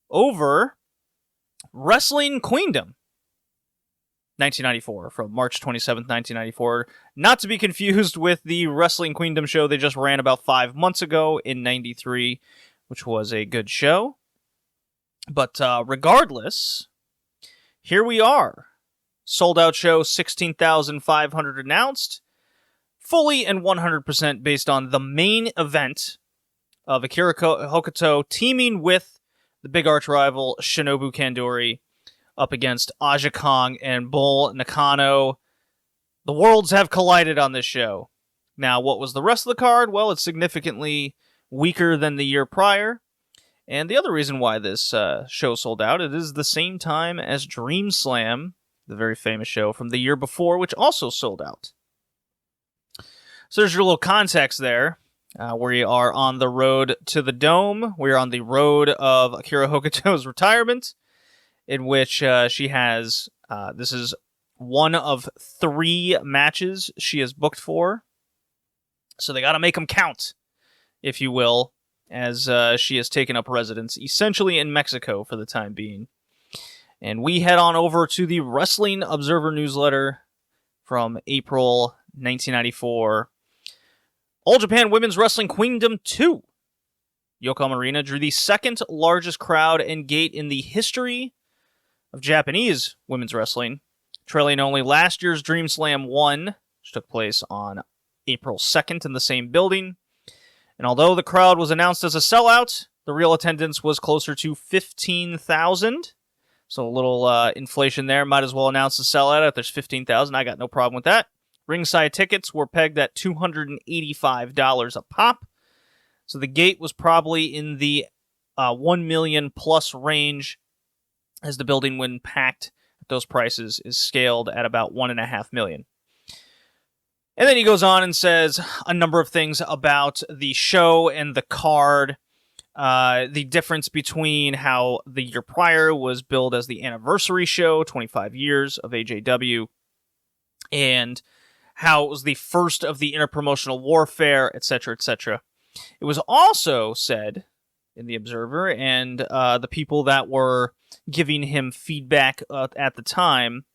over Wrestling Queendom. 1994, from March 27th, 1994. Not to be confused with the Wrestling Queendom show they just ran about 5 months ago in 93, which was a good show. But regardless, here we are. Sold out show, 16,500 announced. Fully and 100% based on the main event of Akira Hokuto teaming with the big arch rival Shinobu Kandori up against Aja Kong and Bull Nakano. The worlds have collided on this show. Now, what was the rest of the card? Well, it's significantly weaker than the year prior. And the other reason why this show sold out, it is the same time as Dream Slam, the very famous show from the year before, which also sold out. So there's your little context there. We are on the road to the Dome. We are on the road of Akira Hokuto's retirement, in which she has, this is one of 3 matches she has booked for. So they got to make them count, if you will, as she has taken up residence essentially in Mexico for the time being. And we head on over to the Wrestling Observer newsletter from April 1994. All Japan Women's Wrestling Queendom 2. Yokohama Arena drew the second largest crowd and gate in the history of Japanese women's wrestling, trailing only last year's Dream Slam 1, which took place on April 2nd in the same building. And although the crowd was announced as a sellout, the real attendance was closer to 15,000. So a little inflation there. Might as well announce the sellout if there's 15,000. I got no problem with that. Ringside tickets were pegged at $285 a pop. So the gate was probably in the 1 million plus range, as the building, when packed at those prices, is scaled at about 1.5 million. And then he goes on and says a number of things about the show and the card. The difference between how the year prior was billed as the anniversary show, 25 years of AJW, and how it was the first of the interpromotional warfare, etc., etc. It was also said in the Observer, and the people that were giving him feedback at the time,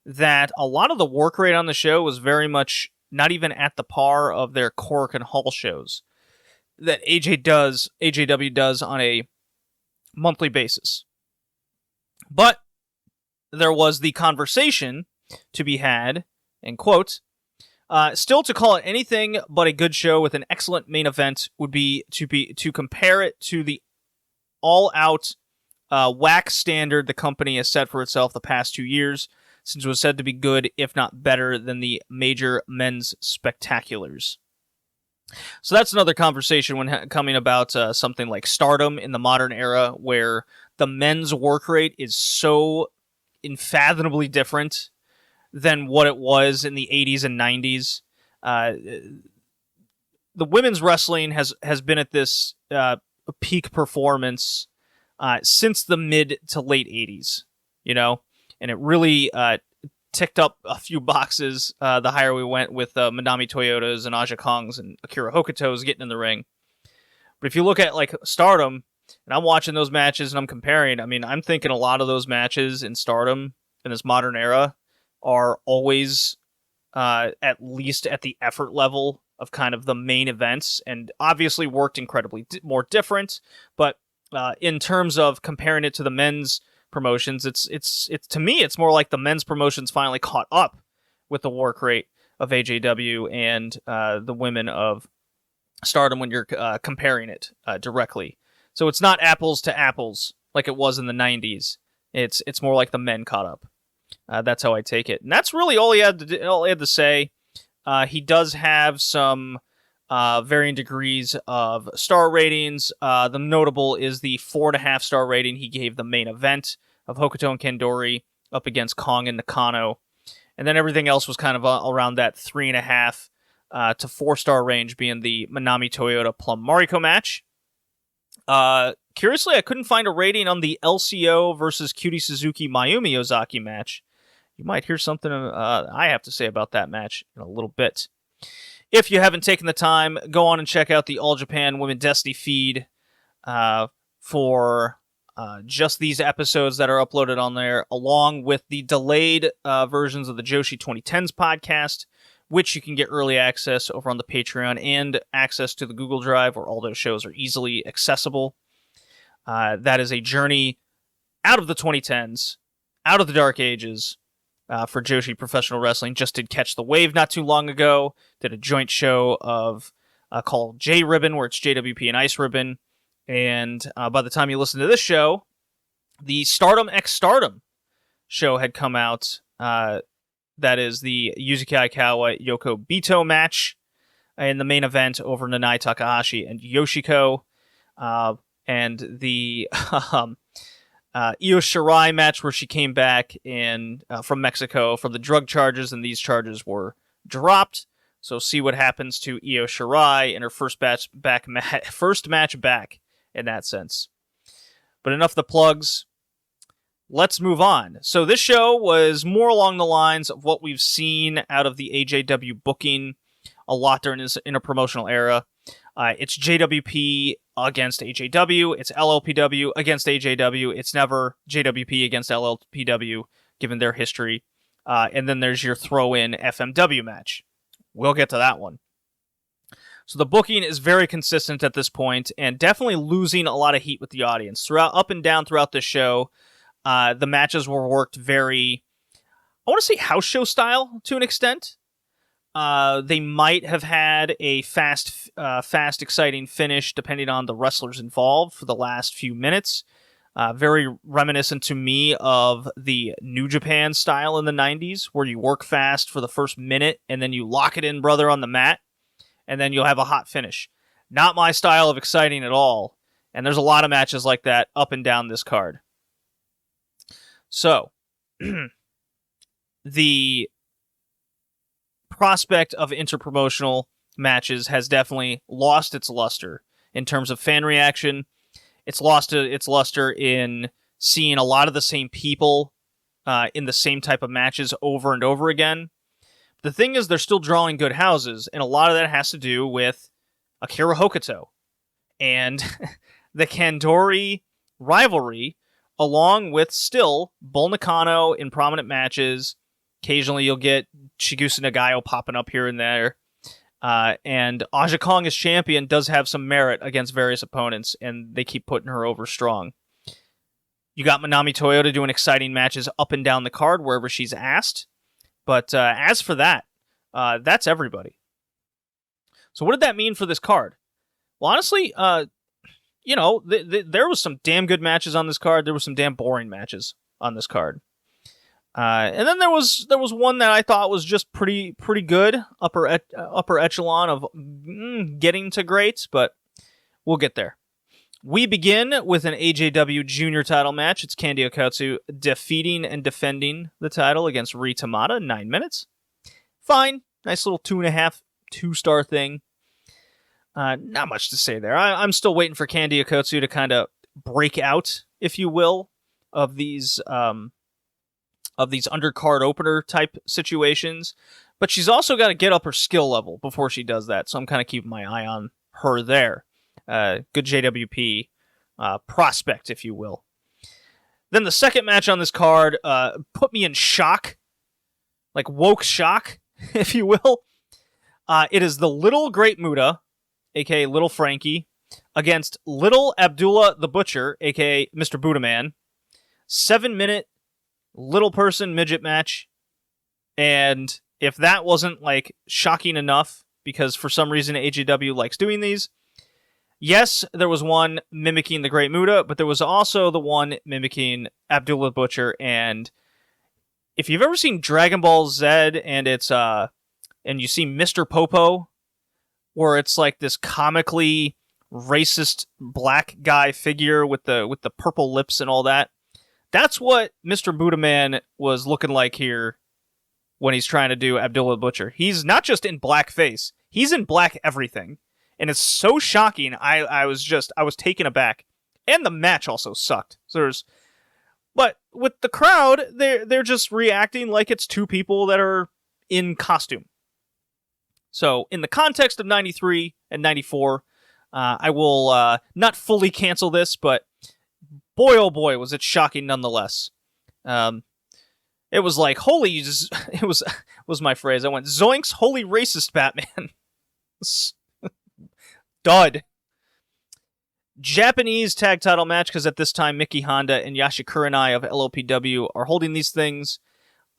that a lot of the work rate on the show was very much not even at the par of their Cork and Hall shows that AJW does on a monthly basis. But there was the conversation to be had, and quote, still to call it anything but a good show with an excellent main event would be to compare it to the all-out whack standard the company has set for itself the past 2 years, since it was said to be good, if not better, than the major men's spectaculars. So that's another conversation when coming about something like Stardom in the modern era, where the men's work rate is so unfathomably different than what it was in the 80s and 90s. The women's wrestling has been at this peak performance since the mid to late 80s, and it really ticked up a few boxes the higher we went with Manami Toyotas and Aja Kongs and Akira Hokutos getting in the ring. But if you look at like Stardom, and I'm watching those matches and I'm comparing, I'm thinking a lot of those matches in Stardom in this modern era are always at least at the effort level of kind of the main events, and obviously worked incredibly more different. But in terms of comparing it to the men's promotions, it's to me, it's more like the men's promotions finally caught up with the work rate of AJW and the women of Stardom when you're comparing it directly. So it's not apples to apples like it was in the 90s. It's more like the men caught up. That's how I take it, and that's really all he had to say. He does have some varying degrees of star ratings. The notable is the 4.5 star rating he gave the main event of Hokuto and Kandori up against Kong and Nakano. And then everything else was kind of around that 3.5 to 4 star range, being the Manami Toyota Plum Mariko match. Curiously, I couldn't find a rating on the LCO versus Cutie Suzuki Mayumi Ozaki match. You might hear something I have to say about that match in a little bit. If you haven't taken the time, go on and check out the All Japan Women Destiny feed for just these episodes that are uploaded on there, along with the delayed versions of the Joshi 2010s podcast, which you can get early access over on the Patreon and access to the Google Drive, where all those shows are easily accessible. That is a journey out of the 2010s, out of the dark ages, for Joshi Professional Wrestling. Just did Catch the Wave not too long ago. Did a joint show of called J Ribbon, where it's JWP and Ice Ribbon. And by the time you listen to this show, the Stardom X Stardom show had come out. That is the Yuzuki Aikawa Yoko Bito match in the main event over Nanai Takahashi and Yoshiko. And the Io Shirai match, where she came back from Mexico from the drug charges, and these charges were dropped. So see what happens to Io Shirai in her first match back in that sense. But enough of the plugs. Let's move on. So this show was more along the lines of what we've seen out of the AJW booking a lot during this interpromotional era. It's JWP against AJW. It's LLPW against AJW. It's never JWP against LLPW, given their history. And then there's your throw-in FMW match. We'll get to that one. So the booking is very consistent at this point, and definitely losing a lot of heat with the audience. Up and down throughout the show, the matches were worked very, I want to say house show style to an extent. They might have had a fast, exciting finish depending on the wrestlers involved for the last few minutes. Very reminiscent to me of the New Japan style in the 90s, where you work fast for the first minute and then you lock it in, brother, on the mat, and then you'll have a hot finish. Not my style of exciting at all, and there's a lot of matches like that up and down this card. So, the prospect of interpromotional matches has definitely lost its luster in terms of fan reaction. It's lost its luster in seeing a lot of the same people in the same type of matches over and over again. The thing is, they're still drawing good houses, and a lot of that has to do with Akira Hokuto and the Kandori rivalry, along with still Bull Nakano in prominent matches. Occasionally you'll get Chigusa Nagayo popping up here and there. And Aja Kong as champion does have some merit against various opponents, and they keep putting her over strong. You got Manami Toyota doing exciting matches up and down the card wherever she's asked. But as for that, that's everybody. So what did that mean for this card? Well, honestly, there was some damn good matches on this card. There were some damn boring matches on this card. And then there was one that I thought was just pretty good, upper echelon of getting to great, but we'll get there. We begin with an AJW Junior title match. It's Kandi Okatsu defeating and defending the title against Ri Tamata in 9 minutes. Fine, nice little 2.5, 2-star thing. Not much to say there. I'm still waiting for Kandi Okatsu to kind of break out, if you will, of these undercard opener type situations, but she's also got to get up her skill level before she does that, so I'm kind of keeping my eye on her there. Good JWP prospect, if you will. Then the second match on this card put me in shock, like woke shock, if you will. It is the Little Great Muta, aka Little Frankie, against Little Abdullah the Butcher, aka Mr. Buddha-Man. 7-minute little person midget match, and if that wasn't like shocking enough, because for some reason AJW likes doing these, yes, there was one mimicking the Great Muta, but there was also the one mimicking Abdullah Butcher. And if you've ever seen Dragon Ball Z and it's and you see Mr. Popo, where it's like this comically racist black guy figure with the purple lips and all that, that's what Mr. Buddha-Man was looking like here when he's trying to do Abdullah Butcher. He's not just in blackface, he's in black everything. And it's so shocking, I was taken aback. And the match also sucked. But with the crowd, they're just reacting like it's two people that are in costume. So in the context of 93 and 94, I will not fully cancel this, but boy, oh boy, was it shocking nonetheless. It was like, it was my phrase. I went, zoinks, holy racist Batman. Dud. Japanese tag title match, because at this time, Miki Honda and Yashi Kurenai of LLPW are holding these things.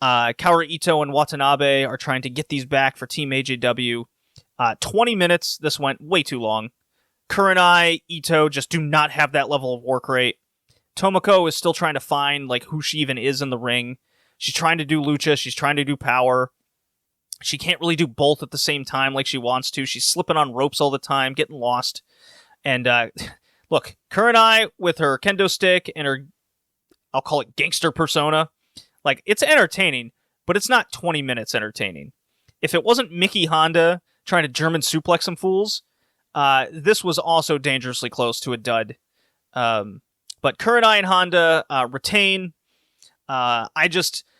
Kaoru Ito and Watanabe are trying to get these back for Team AJW. 20 minutes. This went way too long. Kurenai, Ito just do not have that level of work rate. Tomoko is still trying to find like who she even is in the ring. She's trying to do lucha. She's trying to do power. She can't really do both at the same time like she wants to. She's slipping on ropes all the time, getting lost. And look, Kurenai with her kendo stick and her, I'll call it gangster persona, like it's entertaining, but it's not 20 minutes entertaining. If it wasn't Miki Honda trying to German suplex some fools, this was also dangerously close to a dud. But Kurenai and Honda retain.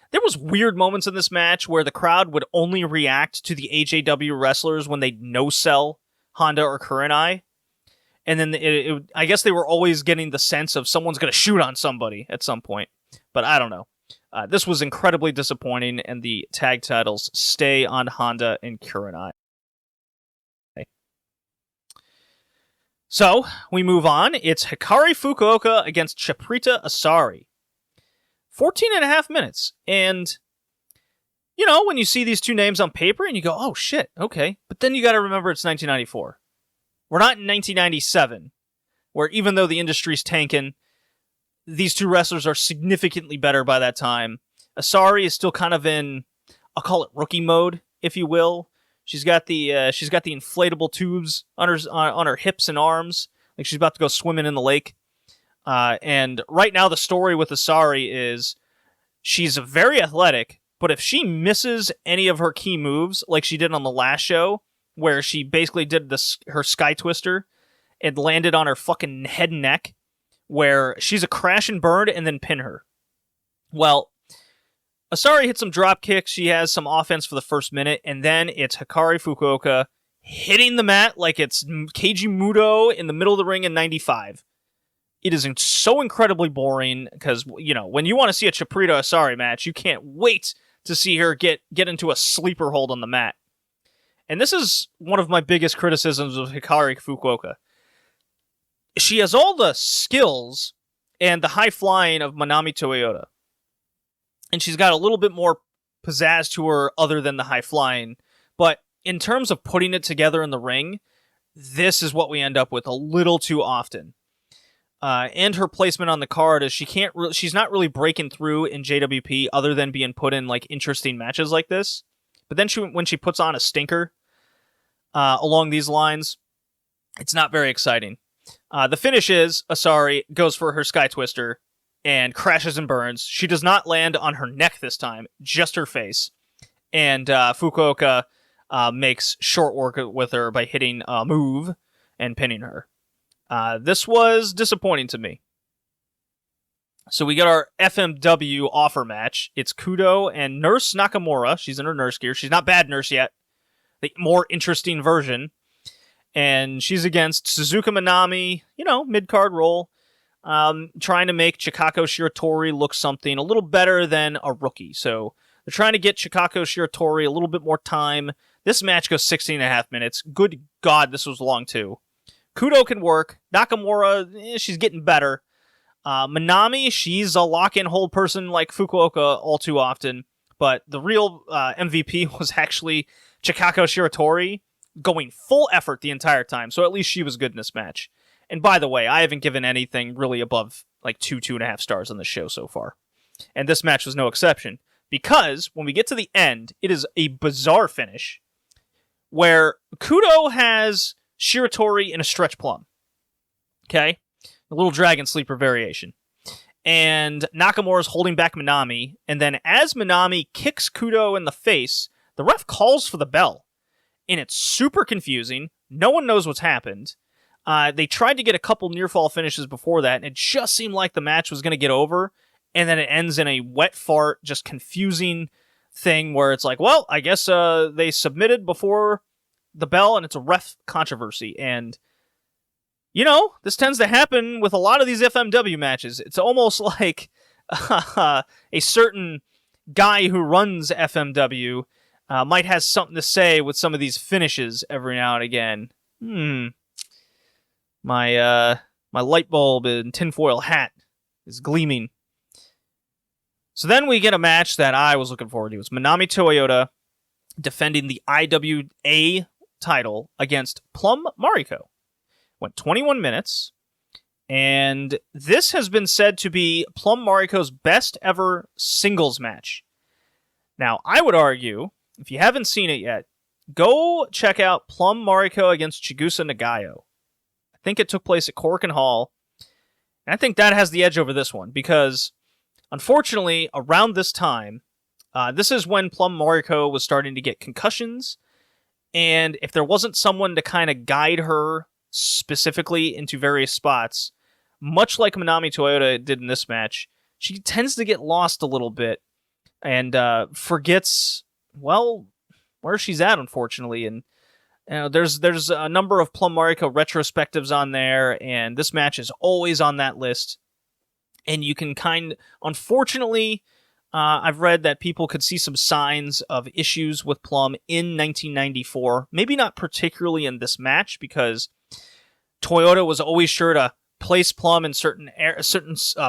There was weird moments in this match where the crowd would only react to the AJW wrestlers when they no-sell Honda or Kurenai. And then I guess they were always getting the sense of someone's going to shoot on somebody at some point. But I don't know. This was incredibly disappointing, and the tag titles stay on Honda and Kurenai. So, we move on. It's Hikari Fukuoka against Chiprita Asari. 14 and a half minutes. And, you know, when you see these two names on paper and you go, oh shit, okay. But then you gotta remember it's 1994. We're not in 1997, where even though the industry's tanking, these two wrestlers are significantly better by that time. Asari is still kind of in, I'll call it rookie mode, if you will. She's got the inflatable tubes on her hips and arms, like she's about to go swimming in the lake. And right now the story with Asari is she's very athletic, but if she misses any of her key moves, like she did on the last show, where she basically did her Sky Twister and landed on her fucking head and neck, where she's a crash and burn and then pin her. Well, Asari hits some drop kicks, she has some offense for the first minute, and then it's Hikari Fukuoka hitting the mat like it's Keiji Muto in the middle of the ring in 95. It is so incredibly boring, because, you know, when you want to see a Chiprita Asari match, you can't wait to see her get into a sleeper hold on the mat. And this is one of my biggest criticisms of Hikari Fukuoka. She has all the skills and the high flying of Manami Toyota. And she's got a little bit more pizzazz to her other than the high flying. But in terms of putting it together in the ring, this is what we end up with a little too often. And her placement on the card is she's not really breaking through in JWP other than being put in like interesting matches like this. But then when she puts on a stinker along these lines, it's not very exciting. The finish is Asari goes for her Sky Twister and crashes and burns. She does not land on her neck this time, just her face. And Fukuoka makes short work with her by hitting a move and pinning her. This was disappointing to me. So we got our FMW offer match. It's Kudo and Nurse Nakamura. She's in her nurse gear. She's not Bad Nurse yet. The more interesting version. And she's against Suzuka Minami, you know, mid-card role. Trying to make Chikako Shiratori look something a little better than a rookie. So they're trying to get Chikako Shiratori a little bit more time. This match goes 16 and a half minutes. Good God, this was long too. Kudo can work. Nakamura, she's getting better. Minami, she's a lock-and hold person like Fukuoka all too often. But the real MVP was actually Chikako Shiratori, going full effort the entire time. So at least she was good in this match. And by the way, I haven't given anything really above like 2.5 stars on the show so far. And this match was no exception. Because when we get to the end, it is a bizarre finish where Kudo has Shiratori in a stretch plum. Okay? A little dragon sleeper variation. And Nakamura's holding back Minami. And then as Minami kicks Kudo in the face, the ref calls for the bell. And it's super confusing. No one knows what's happened. They tried to get a couple near-fall finishes before that, and it just seemed like the match was going to get over, and then it ends in a wet fart, just confusing thing where it's like, well, I guess they submitted before the bell, and it's a ref controversy. And, you know, this tends to happen with a lot of these FMW matches. It's almost like a certain guy who runs FMW might have something to say with some of these finishes every now and again. My light bulb and tinfoil hat is gleaming. So then we get a match that I was looking forward to. It's Manami Toyota defending the IWA title against Plum Mariko. Went 21 minutes, and this has been said to be Plum Mariko's best ever singles match. Now, I would argue, if you haven't seen it yet, go check out Plum Mariko against Chigusa Nagayo. I think it took place at Korakuen Hall. And I think that has the edge over this one because, unfortunately, around this time, this is when Plum Mariko was starting to get concussions. And if there wasn't someone to kind of guide her specifically into various spots, much like Manami Toyota did in this match, she tends to get lost a little bit and forgets, well, where she's at, unfortunately. And there's a number of Plum Mariko retrospectives on there, and this match is always on that list. And you can unfortunately, I've read that people could see some signs of issues with Plum in 1994. Maybe not particularly in this match, because Toyota was always sure to place Plum in certain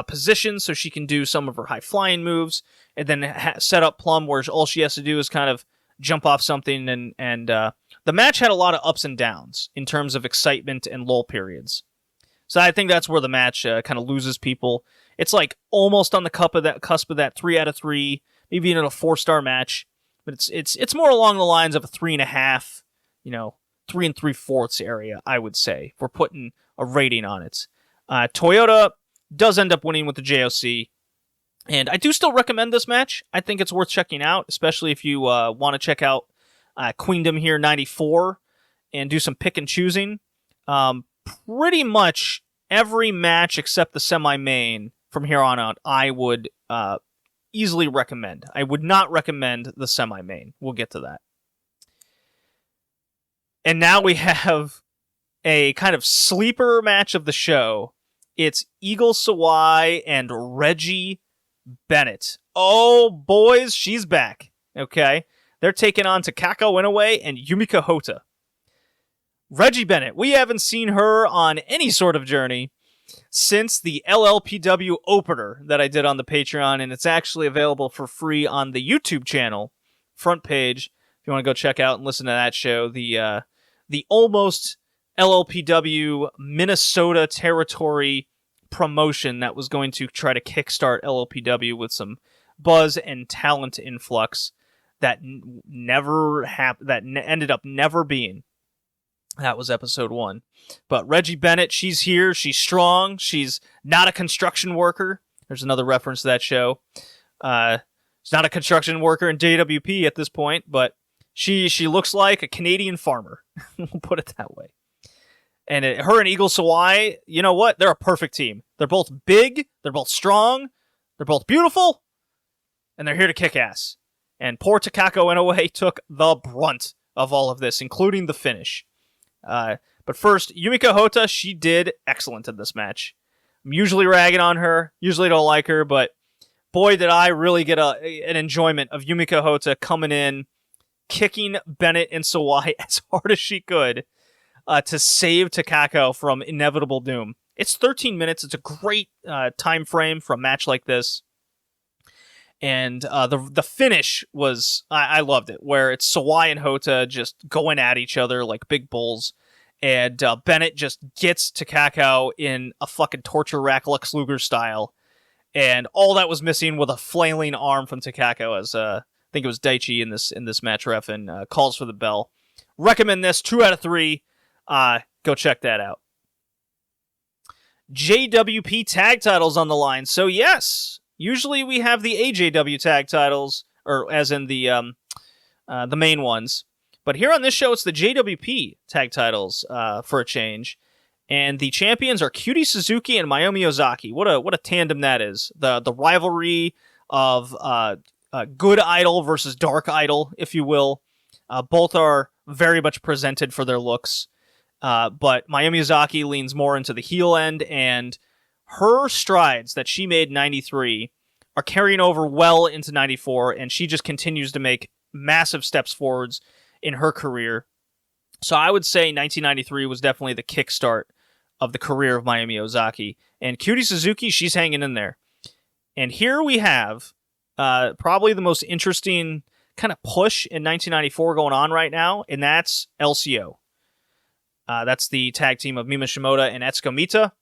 positions so she can do some of her high flying moves, and then set up Plum where all she has to do is kind of jump off something. And the match had a lot of ups and downs in terms of excitement and lull periods. So I think that's where the match kind of loses people. It's like almost on the cusp of that 3 out of 3, maybe even a 4-star match, but it's more along the lines of a 3.5, 3 3/4 area, I would say, if we're putting a rating on it. Toyota does end up winning with the JOC, and I do still recommend this match. I think it's worth checking out, especially if you want to check out Queendom here 94 and do some pick and choosing. Pretty much every match except the semi-main from here on out, I would easily recommend. I would not recommend the semi-main. We'll get to that. And now we have a kind of sleeper match of the show. It's Eagle Sawai and Reggie Bennett. Oh, boys, she's back. Okay? They're taking on Takako Inoue and Yumiko Hotta. Reggie Bennett, we haven't seen her on any sort of journey since the LLPW opener that I did on the Patreon, and it's actually available for free on the YouTube channel, front page, if you want to go check out and listen to that show. The almost LLPW Minnesota territory promotion that was going to try to kickstart LLPW with some buzz and talent influx that ended up never being. That was episode 1. But Reggie Bennett, she's here. She's strong. She's not a construction worker. There's another reference to that show. She's not a construction worker in JWP at this point, but she looks like a Canadian farmer. We'll put it that way. And her and Eagle Sawai, you know what? They're a perfect team. They're both big. They're both strong. They're both beautiful. And they're here to kick ass. And poor Takako Inoue took the brunt of all of this, including the finish. But first, Yumiko Hotta, she did excellent in this match. I'm usually ragging on her, usually don't like her, but boy, did I really get an enjoyment of Yumiko Hotta coming in, kicking Bennett and Sawai as hard as she could to save Takako from inevitable doom. It's 13 minutes. It's a great time frame for a match like this. And the finish was, I loved it, where it's Sawai and Hotta just going at each other like big bulls. And Bennett just gets Takako in a fucking torture rack Lex Luger style. And all that was missing with a flailing arm from Takako, as I think it was Daichi in this match ref, and calls for the bell. Recommend this, 2 out of 3. Go check that out. JWP tag titles on the line. So yes, usually we have the AJW tag titles, or as in the main ones. But here on this show, it's the JWP tag titles for a change. And the champions are Cutie Suzuki and Mayumi Ozaki. What a tandem that is. The rivalry of good idol versus dark idol, if you will. Both are very much presented for their looks. But Mayumi Ozaki leans more into the heel end, and her strides that she made in 93 are carrying over well into 94, and she just continues to make massive steps forwards in her career. So I would say 1993 was definitely the kickstart of the career of Mayumi Ozaki. And Cutie Suzuki, she's hanging in there. And here we have probably the most interesting kind of push in 1994 going on right now, and that's LCO. That's the tag team of Mima Shimoda and Etsuko Mita.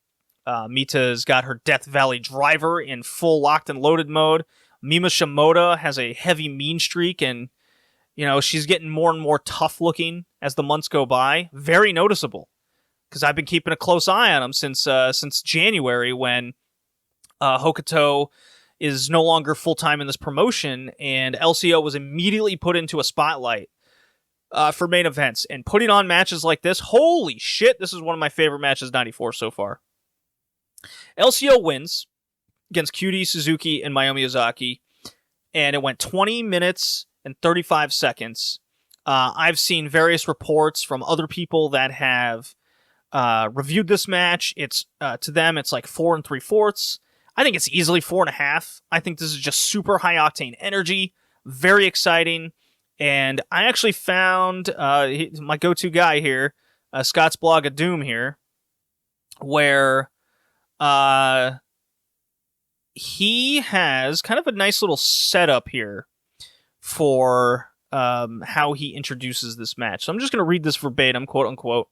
Mita's got her Death Valley driver in full locked and loaded mode. Mima Shimoda has a heavy mean streak, and she's getting more and more tough looking as the months go by. Very noticeable, because I've been keeping a close eye on them since January, when Hokuto is no longer full-time in this promotion, and LCO was immediately put into a spotlight for main events. And putting on matches like this, holy shit, this is one of my favorite matches 94 so far. LCO wins against Cutie Suzuki and Mayumi Ozaki, and it went 20 minutes and 35 seconds. I've seen various reports from other people that have reviewed this match. It's to them, it's like 4 3/4. I think it's easily 4.5. I think this is just super high octane energy, very exciting. And I actually found my go-to guy here, Scott's Blog of Doom here. where he has kind of a nice little setup here for how he introduces this match. So I'm just going to read this verbatim, quote unquote.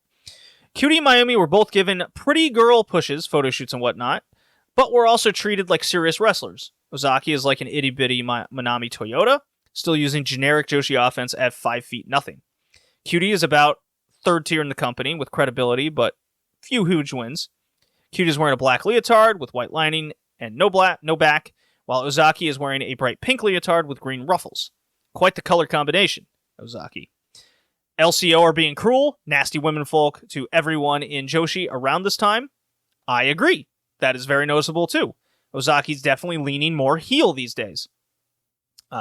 Cutie and Mayumi were both given pretty girl pushes, photo shoots and whatnot, but were also treated like serious wrestlers. Ozaki is like an itty-bitty Manami Toyota, still using generic Joshi offense at 5 feet nothing. Cutie is about third tier in the company with credibility, but few huge wins. Cutie is wearing a black leotard with white lining and no back, while Ozaki is wearing a bright pink leotard with green ruffles. Quite the color combination, Ozaki. LCO are being cruel, nasty womenfolk to everyone in Joshi around this time. I agree. That is very noticeable too. Ozaki's definitely leaning more heel these days.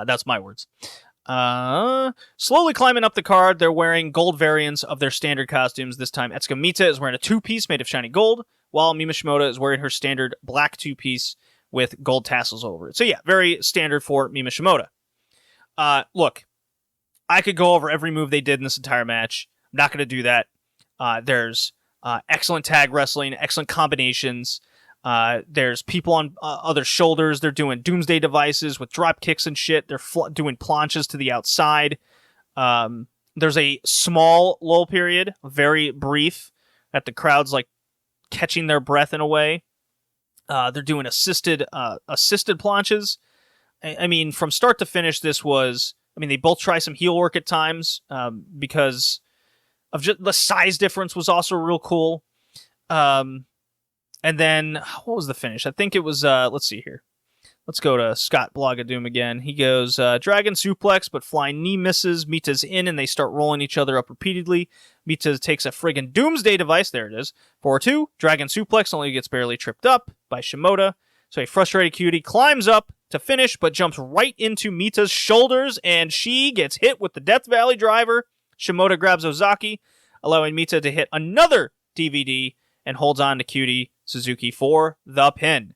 That's my words. Slowly climbing up the card, they're wearing gold variants of their standard costumes. This time, Etsuka Mita is wearing a two-piece made of shiny gold, while Mima Shimoda is wearing her standard black two-piece with gold tassels over it. So yeah, very standard for Mima Shimoda. Look, I could go over every move they did in this entire match. I'm not going to do that. There's excellent tag wrestling, excellent combinations. There's people on other shoulders. They're doing doomsday devices with drop kicks and shit. They're doing planches to the outside. There's a small lull period, very brief, that the crowd's like catching their breath in a way. They're doing assisted planches. I mean, from start to finish, this was... I mean, they both try some heel work at times because of just the size difference was also real cool. And then, what was the finish? I think it was, let's see here. Let's go to Scott Blogadoom again. He goes, Dragon suplex, but flying knee misses. Mita's in, and they start rolling each other up repeatedly. Mita takes a friggin' doomsday device. There it is. 4-2. Dragon suplex only gets barely tripped up by Shimoda. So a frustrated Cutie climbs up to finish, but jumps right into Mita's shoulders, and she gets hit with the Death Valley driver. Shimoda grabs Ozaki, allowing Mita to hit another DVD, and holds on to Cutie Suzuki for the pin.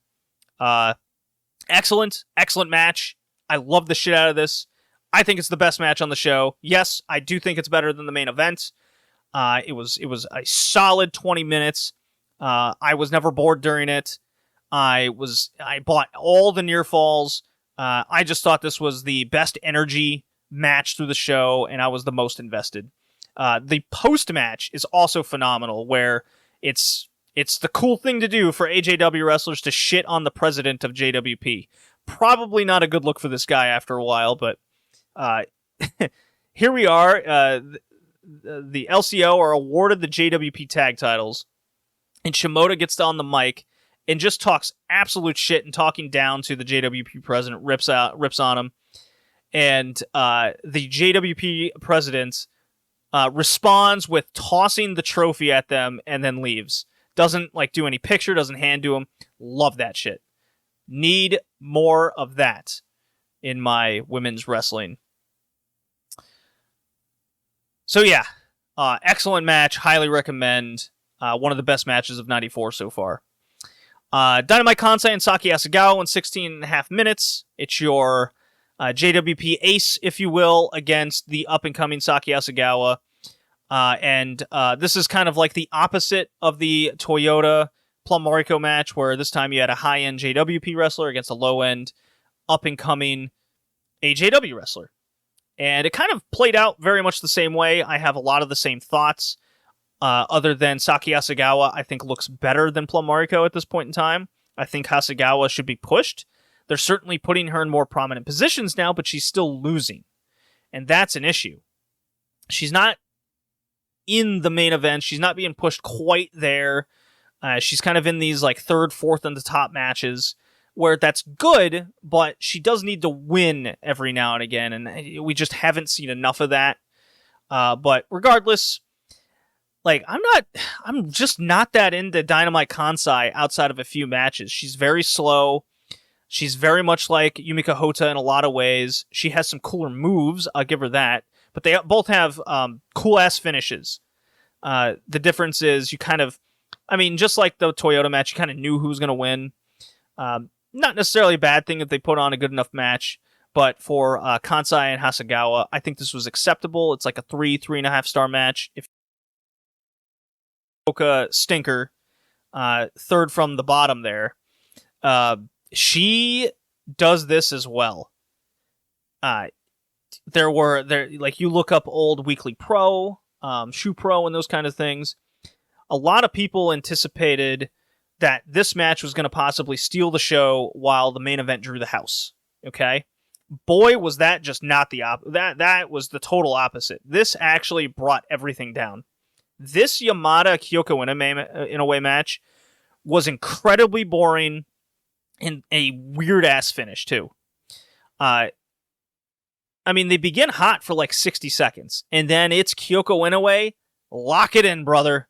Excellent match. I love the shit out of this. I think it's the best match on the show. Yes, I do think it's better than the main event. It was a solid 20 minutes. I was never bored during it. I bought all the near falls. I just thought this was the best energy match through the show, and I was the most invested. The post match is also phenomenal, where it's the cool thing to do for AJW wrestlers to shit on the president of JWP. Probably not a good look for this guy after a while, but here we are. The LCO are awarded the JWP tag titles, and Shimoda gets on the mic and just talks absolute shit and talking down to the JWP president, rips on him. And the JWP president responds with tossing the trophy at them and then leaves. Doesn't do any picture, doesn't hand to him. Love that shit. Need more of that in my women's wrestling. So yeah, excellent match. Highly recommend. One of the best matches of 94 so far. Dynamite Kansai and Saki Asagawa in 16 and a half minutes. It's your JWP ace, if you will, against the up-and-coming Saki Asagawa. And this is kind of like the opposite of the Toyota Plum Mariko match, where this time you had a high-end JWP wrestler against a low-end, up-and-coming AJW wrestler. And it kind of played out very much the same way. I have a lot of the same thoughts. Other than Saki Asagawa, I think looks better than Plum Mariko at this point in time. I think Asagawa should be pushed. They're certainly putting her in more prominent positions now, but she's still losing. And that's an issue. She's not in the main event. She's not being pushed quite there. She's kind of in these third, fourth, and the top matches where that's good, but she does need to win every now and again, and we just haven't seen enough of that. But regardless, I'm just not that into Dynamite Kansai outside of a few matches. She's very slow. She's very much like Yumika Hota in a lot of ways. She has some cooler moves, I'll give her that. But they both have cool-ass finishes. The difference is you kind of... just like the Toyota match, you kind of knew who was going to win. Not necessarily a bad thing if they put on a good enough match, but for Kansai and Hasegawa, I think this was acceptable. It's like a 3.5 star match. If Oka stinker, third from the bottom there. She does this as well. Like you look up old Weekly Pro, Shoe Pro, and those kind of things. A lot of people anticipated that this match was going to possibly steal the show while the main event drew the house. Okay, boy, was that just not the that was the total opposite. This actually brought everything down. This Yamada Kyoko Inoue match was incredibly boring and a weird ass finish too. I mean, they begin hot for like 60 seconds, and then it's Kyoko Inoue. Lock it in, brother.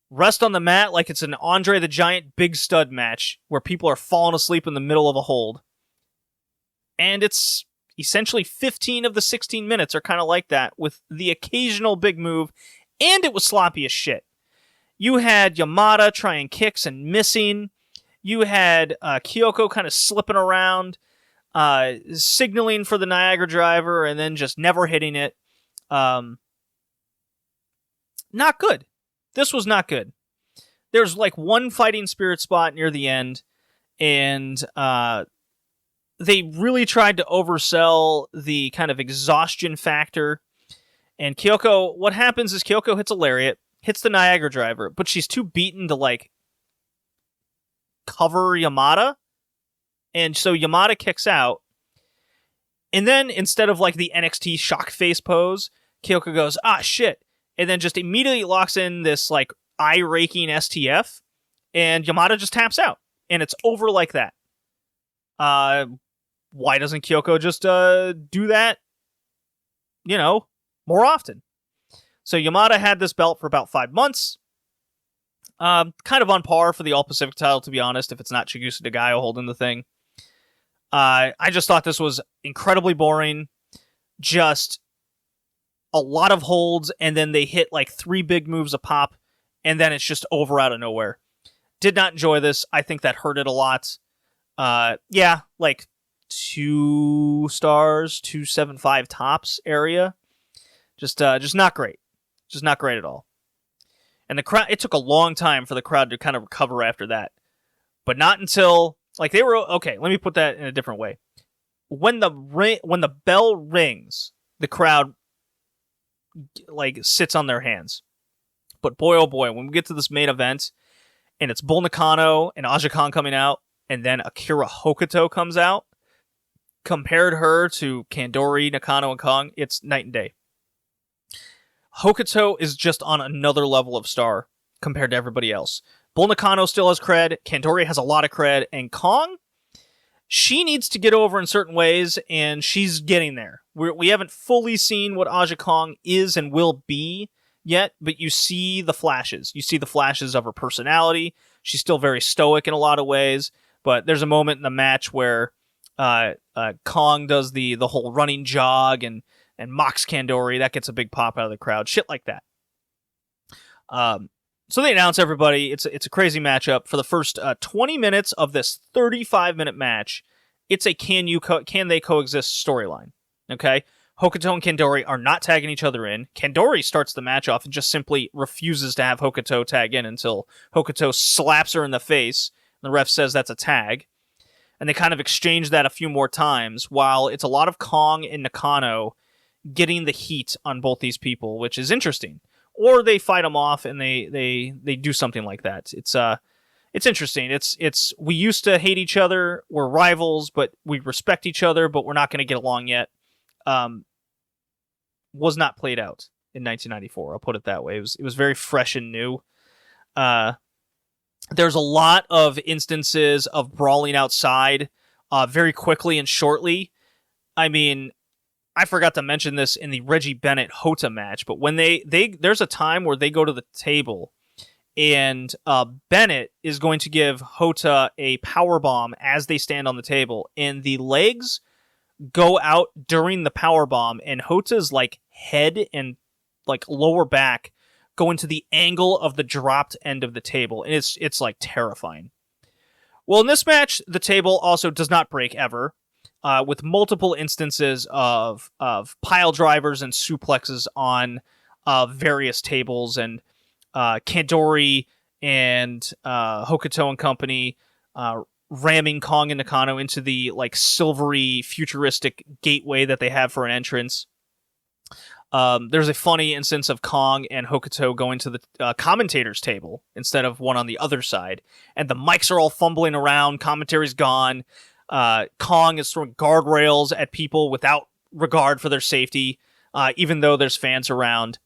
Rest on the mat like it's an Andre the Giant Big Stud match where people are falling asleep in the middle of a hold. And it's essentially 15 of the 16 minutes are kind of like that, with the occasional big move, and it was sloppy as shit. You had Yamada trying kicks and missing. You had Kyoko kind of slipping around, signaling for the Niagara Driver, and then just never hitting it. Not good. This was not good. There's like one fighting spirit spot near the end, and they really tried to oversell the kind of exhaustion factor. And Kyoko, what happens is Kyoko hits a lariat, hits the Niagara Driver, but she's too beaten to like cover Yamada. And so Yamada kicks out. And then instead of like the NXT shock face pose, Kyoko goes, ah, shit. And then just immediately locks in this like eye-raking STF, and Yamada just taps out. And it's over like that. Why doesn't Kyoko just do that, more often? So Yamada had this belt for about 5 months. Kind of on par for the All-Pacific title, to be honest, if it's not Chigusa Nagayo holding the thing. I just thought this was incredibly boring. Just a lot of holds, and then they hit like 3 big moves a pop, and then it's just over out of nowhere. Did not enjoy this. I think that hurt it a lot. Yeah, like 2 stars, 2.75 tops area. Just not great. Just not great at all. And the crowd, it took a long time for the crowd to kind of recover after that. But not until, like, they were, okay, let me put that in a different way. When the bell rings, the crowd like sits on their hands. But boy, oh boy, when we get to this main event, and it's Bull Nakano and Aja Kong coming out, and then Akira Hokuto comes out, compared her to Kandori, Nakano, and Kong, it's night and day. Hokuto is just on another level of star compared to everybody else. Bull Nakano still has cred, Kandori has a lot of cred, and Kong, she needs to get over in certain ways, and she's getting there. We haven't fully seen what Aja Kong is and will be yet, but you see the flashes. You see the flashes of her personality. She's still very stoic in a lot of ways, but there's a moment in the match where Kong does the whole running jog and mocks Kandori. That gets a big pop out of the crowd. Shit like that. So they announce everybody. It's a crazy matchup. For the first 20 minutes of this 35-minute match, it's a can they coexist storyline. Okay? Hokuto and Kandori are not tagging each other in. Kandori starts the match off and just simply refuses to have Hokuto tag in until Hokuto slaps her in the face. The ref says that's a tag. And they kind of exchange that a few more times, while it's a lot of Kong and Nakano getting the heat on both these people, which is interesting. Or they fight them off and they do something like that. It's interesting. It's we used to hate each other. We're rivals, but we respect each other, but we're not going to get along yet. Was not played out in 1994. I'll put it that way. It was very fresh and new. There's a lot of instances of brawling outside very quickly and shortly. I mean, I forgot to mention this in the Reggie Bennett Hota match, but when there's a time where they go to the table and Bennett is going to give Hota a power bomb as they stand on the table, and the legs go out during the power bomb, and Hota's like head and like lower back go into the angle of the dropped end of the table, and it's like terrifying. Well, in this match, the table also does not break ever, with multiple instances of pile drivers and suplexes on various tables, and Kandori and Hokuto and company ramming Kong and Nakano into the like silvery futuristic gateway that they have for an entrance. There's a funny instance of Kong and Hokuto going to the commentators table instead of one on the other side, and the mics are all fumbling around. Commentary's gone. Kong is throwing guardrails at people without regard for their safety, even though there's fans around.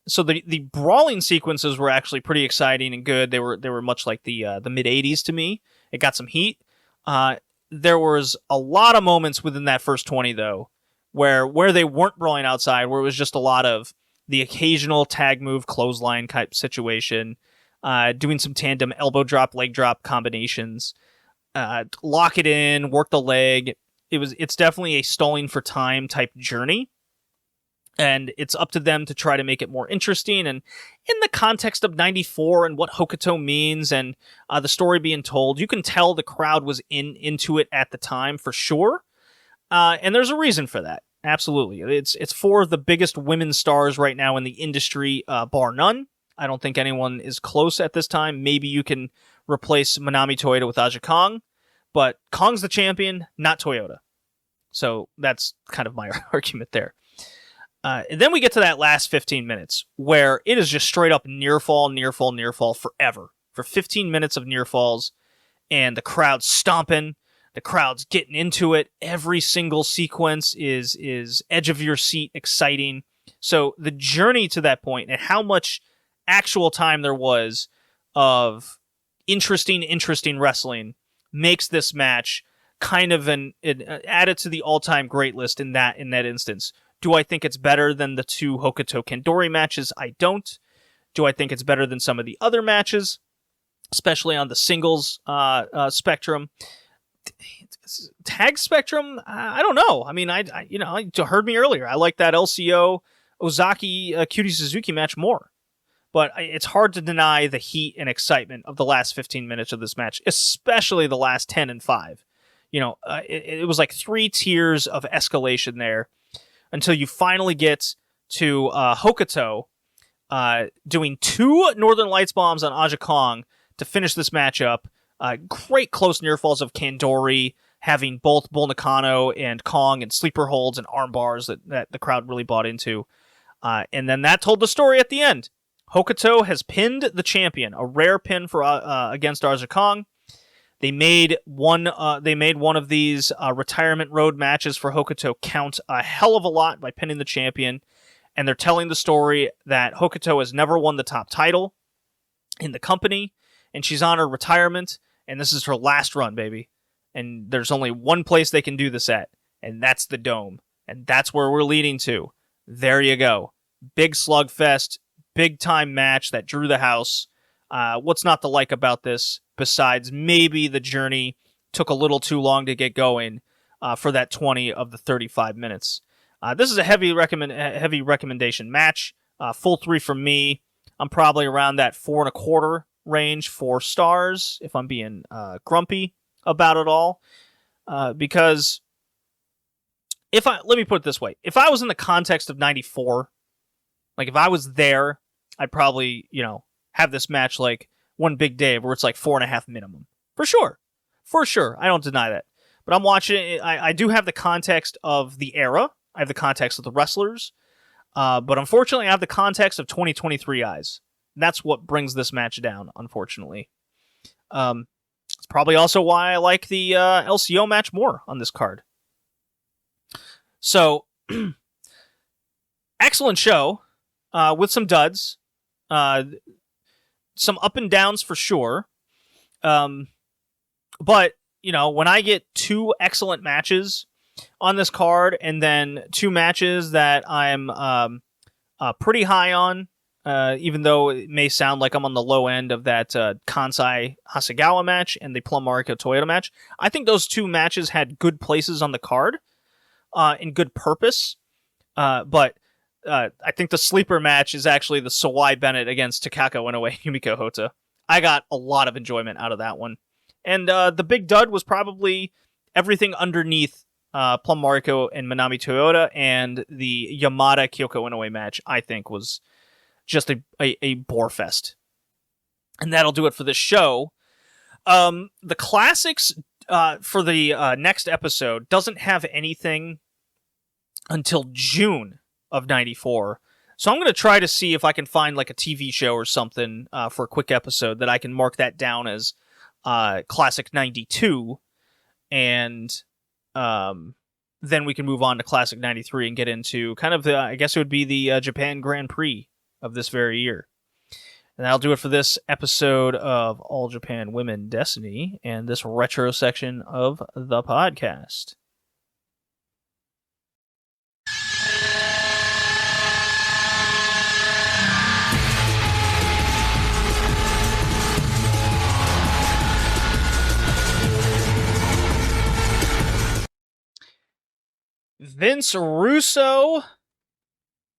So the brawling sequences were actually pretty exciting and good. They were much like the mid '80s to me. It got some heat. There was a lot of moments within that first 20 though, where they weren't brawling outside, where it was just a lot of the occasional tag move, clothesline type situation, doing some tandem elbow drop, leg drop combinations, lock it in, work the leg. It's definitely a stalling for time type journey. And it's up to them to try to make it more interesting. And in the context of 94 and what Hokuto means and the story being told, you can tell the crowd was into it at the time for sure. And there's a reason for that. Absolutely. It's four of the biggest women's stars right now in the industry, bar none. I don't think anyone is close at this time. Maybe you can replace Manami Toyota with Aja Kong, but Kong's the champion, not Toyota. So that's kind of my argument there. And then we get to that last 15 minutes where it is just straight up near fall forever. For 15 minutes of near falls, and the crowd's stomping, the crowd's getting into it. Every single sequence is edge of your seat exciting. So the journey to that point and how much actual time there was of interesting wrestling makes this match kind of added to the all-time great list in that instance. Do I think it's better than the two Hokuto Kandori matches? I don't. Do I think it's better than some of the other matches, especially on the singles spectrum? Tag spectrum? I don't know. I mean, you heard me earlier. I like that LCO Ozaki Cutie Suzuki match more. But it's hard to deny the heat and excitement of the last 15 minutes of this match, especially the last 10 and 5. It was like 3 tiers of escalation there, until you finally get to Hokuto doing 2 Northern Lights bombs on Aja Kong to finish this matchup. Great close near falls of Kandori, having both Bull Nakano and Kong and sleeper holds and arm bars that the crowd really bought into. And then that told the story at the end. Hokuto has pinned the champion, a rare pin for against Aja Kong. They made one of these retirement road matches for Hokuto count a hell of a lot by pinning the champion, and they're telling the story that Hokuto has never won the top title in the company, and she's on her retirement, and this is her last run, baby. And there's only one place they can do this at, and that's the Dome, and that's where we're leading to. There you go. Big slugfest, big time match that drew the house. What's not to like about this, besides maybe the journey took a little too long to get going for that 20 of the 35 minutes. This is a heavy recommendation match. Full 3 from me. I'm probably around that 4.25 range, 4 stars, if I'm being grumpy about it all. Because let me put it this way. If I was in the context of 94, like if I was there, I'd probably, have this match like one big day where it's like 4.5 minimum. For sure. I don't deny that. But I'm watching it. I do have the context of the era. I have the context of the wrestlers. But unfortunately, I have the context of 2023 eyes. That's what brings this match down, unfortunately. It's probably also why I like the LCO match more on this card. So, excellent show with some duds. Some up and downs for sure. But, when I get 2 excellent matches on this card and then 2 matches that I'm pretty high on, even though it may sound like I'm on the low end of that Kansai Hasegawa match and the Plum Mariko Toyota match, I think those 2 matches had good places on the card and good purpose. But I think the sleeper match is actually the Sawai Bennett against Takako Inoue Yumiko Hotta. I got a lot of enjoyment out of that one. And the big dud was probably everything underneath Plum Mariko and Manami Toyota, and the Yamada Kyoko Inoue match, I think, was just a bore fest. And that'll do it for this show. The classics for the next episode doesn't have anything until June of 94. So I'm going to try to see if I can find like a TV show or something for a quick episode that I can mark that down as Classic 92. And then we can move on to Classic 93 and get into kind of I guess it would be the Japan Grand Prix of this very year. And that'll do it for this episode of All Japan Women Destiny and this retro section of the podcast. Vince Russo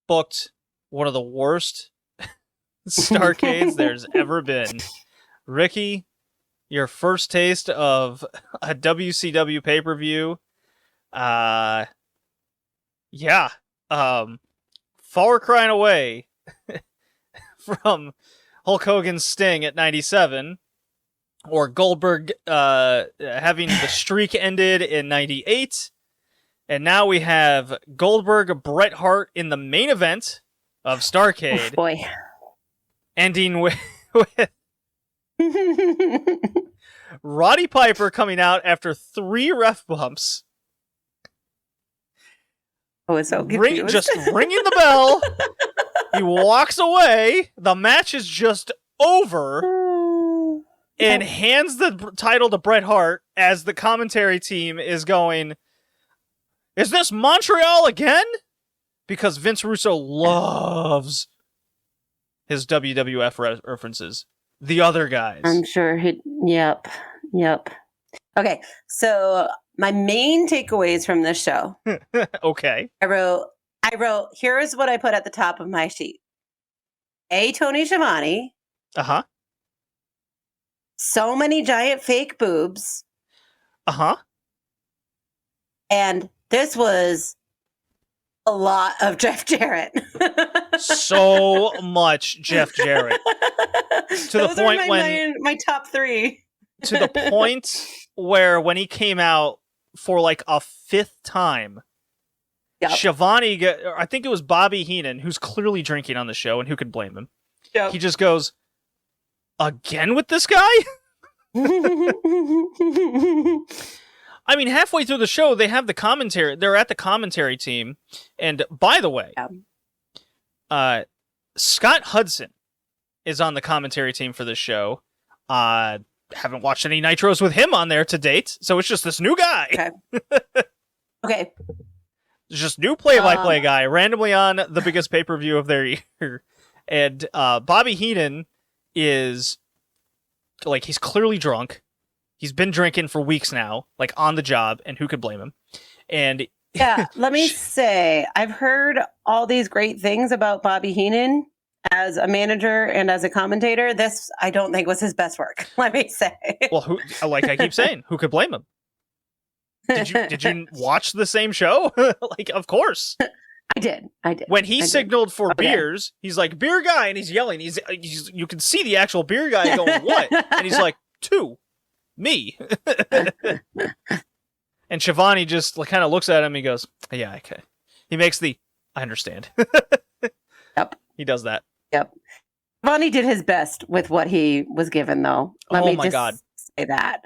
booked one of the worst Starrcades there's ever been. Ricky, your first taste of a WCW pay-per-view. Yeah. Far crying away from Hulk Hogan's Sting at 97, or Goldberg having the streak ended in 98. And now we have Goldberg Bret Hart in the main event of Starrcade. Oh, boy. Ending with Roddy Piper coming out after 3 ref bumps. I was so confused. Just ringing the bell. He walks away. The match is just over. And hands the title to Bret Hart as the commentary team is going, "Is this Montreal again?" Because Vince Russo loves his WWF references. The other guys. I'm sure Yep. Okay, so my main takeaways from this show. Okay. I wrote, here's what I put at the top of my sheet. Tony Schiavone. Uh-huh. So many giant fake boobs. Uh-huh. And this was a lot of Jeff Jarrett. So much Jeff Jarrett. To the point when my top 3. To the point where when he came out for like a 5th time, yep. Schiavone, I think it was Bobby Heenan, who's clearly drinking on the show, and who could blame him? Yep. He just goes, "Again with this guy?" I mean, halfway through the show, they have the commentary. They're at the commentary team. And by the way, Scott Hudson is on the commentary team for this show. Haven't watched any Nitros with him on there to date, so it's just this new guy. Okay. It's just new play-by-play guy, randomly on the biggest pay-per-view of their year. And Bobby Heenan is, like, he's clearly drunk. He's been drinking for weeks now, like on the job, and who could blame him? And yeah, let me say, I've heard all these great things about Bobby Heenan as a manager and as a commentator. This, I don't think, was his best work. Let me say. Well, who, like I keep saying, who could blame him? Did you watch the same show? Like, of course. I did. When he signaled for beers, he's like, "Beer guy," and he's yelling. He's you can see the actual beer guy going, "What?" And he's like, "2. Me." And Schiavone just kind of looks at him and he goes, "Yeah, okay." He makes the, "I understand." Yep. He does that. Yep. Schiavone did his best with what he was given, though. Let me just say that.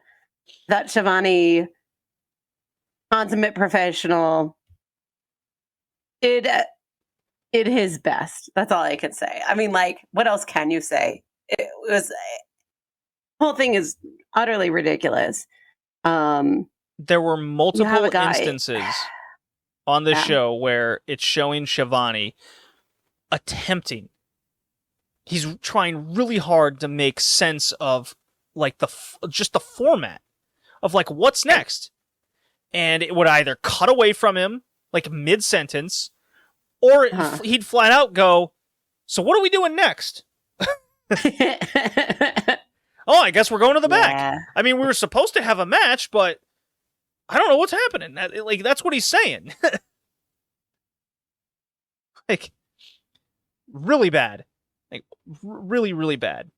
That Schiavone, consummate professional, did his best. That's all I can say. I mean, like, what else can you say? It was... The whole thing is utterly ridiculous. There were multiple instances on this show where it's showing Schiavone attempting. He's trying really hard to make sense of like just the format of like what's next, and it would either cut away from him like mid-sentence, or he'd flat out go, "So what are we doing next?" "Oh, I guess we're going to the back. I mean, we were supposed to have a match, but I don't know what's happening." Like, that's what he's saying. Like, really bad. Like, really, really bad.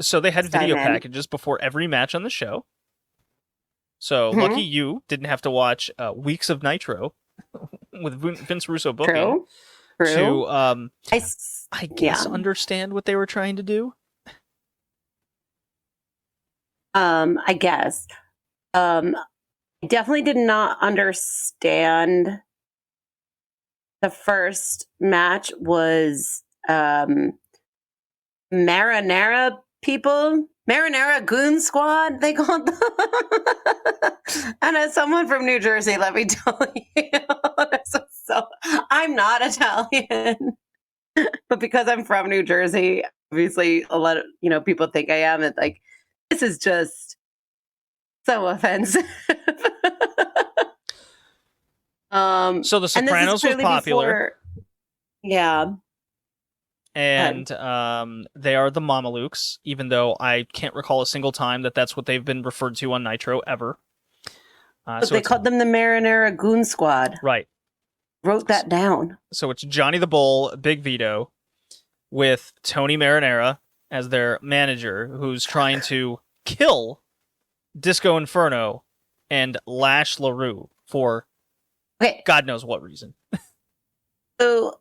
So they had Let's dive video in. packages before every match on the show. So Mhm. lucky you didn't have to watch weeks of Nitro with Vince Russo booking True. to, I guess, understand what they were trying to do. I guess. I definitely did not understand. The first match was Marinara people. Marinara Goon Squad, they called them. And as someone from New Jersey, let me tell you, I'm not Italian. But because I'm from New Jersey, obviously a lot of people think I am. It's like, this is just so offensive. So The Sopranos was popular. Yeah. And they are the Mamalukes, even though I can't recall a single time that that's what they've been referred to on Nitro ever. But they called them the Marinara Goon Squad. Right. Wrote that down. So it's Johnny the Bull, Big Vito, with Tony Marinara as their manager, who's trying to kill Disco Inferno and Lash LaRue for God knows what reason. So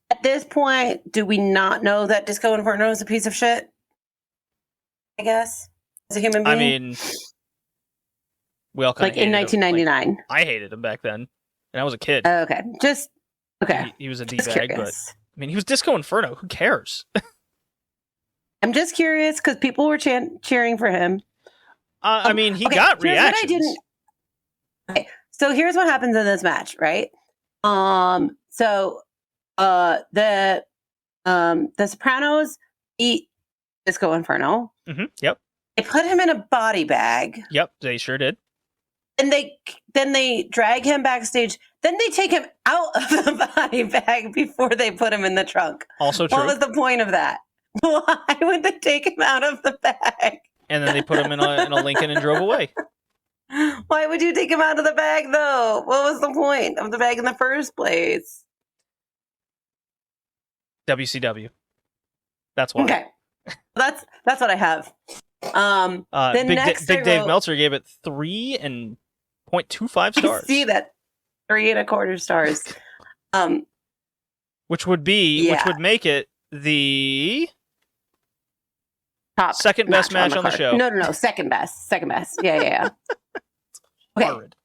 at this point, do we not know that Disco Inferno is a piece of shit? I guess as a human being. I mean, we all kind of in 1999. Like, I hated him back then, and I was a kid. Okay, just okay. He was a d-bag, but I mean, he was Disco Inferno. Who cares? I'm just curious because people were cheering for him. I mean, he got reactions. Okay, so here's what happens in this match, right? So the Sopranos eat Disco Inferno. Mm-hmm. Yep. They put him in a body bag. Yep, they sure did. And then they drag him backstage. Then they take him out of the body bag before they put him in the trunk. Also true. What was the point of that? Why would they take him out of the bag? And then they put him in a Lincoln and drove away. Why would you take him out of the bag, though? What was the point of the bag in the first place? WCW. That's why. Okay, that's what I have. Big Dave Meltzer gave it 3.25 stars. I see that 3.25 stars. Which would make it the top second best match on the show. No, second best. Yeah. Okay. Horrid.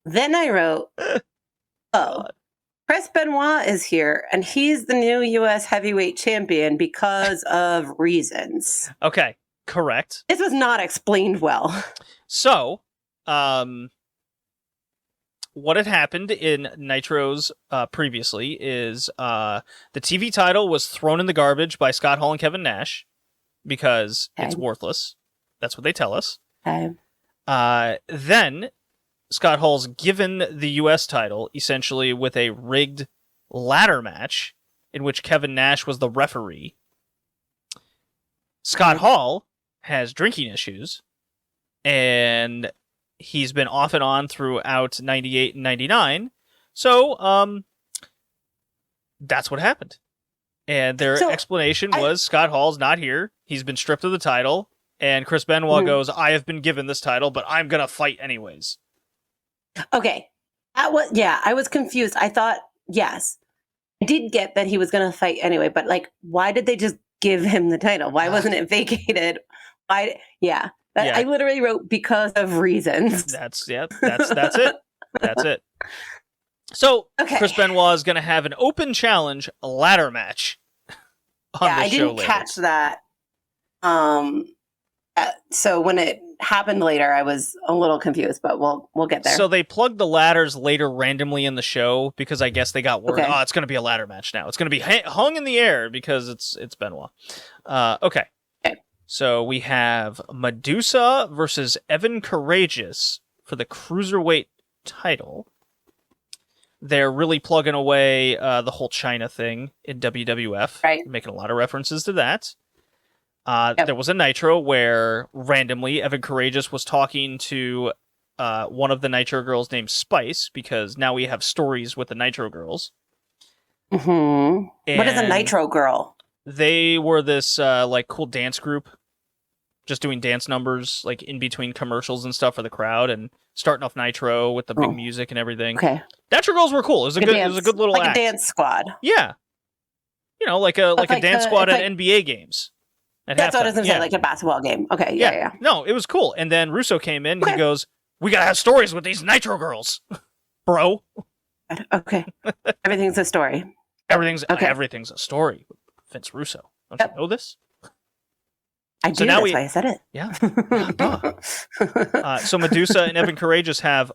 Then I wrote, Chris Benoit is here, and he's the new U.S. heavyweight champion because of reasons. Okay, correct. This was not explained well. So, what had happened in Nitros previously is the TV title was thrown in the garbage by Scott Hall and Kevin Nash because it's worthless. That's what they tell us. Okay. Then Scott Hall's given the U.S. title essentially with a rigged ladder match in which Kevin Nash was the referee. Scott Hall has drinking issues, and he's been off and on throughout 98 and 99. So, that's what happened. And their explanation was Scott Hall's not here. He's been stripped of the title. And Chris Benoit goes, I have been given this title, but I'm going to fight anyways. Okay. I was confused. I thought, yes, I did get that he was going to fight anyway, but why did they just give him the title? Why wasn't it vacated? I literally wrote because of reasons. That's it. That's it. So Chris Benoit is going to have an open challenge ladder match on the show later. I didn't catch that. So when it happened later, I was a little confused, but we'll get there. So they plugged the ladders later randomly in the show because I guess they got word, it's going to be a ladder match now. It's going to be hung in the air because it's Benoit. Okay. So we have Medusa versus Evan Courageous for the Cruiserweight title. They're really plugging away the whole China thing in WWF. Right. Making a lot of references to that. There was a Nitro where randomly Evan Courageous was talking to one of the Nitro girls named Spice, because now we have stories with the Nitro girls. Mm-hmm. What is a And Nitro Girl? They were this like cool dance group, just doing dance numbers like in between commercials and stuff for the crowd, and starting off Nitro with the big music and everything. Okay. Nitro Girls were cool. It was a good little like act. a dance squad. Yeah, like a dance squad at NBA games. That's what I was going to say, like a basketball game. Okay, yeah. No, it was cool. And then Russo came in and he goes, "We gotta have stories with these Nitro Girls, bro." Okay, everything's a story. Everything's a story. Vince Russo, don't you know this? I do. That's why I said it. Yeah. So Medusa and Evan Courageous have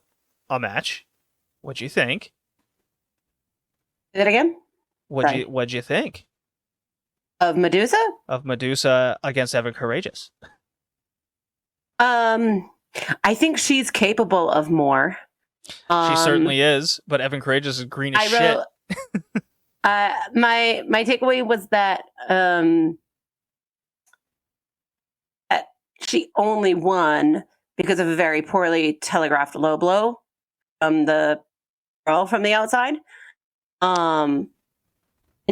a match. What'd you think? Say that again. What'd you think of Medusa? Of Medusa against Evan Courageous. I think she's capable of more. She certainly is, but Evan Courageous is green as shit. My takeaway was that she only won because of a very poorly telegraphed low blow from the girl from the outside. And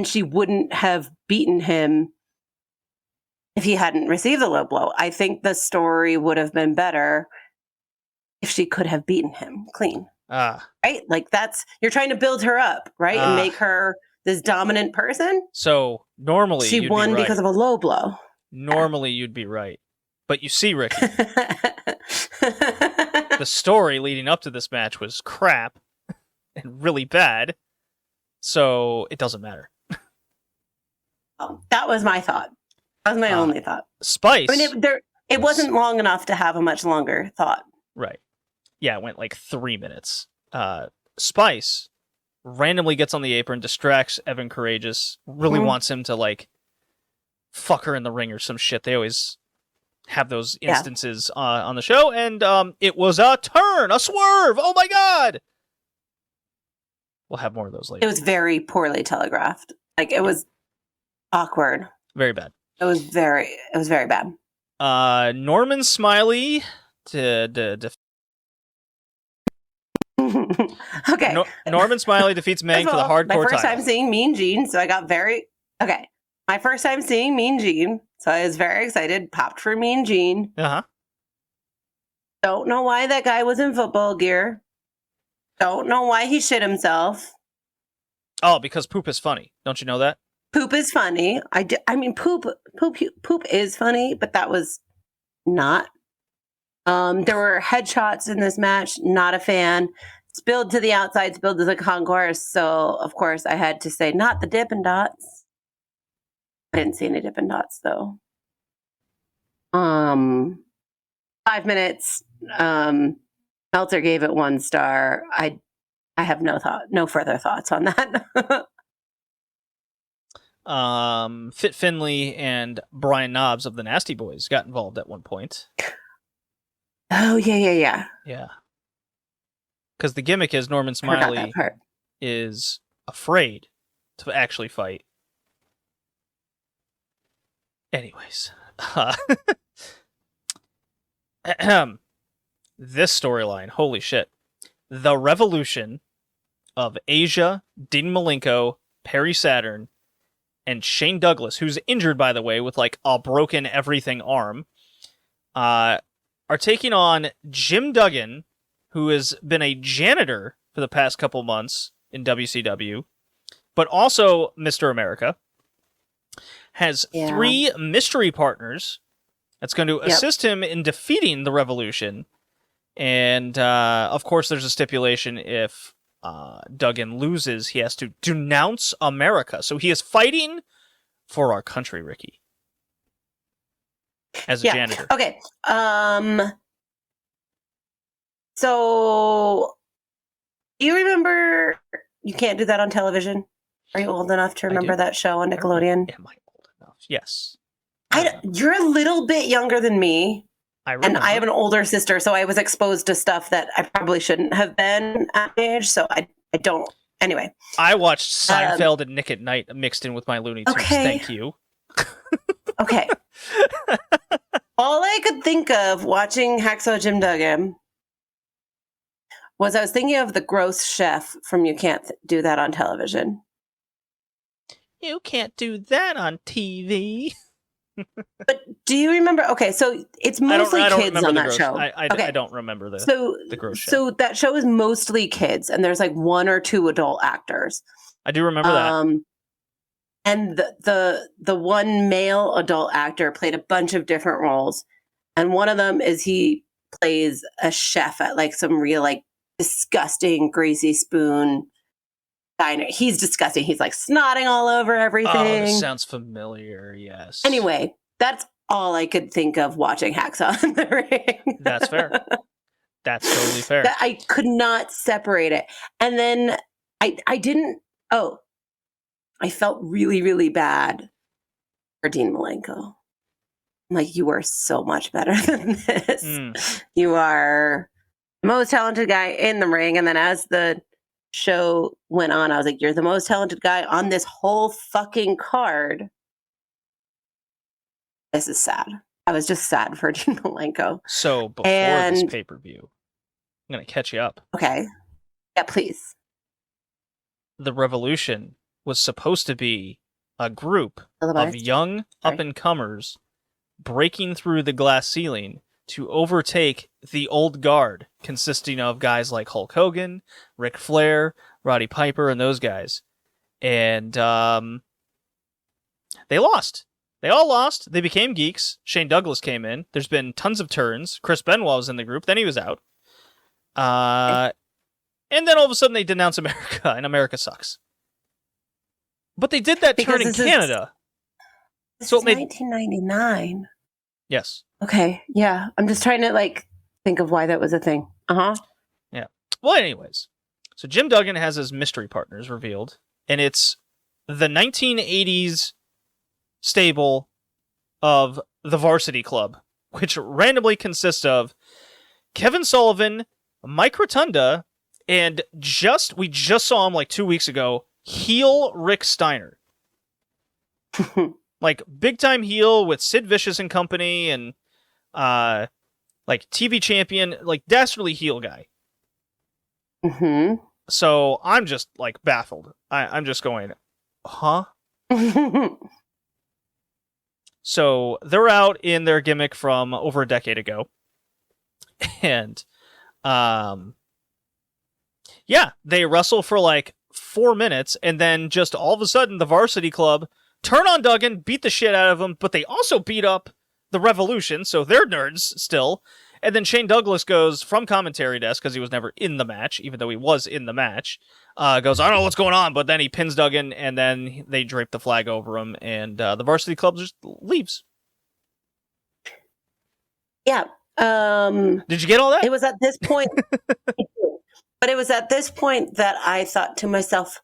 she wouldn't have beaten him if he hadn't received the low blow. I think the story would have been better if she could have beaten him clean. Right? Like you're trying to build her up, right? And make her this dominant person. So normally she won because of a low blow. Normally you'd be right. But you see, Ricky, the story leading up to this match was crap and really bad. So it doesn't matter. That was my thought. That was my only thought. Spice. I mean, it wasn't long enough to have a much longer thought. Right. Yeah, it went like 3 minutes. Spice randomly gets on the apron, distracts Evan Courageous, really wants him to like fuck her in the ring or some shit. They always have those instances on the show, and it was a turn, a swerve. Oh my god! We'll have more of those later. It was very poorly telegraphed. Like it was awkward. Very bad. It was very bad. Norman Smiley Okay. Norman Smiley defeats Mang for the hardcore title. My first time seeing Mean Gene, so I got very okay. My first time seeing Mean Gene, so I was very excited. Popped for Mean Gene. Don't know why that guy was in football gear. Don't know why he shit himself. Oh, because poop is funny. Don't you know that? Poop is funny. I mean, poop is funny, but that was not. There were headshots in this match. Not a fan. Spilled to the outside, spilled to the concourse. So, of course, I had to say, not the Dippin' Dots. I didn't see any Dippin' Dots, though. 5 minutes. Meltzer gave it 1 star. I have no further thoughts on that. Fit Finley and Brian Knobs of the Nasty Boys got involved at one point. Oh, yeah. Yeah. Because the gimmick is Norman Smiley is afraid to actually fight. Anyways. This storyline, holy shit. The Revolution of Asia, Dean Malenko, Perry Saturn, and Shane Douglas, who's injured, by the way, with like a broken everything arm, are taking on Jim Duggan, who has been a janitor for the past couple months in WCW, but also Mr. America, has 3 mystery partners that's going to assist him in defeating the Revolution. And, of course, there's a stipulation if Duggan loses, he has to denounce America. So he is fighting for our country, Ricky. As a janitor. Okay. So, do you remember You Can't Do That on Television? Are you old enough to remember that show on Nickelodeon? Am I old enough? Yes. You're a little bit younger than me. And I have an older sister, so I was exposed to stuff that I probably shouldn't have been at my age, so I don't. Anyway. I watched Seinfeld and Nick at Night mixed in with my Looney Tunes. Okay. Thank you. Okay. All I could think of watching Hacksaw Jim Duggan was I was thinking of the gross chef from You Can't Do That on Television. You can't do that on TV. But do you remember? Okay, so it's mostly I don't kids remember on the that gross. show. I don't remember the gross show. So that show is mostly kids, and there's like 1 or 2 adult actors. I do remember that. And the one male adult actor played a bunch of different roles, and one of them is he plays a chef at like some real like disgusting greasy spoon diner. He's disgusting. He's like snotting all over everything. Oh, this sounds familiar. Yes. Anyway, that's all I could think of watching Hacksaw in the Ring. That's fair. That's totally fair. I could not separate it. And then I didn't. Oh, I felt really, really bad for Dean Malenko. I'm like, you are so much better than this. You are the most talented guy in the ring. And then as the show went on, I was like, you're the most talented guy on this whole fucking card. This is sad. I was just sad for Dean Malenko. So before this pay-per-view, I'm going to catch you up. Okay. Yeah, please. The Revolution was supposed to be a group of young up-and-comers breaking through the glass ceiling to overtake the old guard, consisting of guys like Hulk Hogan, Ric Flair, Roddy Piper, and those guys. And they lost. They all lost. They became geeks. Shane Douglas came in. There's been tons of turns. Chris Benoit was in the group. Then he was out. And then all of a sudden they denounce America, and America sucks. But they did that turn in Canada. This is 1999. Yes. Okay, yeah. I'm just trying to, like, think of why that was a thing. Uh-huh. Yeah. Well, anyways. So Jim Duggan has his mystery partners revealed, and it's the 1980s stable of the Varsity Club, which randomly consists of Kevin Sullivan, Mike Rotunda, and we just saw him like 2 weeks ago, heel Rick Steiner. Like, big-time heel with Sid Vicious and company, and like TV champion, like dastardly heel guy. Mm-hmm. So I'm just like baffled. I'm just going, huh? So they're out in their gimmick from over a decade ago. And yeah, they wrestle for like 4 minutes, and then just all of a sudden the Varsity Club turn on Duggan, beat the shit out of him, but they also beat up the Revolution, so they're nerds still. And then Shane Douglas goes from commentary desk, because he was never in the match, even though he was in the match, goes, I don't know what's going on, but then he pins Duggan, and then they drape the flag over him, and the Varsity Club just leaves. Yeah. Did you get all that? It was at this point, but it was at this point that I thought to myself,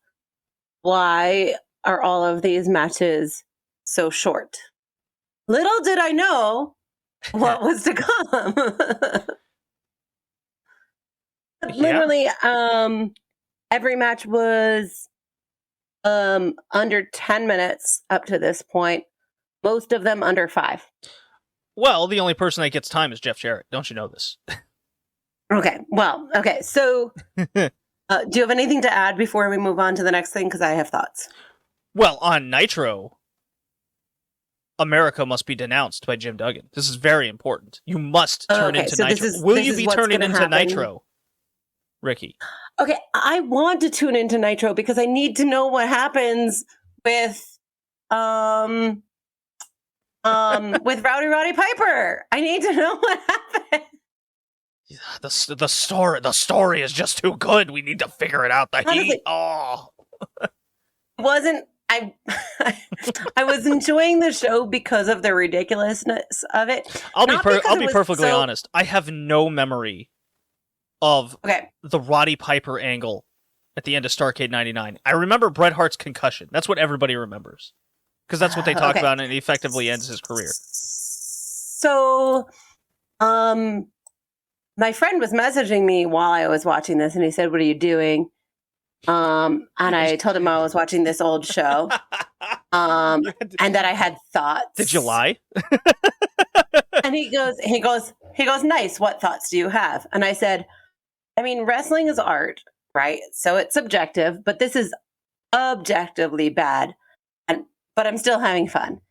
why are all of these matches so short? Little did I know what was to come. Literally, every match was under 10 minutes up to this point. Most of them under 5. Well, the only person that gets time is Jeff Jarrett. Don't you know this? Okay. Well, okay. So, do you have anything to add before we move on to the next thing? Because I have thoughts. Well, on Nitro, America must be denounced by Jim Duggan. This is very important. You must turn into Nitro. Will you be turning into Nitro, Ricky? Okay, I want to tune into Nitro because I need to know what happens with with Roddy Piper. I need to know what happened. The story is just too good. We need to figure it out. Honestly, wasn't I was enjoying the show because of the ridiculousness of it. I'll be perfectly honest. I have no memory of the Roddy Piper angle at the end of Starrcade 99. I remember Bret Hart's concussion. That's what everybody remembers. Because that's what they talk about, and it effectively ends his career. So, my friend was messaging me while I was watching this, and he said, "What are you doing?" And I told him I was watching this old show, and that I had thoughts. Did you lie? And he goes, "Nice. What thoughts do you have?" And I said, "I mean, wrestling is art, right? So it's subjective, but this is objectively bad. And but I'm still having fun.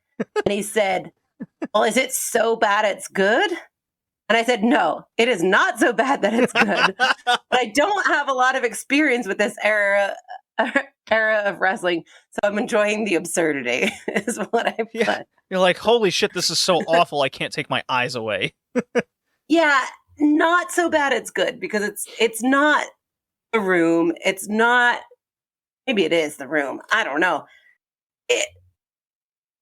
And he said, well, is it so bad it's good? And I said, no, it is not so bad that it's good. But I don't have a lot of experience with this era of wrestling, so I'm enjoying the absurdity is what I put. Yeah. You're like, holy shit, this is so awful, I can't take my eyes away. Yeah, not so bad it's good, because it's not the room. It's not, maybe it is the room. I don't know.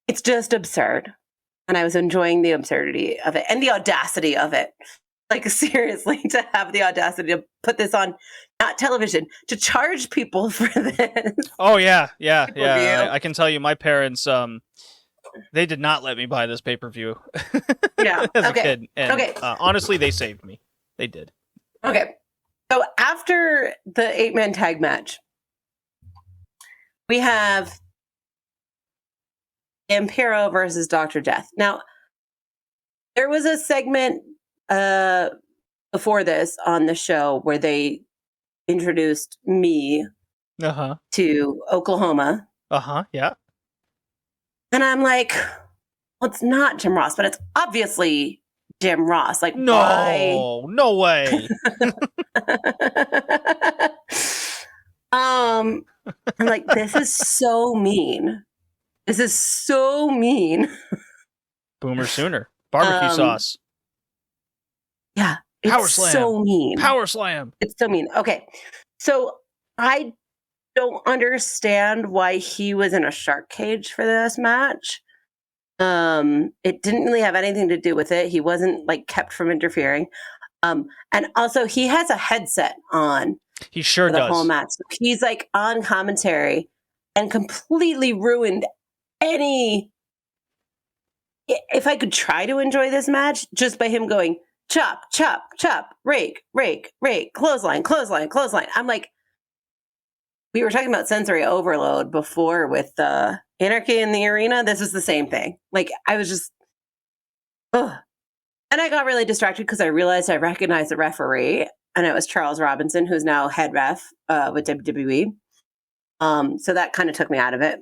It's just absurd. And I was enjoying the absurdity of it and the audacity of it. Like, seriously, to have the audacity to put this on, not television, to charge people for this. Oh, yeah. I can tell you, my parents, they did not let me buy this pay-per-view Yeah. as a kid. And, Okay. Honestly, they saved me. They did. Okay. So after the 8-man tag match, we have Puro versus Dr. Death. Now, there was a segment before this on the show where they introduced me to Oklahoma. Yeah. And I'm like, well, it's not Jim Ross, but it's obviously Jim Ross. Like, no way. I'm like, this is so mean. This is so mean. Boomer Sooner. Barbecue sauce. Yeah. It's Power slam. So mean. Power slam. It's so mean. Okay. So I don't understand why he was in a shark cage for this match. It didn't really have anything to do with it. He wasn't like kept from interfering. And also he has a headset on. He sure the does. Whole match. So he's like on commentary and completely ruined any. If I could try to enjoy this match just by him going chop, chop, chop, rake, rake, rake, clothesline, clothesline, clothesline. I'm like, we were talking about sensory overload before with Anarchy in the Arena. This is the same thing. Like, I was just, ugh. And I got really distracted because I realized I recognized the referee, and it was Charles Robinson, who's now head ref with WWE. So that kind of took me out of it.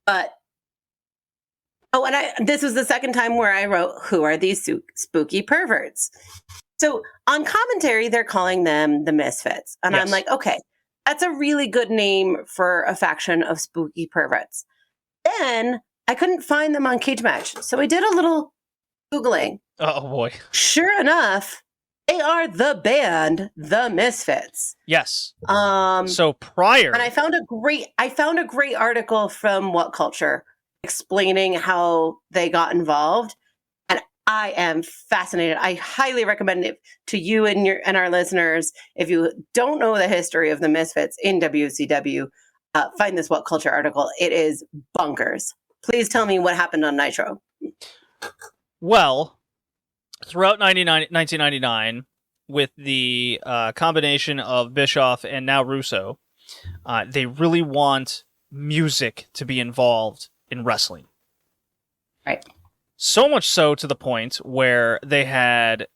But this was the second time where I wrote, who are these spooky perverts? So on commentary, they're calling them the Misfits. And yes. I'm like, okay, that's a really good name for a faction of spooky perverts. Then I couldn't find them on Cage Match. So I did a little Googling. Oh boy. Sure enough, they are the band, the Misfits. Yes. So prior. And I found a great article from What Culture explaining how they got involved. And I am fascinated. I highly recommend it to you and our listeners. If you don't know the history of the Misfits in WCW, find this What Culture article. It is bonkers. Please tell me what happened on Nitro. Well, throughout 1999, with the combination of Bischoff and now Russo, they really want music to be involved in wrestling. Right. So much so to the point where they had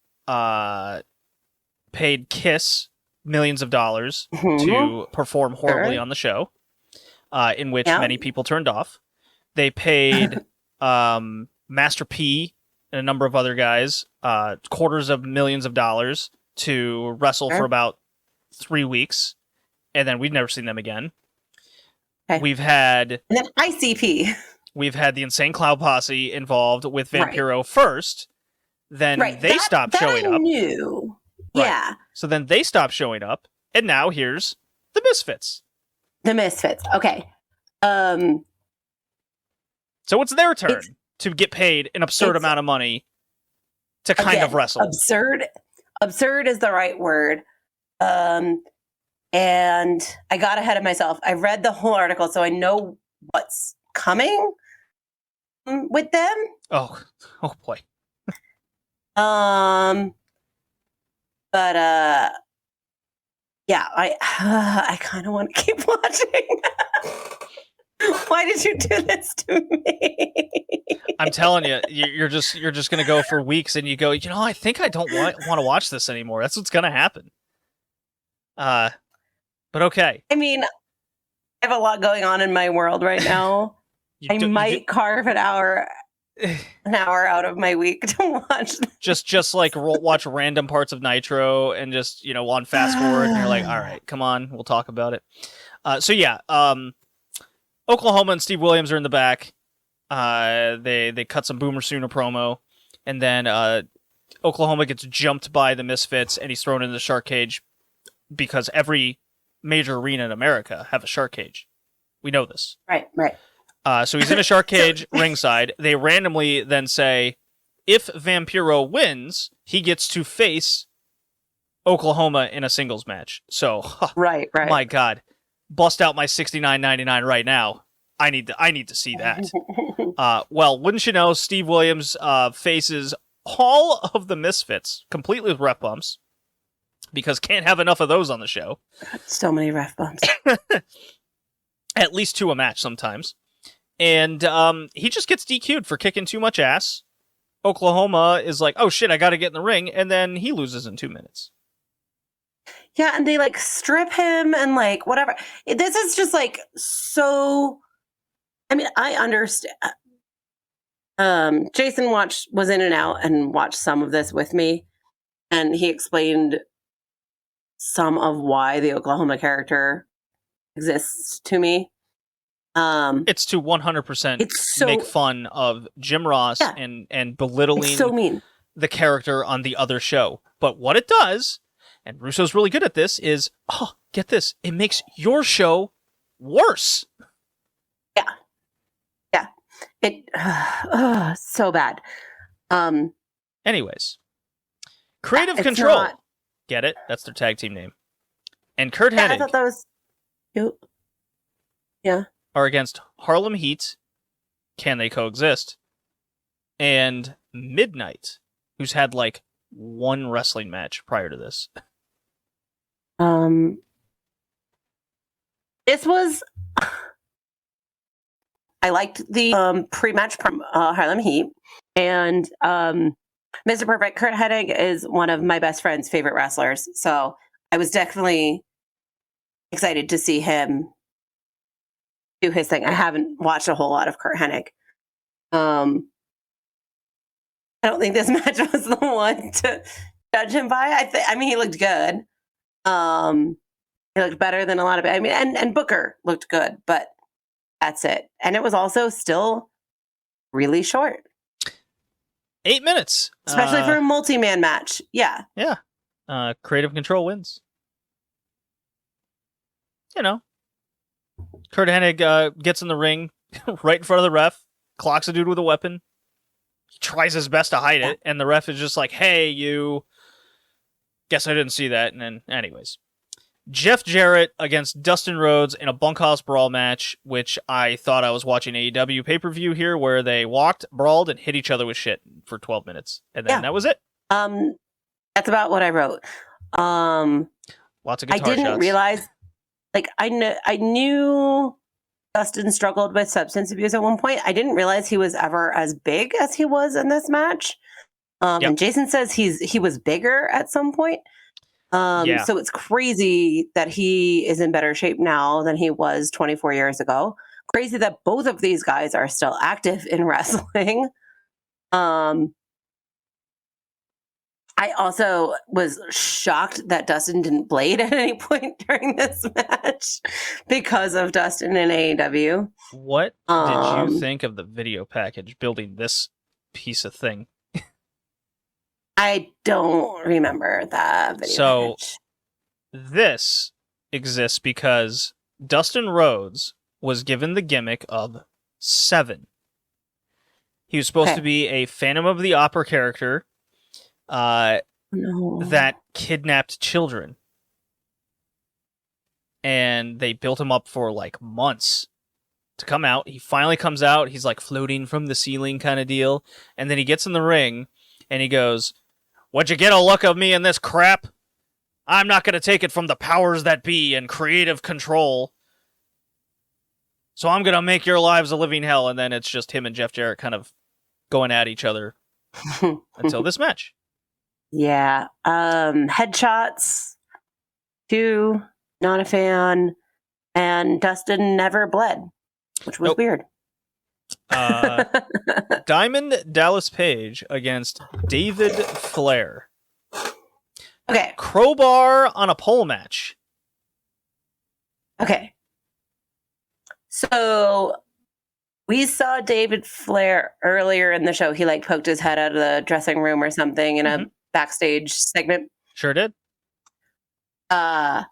paid Kiss millions of dollars to perform horribly on the show, in which many people turned off. They paid Master P and a number of other guys quarters of millions of dollars to wrestle for about 3 weeks, and then we've never seen them again. Okay. We've had... And then ICP. We've had the Insane Clown Posse involved with Vampiro first, then they stopped showing up. Knew. Right. Yeah. So then they stopped showing up, and now here's the Misfits. The Misfits. Okay. So it's their turn to get paid an absurd amount of money to kind of wrestle. Absurd is the right word. And I got ahead of myself. I read the whole article, so I know what's coming with them. Oh boy. But yeah, I kind of want to keep watching. Why did you do this to me? I'm telling you, you're just gonna go for weeks, and you go, I think I don't want to watch this anymore. That's what's gonna happen. But okay. I mean, I have a lot going on in my world right now. I might carve an hour out of my week to watch. Just like watch random parts of Nitro and just, on fast forward, and you're like, all right, come on, we'll talk about it. Oklahoma and Steve Williams are in the back. They cut some Boomer Sooner promo, and then Oklahoma gets jumped by the Misfits, and he's thrown into the shark cage because every major arena in America have a shark cage. We know this. Right. So he's in a shark cage ringside. They randomly then say, if Vampiro wins, he gets to face Oklahoma in a singles match. So, right. My God, bust out my $69.99 right now. I need to see that. Wouldn't you know, Steve Williams faces all of the Misfits, completely with ref bumps, because can't have enough of those on the show. So many ref bumps. At least 2 a match sometimes. And he just gets DQ'd for kicking too much ass. Oklahoma is like, oh shit, I gotta get in the ring, and then he loses in 2 minutes. Yeah, and they strip him and whatever. This is just so. I mean, I understand. Jason was in and out and watched some of this with me, and he explained some of why the Oklahoma character exists to me. It's to 100% make fun of Jim Ross and belittling the character on the other show. But what it does, and Russo's really good at this, is, get this, it makes your show worse. Yeah. It so bad. Anyways, Creative Control. Get it? That's their tag team name. And Kurt Hennig. I thought that was cute. Yeah. Are against Harlem Heat. Can they coexist? And Midnight, who's had 1 wrestling match prior to this. This was. I liked the pre-match from Harlem Heat, and Mr. Perfect, Kurt Hennig, is one of my best friend's favorite wrestlers, so I was definitely excited to see him do his thing. I haven't watched a whole lot of Kurt Hennig. I don't think this match was the one to judge him by. I mean, he looked good. He looked better than a lot of it. I mean, and Booker looked good, but that's it. And it was also still really short. 8 minutes. Especially for a multi-man match. Yeah. Yeah. Creative Control wins. Kurt Hennig gets in the ring right in front of the ref, clocks a dude with a weapon. He tries his best to hide it, and the ref is just like, hey, you... Guess I didn't see that. And then, anyways. Jeff Jarrett against Dustin Rhodes in a bunkhouse brawl match, which I thought I was watching AEW pay-per-view here, where they walked, brawled, and hit each other with shit for 12 minutes. And then that was it. That's about what I wrote. Lots of guitar shots. I didn't realize, I knew Dustin struggled with substance abuse at one point. I didn't realize he was ever as big as he was in this match. And Jason says he was bigger at some point. So it's crazy that he is in better shape now than he was 24 years ago. Crazy that both of these guys are still active in wrestling. I also was shocked that Dustin didn't blade at any point during this match because of Dustin and AEW. What did you think of the video package building this piece of thing? I don't remember that video. So this exists because Dustin Rhodes was given the gimmick of 7. He was supposed to be a Phantom of the Opera character that kidnapped children. And they built him up for months to come out. He finally comes out. He's floating from the ceiling kind of deal. And then he gets in the ring and he goes, "What'd you get a look of me in this crap? I'm not going to take it from the powers that be and Creative Control. So I'm going to make your lives a living hell." And then it's just him and Jeff Jarrett kind of going at each other until this match. Yeah. Headshots, 2, not a fan. And Dustin never bled, which was Nope. weird. Diamond Dallas Page against David Flair. Okay. Crowbar on a pole match. Okay. So we saw David Flair earlier in the show. He like poked his head out of the dressing room or something in a backstage segment. Sure did. I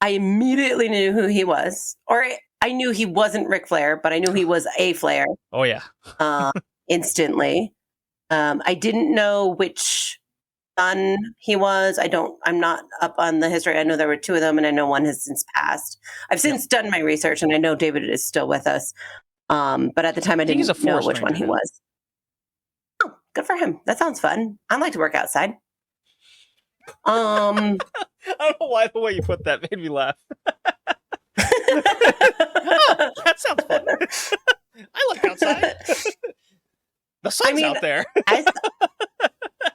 immediately knew who he was. Or I knew he wasn't Ric Flair, but I knew he was a Flair. Oh, yeah. Instantly. I didn't know which son he was. I'm not up on the history. I know there were two of them, and I know one has since passed. I've since done my research, and I know David is still with us. But at the time, I didn't know which one he was. Oh, good for him. That sounds fun. I like to work outside. I don't know why the way you put that made me laugh. Oh, that sounds fun. I like outside. The sun's out there.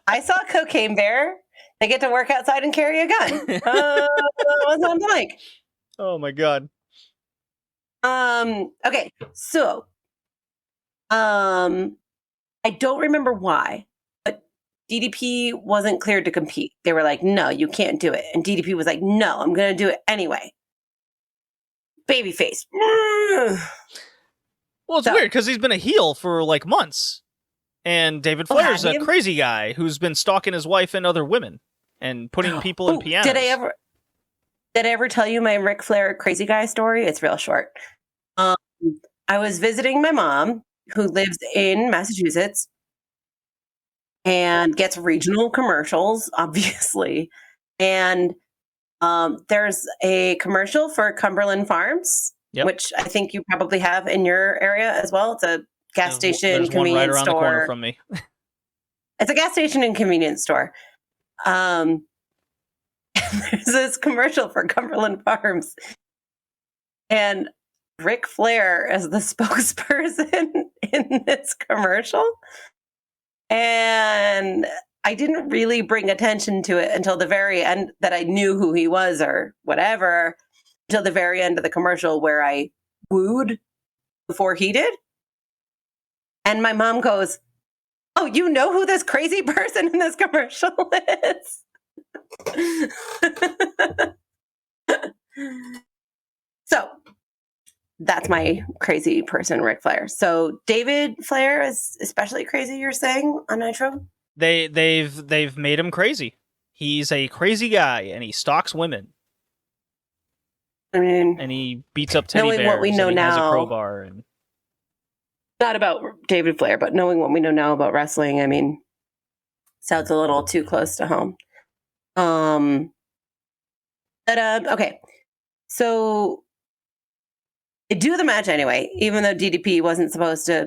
I saw Cocaine Bear. They get to work outside and carry a gun. What's on like? Oh my god. Okay, so I don't remember why, but DDP wasn't cleared to compete. They were like, no, you can't do it. And DDP was like, no, I'm gonna do it anyway. Babyface. Well, it's weird because he's been a heel for like months. And David Flair's a crazy guy who's been stalking his wife and other women and putting people in pianos. Did I ever tell you my Ric Flair crazy guy story? It's real short. I was visiting my mom, who lives in Massachusetts and gets regional commercials, obviously. And there's a commercial for Cumberland Farms, which I think you probably have in your area as well. It's a gas station, convenience one right around store. The corner from me. It's a gas station and convenience store. And there's this commercial for Cumberland Farms, and Ric Flair is the spokesperson in this commercial. And I didn't really bring attention to it until the very end, that I knew who he was or whatever, until the very end of the commercial where I wooed before he did. And my mom goes, oh, you know who this crazy person in this commercial is? So that's my crazy person, Ric Flair. So David Flair is especially crazy, you're saying, on Nitro? They've made him crazy. He's a crazy guy, and he stalks women. I mean, and he beats up teddy bears. What we know and he now, has a crowbar. And not about David Flair, but knowing what we know now about wrestling, I mean, sounds a little too close to home. Okay, so they do the match anyway, even though DDP wasn't supposed to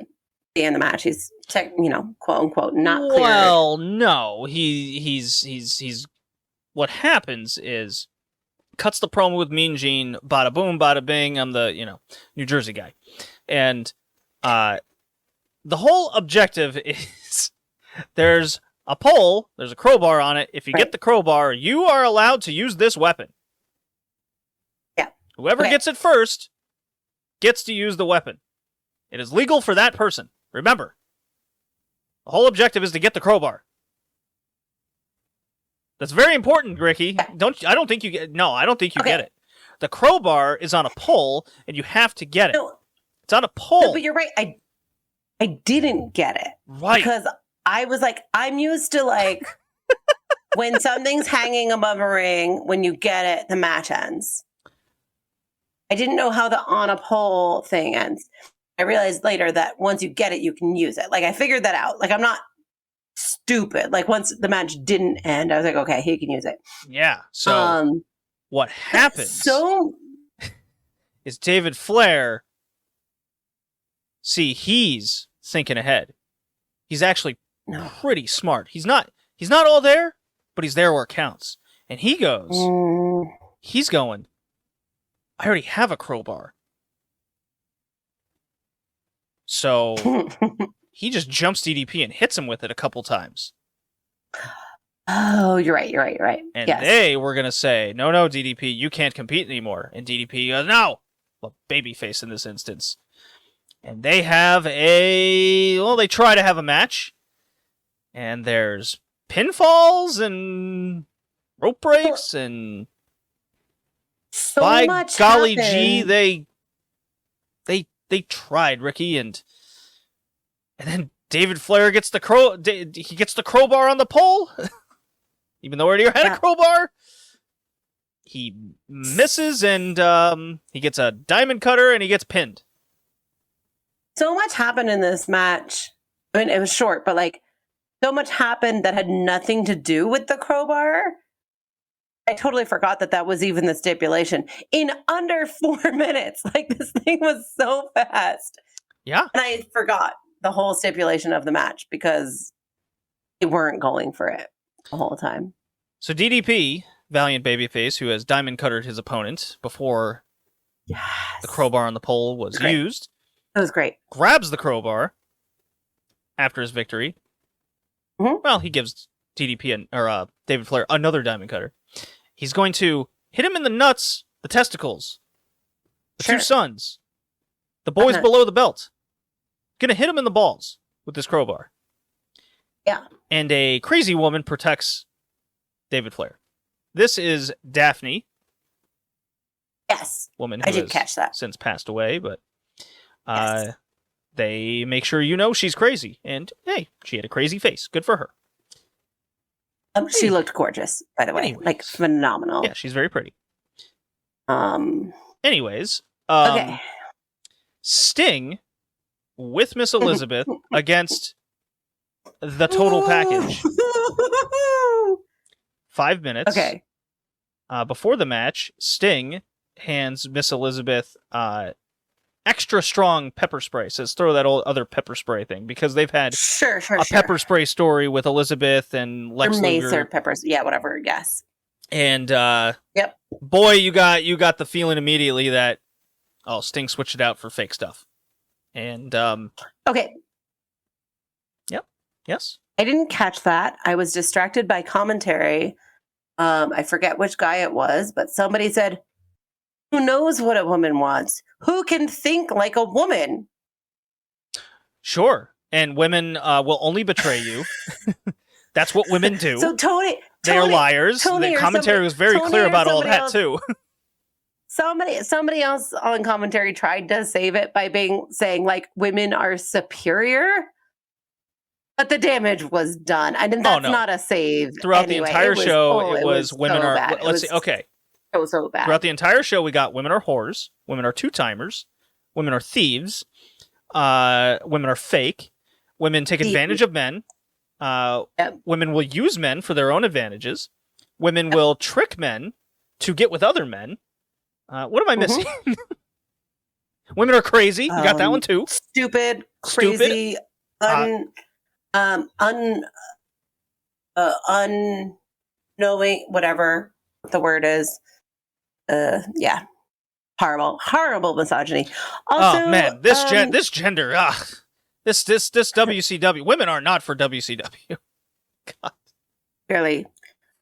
be in the match. He's quote unquote not clear. Well, no, he's. What happens is cuts the promo with Mean Gene, bada boom, bada bing. I'm the New Jersey guy, and the whole objective is there's a pole, there's a crowbar on it. If you get the crowbar, you are allowed to use this weapon. Yeah. Whoever gets it first gets to use the weapon. It is legal for that person. Remember, the whole objective is to get the crowbar. That's very important, Ricky. I don't think you get it. The crowbar is on a pole, and you have to get it. No, it's on a pole. No, but you're right. I didn't get it. Right. Because I was like, I'm used to like when something's hanging above a ring, when you get it, the match ends. I didn't know how the on a pole thing ends. I realized later that once you get it, you can use it. Like I figured that out. Like I'm not stupid. Like once the match didn't end, I was like, okay, he can use it. Yeah. So what happens is David Flair, he's thinking ahead. He's actually pretty smart. He's not all there, but he's there where it counts. And he goes, he's going, I already have a crowbar. So he just jumps DDP and hits him with it a couple times. Oh, you're right. And they were going to say, no, DDP, you can't compete anymore. And DDP goes, no, babyface in this instance. And they have they try to have a match. And there's pinfalls and rope breaks and So by much golly happened. gee, they tried, Ricky, and then David Flair gets the crowbar on the pole, even though he already had a crowbar. He misses, and he gets a diamond cutter, and he gets pinned. So much happened in this match. I mean, it was short, but like, so much happened that had nothing to do with the crowbar. I totally forgot that was even the stipulation. In under 4 minutes, like this thing was so fast. Yeah. And I forgot the whole stipulation of the match because they weren't going for it the whole time. So DDP, valiant babyface, who has diamond cuttered his opponent before the crowbar on the pole was used. It was great. Grabs the crowbar after his victory. Mm-hmm. Well, he gives DDP or David Flair another diamond cutter. He's going to hit him in the nuts, the testicles, the two sons, the boys below the belt. Gonna hit him in the balls with this crowbar. Yeah. And a crazy woman protects David Flair. This is Daphne. Yes. Woman who I did has catch that. since passed away, but they make sure you know she's crazy. And hey, she had a crazy face. Good for her. She looked gorgeous, by the way. Anyways. Like phenomenal. Yeah, she's very pretty. Um. Anyways, Okay. Sting with Miss Elizabeth against the total package. 5 minutes. Okay. Before the match, Sting hands Miss Elizabeth extra strong pepper spray. Says throw that old other pepper spray thing because they've had Sure. pepper spray story with Elizabeth and Lex Or mace Luger. or peppers. Yeah, whatever. Yes. And Yep. boy, you got the feeling immediately that Sting switched it out for fake stuff. And Okay. Yep. Yes. I didn't catch that. I was distracted by commentary. I forget which guy it was, but somebody said, "Who knows what a woman wants? Who can think like a woman?" Sure. And women will only betray you. That's what women do. So Tony, they are liars. Tony the or commentary was very Tony clear or about all somebody that else- too. Somebody else on commentary tried to save it by saying like women are superior, but the damage was done. I mean, that's not a save. Throughout anyway. the entire show, it was women so are. bad. Let's see. Okay. It was so bad. Throughout the entire show, we got women are whores, women are two-timers, women are thieves, women are fake, women take advantage of men, women will use men for their own advantages, women will trick men to get with other men. What am I missing? Women are crazy. We got that one too. Stupid, crazy, unknowing, whatever the word is. Yeah. Horrible misogyny. Also, oh man, this gender, this WCW. Women are not for WCW. God. Clearly.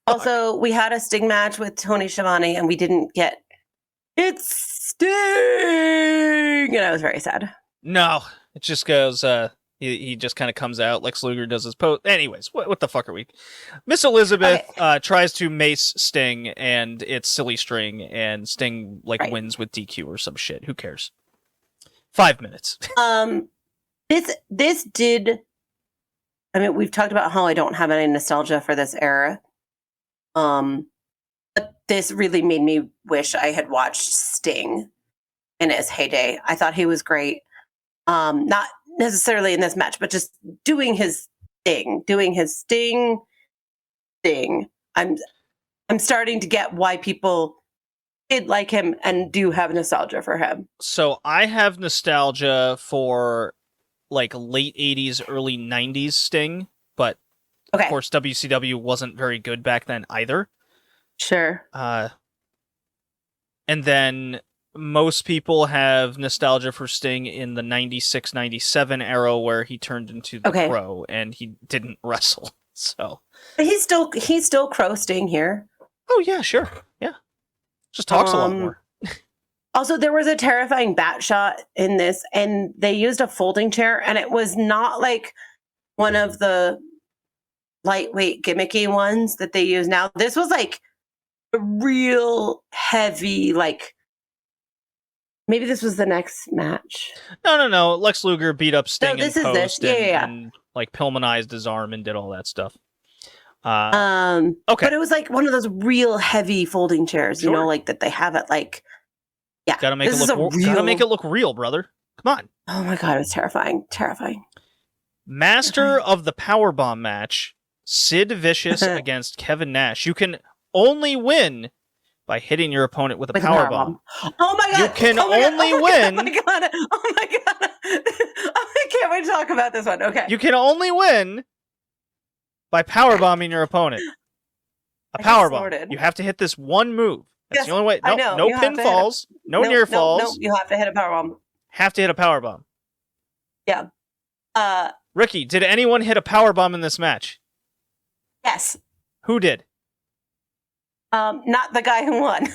Also, we had a Sting match with Tony Schiavone, and we didn't get it's Sting, and I was very sad. No, it just goes. He just kind of comes out. Lex Luger does his post. Anyways, what the fuck are we? Miss Elizabeth tries to mace Sting, and it's silly string, and Sting wins with DQ or some shit. Who cares? 5 minutes. This did. I mean, we've talked about how I don't have any nostalgia for this era. But this really made me wish I had watched Sting in his heyday. I thought he was great. Not necessarily in this match, but just doing his thing, thing. I'm starting to get why people did like him and do have nostalgia for him. So I have nostalgia for late 80s, early 90s Sting, but of course WCW wasn't very good back then either. Sure. And then most people have nostalgia for Sting in the 96, 97 era where he turned into the Crow and he didn't wrestle. So but he's still Crow Sting here. Oh yeah, sure. Yeah. Just talks a lot more. Also, there was a terrifying bat shot in this, and they used a folding chair, and it was not like one of the lightweight gimmicky ones that they use now. This was like a real heavy, like maybe this was the next match. No. Lex Luger beat up Sting this in is this. post Yeah. and like Pillmanized his arm and did all that stuff. Okay. But it was like one of those real heavy folding chairs, you know, like that they have at like, yeah. Gotta make it look real, brother. Come on. Oh my God, it was terrifying. Master of the Powerbomb match, Sid Vicious against Kevin Nash. You can only win by hitting your opponent with a powerbomb. Oh my God! You can only win. Oh my God! I can't wait to talk about this one. Okay. You can only win by powerbombing your opponent. A powerbomb. You have to hit this one move. That's the only way. No, no pinfalls. No near falls. No, you have to hit a powerbomb. Have to hit a powerbomb. Yeah. Ricky, did anyone hit a powerbomb in this match? Yes. Who did? Not the guy who won.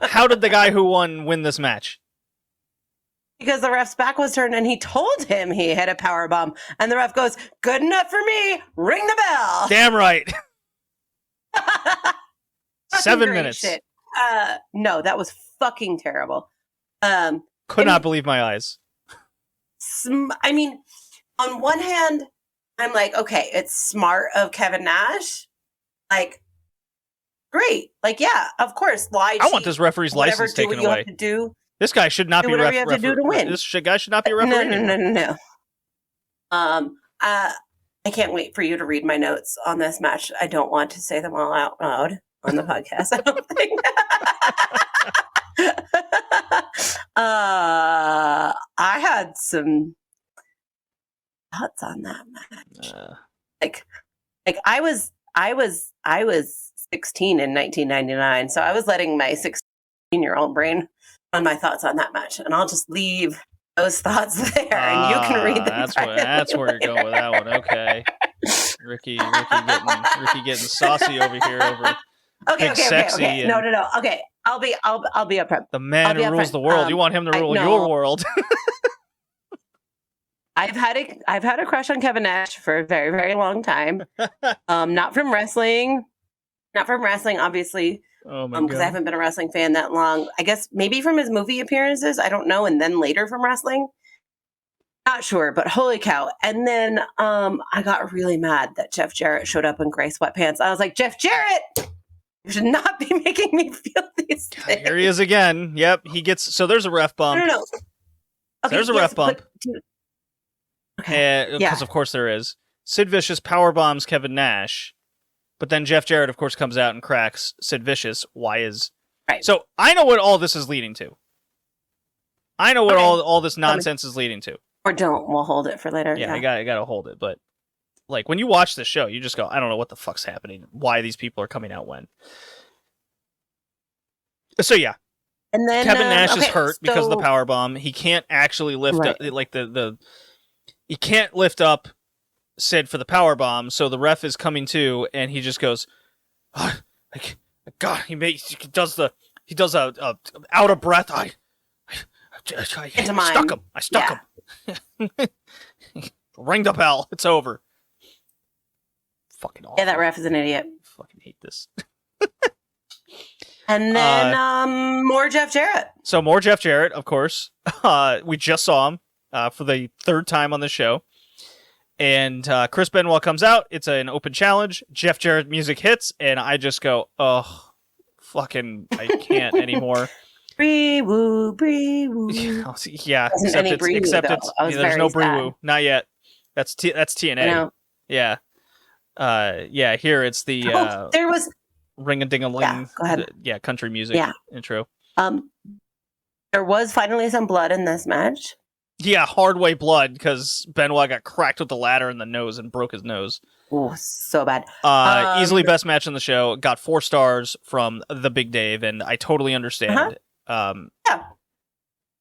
How did the guy who won win this match? Because the ref's back was turned and he told him he hit a powerbomb. And the ref goes, "Good enough for me. Ring the bell." Damn right. 7 minutes. Shit. No, that was fucking terrible. Could not believe my eyes. I mean, on one hand, I'm like, okay, it's smart of Kevin Nash. Like, great. Like, yeah, of course. Why? I want this referee's license taken away. This guy should not be whatever you have to do to win. This guy should not be a referee. No. I can't wait for you to read my notes on this match. I don't want to say them all out loud on the podcast. I don't think. I had some thoughts on that match. Like I was 16 in 1999, so I was letting my 16-year-old brain on my thoughts on that match, and I'll just leave those thoughts there, and you can read them. That's where you're going with that one. Okay, Ricky getting saucy over here over Big Sexy. Okay. No. Okay, I'll be upfront. The man who rules the world. You want him to rule your world. I've had a crush on Kevin Nash for a very, very long time. Not from wrestling, obviously. Oh my God. Because I haven't been a wrestling fan that long. I guess maybe from his movie appearances. I don't know, and then later from wrestling. Not sure, but holy cow! And then I got really mad that Jeff Jarrett showed up in gray sweatpants. I was like, Jeff Jarrett, you should not be making me feel these things. Here he is again. Yep, he gets. So there's a ref bump. No. Okay, there's a ref bump. Okay. Because of course there is. Sid Vicious powerbombs Kevin Nash, but then Jeff Jarrett, of course, comes out and cracks Sid Vicious. Right. So I know what all this is leading to. I know what all this nonsense is leading to. Or don't. We'll hold it for later. Yeah, I gotta hold it. But like when you watch this show, you just go, I don't know what the fuck's happening. Why these people are coming out when. So yeah. And then Kevin Nash is hurt because of the powerbomb. He can't actually lift up like he can't lift up Sid for the powerbomb, so the ref is coming to, and he just goes, oh, like, God, he does a out of breath. I stuck him. Ring the bell. It's over. Fucking awful. Yeah, that ref is an idiot. Fucking hate this. And then more Jeff Jarrett. So more Jeff Jarrett, of course. We just saw him for the third time on the show. And Chris Benoit comes out. It's an open challenge. Jeff Jarrett music hits, and I just go, oh, fucking, I can't anymore. Bree woo, bree woo. Yeah, except there's no bree woo. Not yet. That's TNA. Yeah. Here it's the there was ring-a-ding-a-ling. Yeah, go ahead. Country music intro. There was finally some blood in this match. Yeah, hard way blood because Benoit got cracked with the ladder in the nose and broke his nose. Oh, so bad. Easily best match in the show. Got 4 stars from the Big Dave, and I totally understand.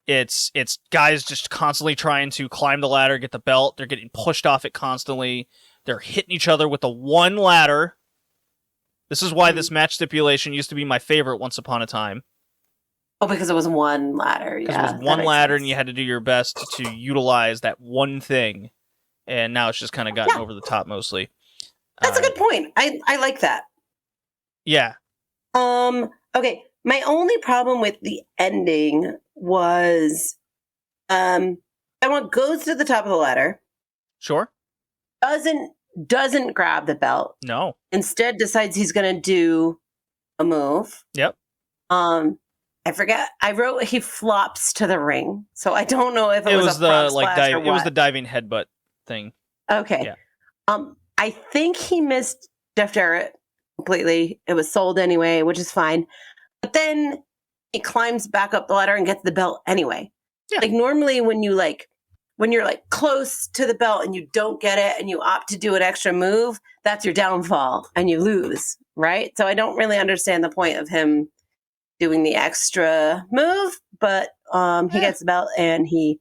It's guys just constantly trying to climb the ladder, get the belt. They're getting pushed off it constantly. They're hitting each other with the one ladder. This is why this match stipulation used to be my favorite once upon a time. Oh, because it was one ladder. Because Yeah, it was that one makes ladder sense. and you had to do your best to utilize that one thing. And now it's just kind of gotten over the top mostly. That's a good point. I like that. Yeah. Okay. My only problem with the ending was someone goes to the top of the ladder, Sure. doesn't grab the belt, No. instead decides he's gonna do a move. Yep. I forget. I wrote he flops to the ring, so I don't know if it was a the frog splash or it was what. the diving headbutt thing. Okay. Yeah. I think he missed Jeff Jarrett completely. It was sold anyway, which is fine. But then he climbs back up the ladder and gets the belt anyway. Yeah. Like normally when you're like close to the belt and you don't get it and you opt to do an extra move, that's your downfall and you lose, right? So I don't really understand the point of him doing the extra move, but he gets the belt and he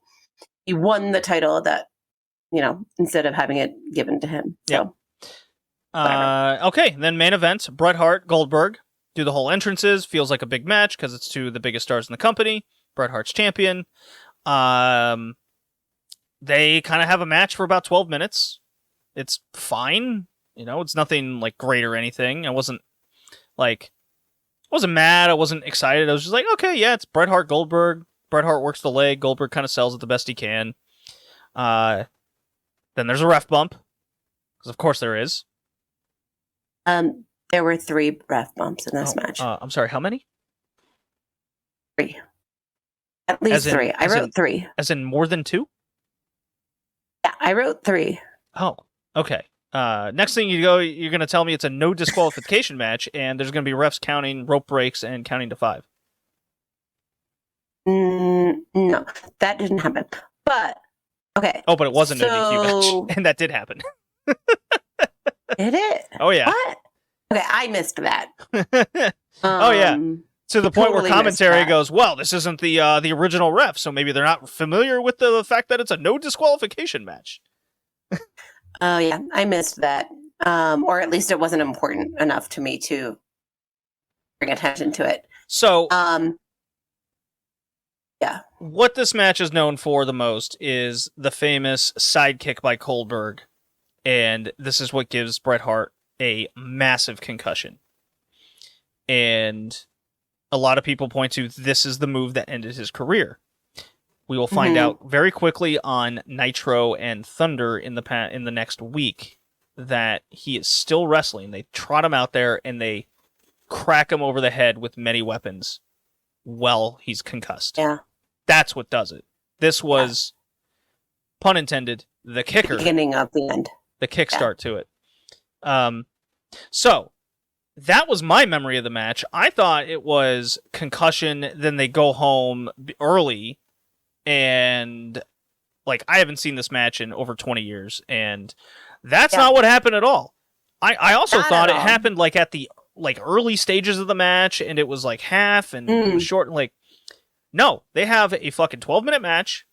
won the title that, instead of having it given to him. So okay, then main event, Bret Hart, Goldberg. Do the whole entrances, feels like a big match because it's two of the biggest stars in the company. Bret Hart's champion. They kind of have a match for about 12 minutes. It's fine. It's nothing like great or anything. I wasn't mad. I wasn't excited. I was just like, okay, yeah, it's Bret Hart, Goldberg. Bret Hart works the leg. Goldberg kind of sells it the best he can. Then there's a ref bump. Because of course there is. There were 3 ref bumps in this match. I'm sorry, how many? 3. At least 3. I wrote 3. As in more than 2? Yeah, I wrote 3. Oh, okay. Next thing you're going to tell me it's a no disqualification match, and there's going to be refs counting rope breaks and counting to 5. No, that didn't happen. But, okay. Oh, but it was a no DQ match, and that did happen. Did it? Oh, yeah. What? Okay, I missed that. Oh, yeah. To the point totally where commentary goes, well, this isn't the original ref, so maybe they're not familiar with the fact that it's a no disqualification match. Oh, yeah, I missed that. Or at least it wasn't important enough to me to bring attention to it. So, yeah. What this match is known for the most is the famous sidekick by Goldberg, and this is what gives Bret Hart a massive concussion. And a lot of people point to this is the move that ended his career. We will find out very quickly on Nitro and Thunder in the next week that he is still wrestling. They trot him out there and they crack him over the head with many weapons while he's concussed. Yeah. That's what does it. This was, pun intended, the kicker. Beginning of the end. The kickstart to it. So, that was my memory of the match. I thought it was concussion, then they go home early, and I haven't seen this match in over 20 years, and that's not what happened at all. I also thought it happened at the early stages of the match, and it was half, and it was short, and no, they have a fucking 12-minute match.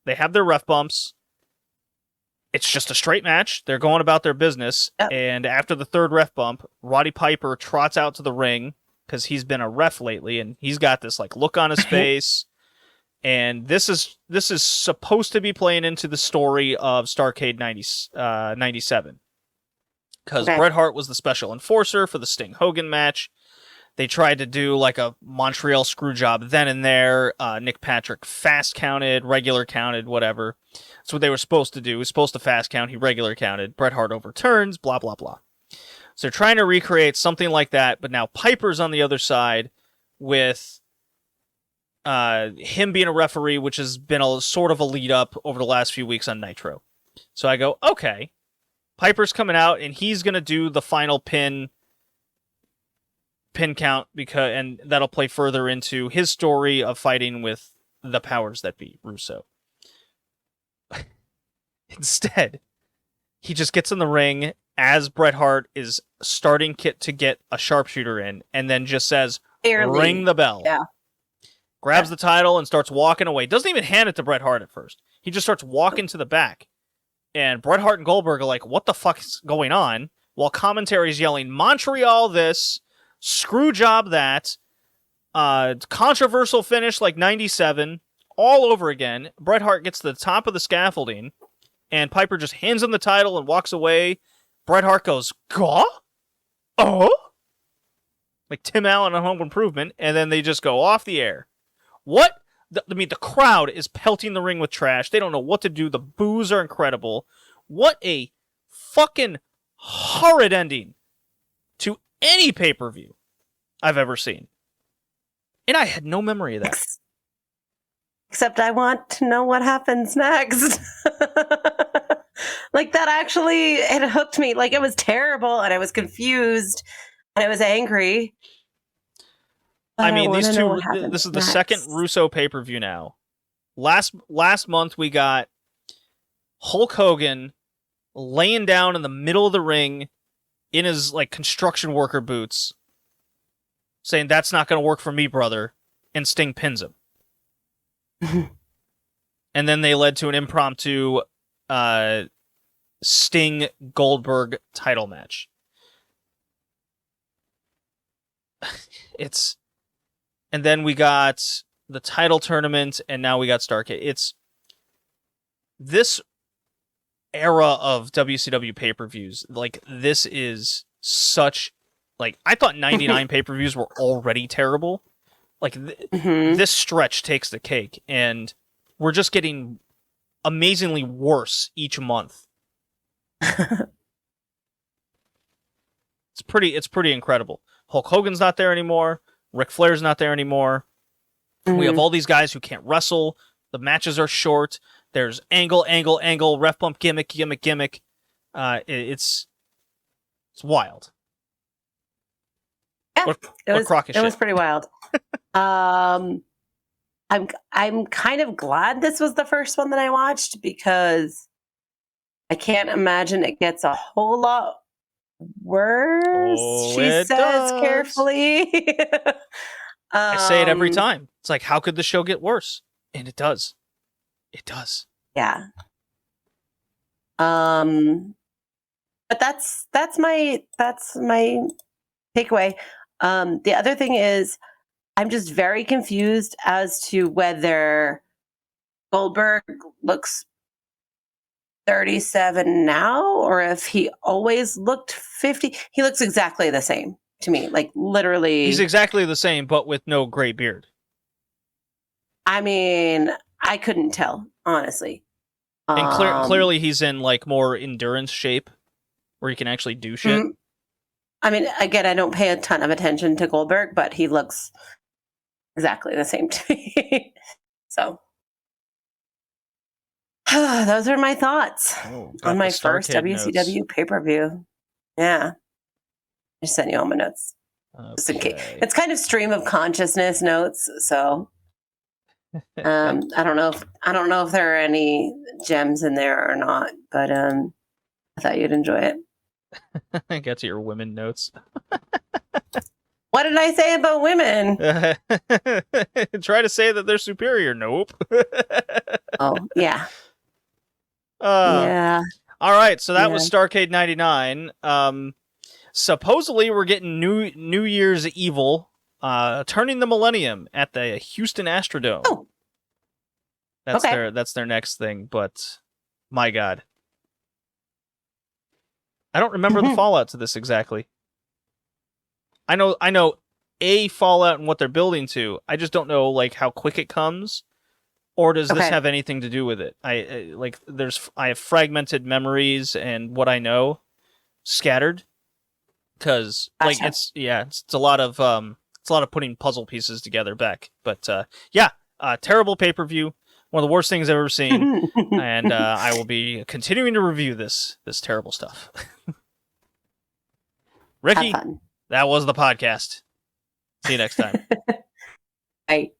They have their ref bumps. It's just a straight match. They're going about their business. Yep. And after the third ref bump, Roddy Piper trots out to the ring because he's been a ref lately, and he's got this look on his face. And this is supposed to be playing into the story of Starrcade 97. Because Bret Hart was the special enforcer for the Sting Hogan match. They tried to do a Montreal screw job then and there. Nick Patrick fast counted, regular counted, whatever. That's what they were supposed to do. He was supposed to fast count. He regular counted. Bret Hart overturns, blah, blah, blah. So they're trying to recreate something like that, but now Piper's on the other side with him being a referee, which has been a sort of a lead up over the last few weeks on Nitro. So I go, okay, Piper's coming out, and he's going to do the final pin count and that'll play further into his story of fighting with the powers that be, Russo. Instead, he just gets in the ring as Bret Hart is starting to get a sharpshooter in, and then just says, ring the bell. Yeah. Grabs the title and starts walking away. Doesn't even hand it to Bret Hart at first. He just starts walking to the back. And Bret Hart and Goldberg are like, what the fuck is going on? While commentary's yelling, Montreal this, screw job that, Controversial finish like 97, all over again. Bret Hart gets to the top of the scaffolding, and Piper just hands him the title and walks away. Bret Hart goes, "Gah? Oh?" Like Tim Allen on Home Improvement, and then they just go off the air. What? The crowd is pelting the ring with trash. They don't know what to do. The boos are incredible. What a fucking horrid ending to any pay-per-view I've ever seen. And I had no memory of that. Except I want to know what happens next. Like, that actually, it hooked me. Like, it was terrible, and I was confused, and I was angry. I mean, these two, this is the second Russo pay-per-view now. Last month, we got Hulk Hogan laying down in the middle of the ring in his, like, construction worker boots, saying, "That's not going to work for me, brother," and Sting pins him. And then they led to an impromptu Sting Goldberg title match. And then we got the title tournament, and now we got Starrcade. It's this era of WCW pay-per-views. Like, this is such, like, I thought 99 pay-per-views were already terrible. Like, this stretch takes the cake, and we're just getting amazingly worse each month. It's pretty incredible. Hulk Hogan's not there anymore. Ric Flair's not there anymore. We have all these guys who can't wrestle. The matches are short. There's angle, ref bump, gimmick. It's wild. Yeah, it was pretty wild. I'm kind of glad this was the first one that I watched, because I can't imagine it gets a whole lot worse. She says carefully. I say it every time. It's like, how could the show get worse? And it does. It does. Yeah. But that's my takeaway. The other thing is, I'm just very confused as to whether Goldberg looks 37 now, or if he always looked 50. He looks exactly the same to me. Like, literally. He's exactly the same, but with no gray beard. I mean, I couldn't tell, honestly. And clearly he's in, like, more endurance shape, where he can actually do shit. I mean, again, I don't pay a ton of attention to Goldberg, but he looks exactly the same to me. So, those are my thoughts on my first WCW pay-per-view. Yeah. I just sent you all my notes. Okay. Just in case. It's kind of stream of consciousness notes, so I don't know if there are any gems in there or not, but I thought you'd enjoy it. I got to your women notes. What did I say about women? Try to say that they're superior. Nope. Oh, yeah. Yeah. All right, so that was Starrcade 99. Supposedly we're getting New Year's Evil, turning the millennium at the Houston Astrodome. Oh. That's their next thing, but my God. I don't remember the fallout to this exactly. I know a fallout and what they're building to. I just don't know, like, how quick it comes, or does this have anything to do with it? I have fragmented memories and what I know scattered, because like it's a lot of putting puzzle pieces together back. But terrible pay-per-view. One of the worst things I've ever seen, and I will be continuing to review this terrible stuff. Ricky, that was the podcast. See you next time. Bye.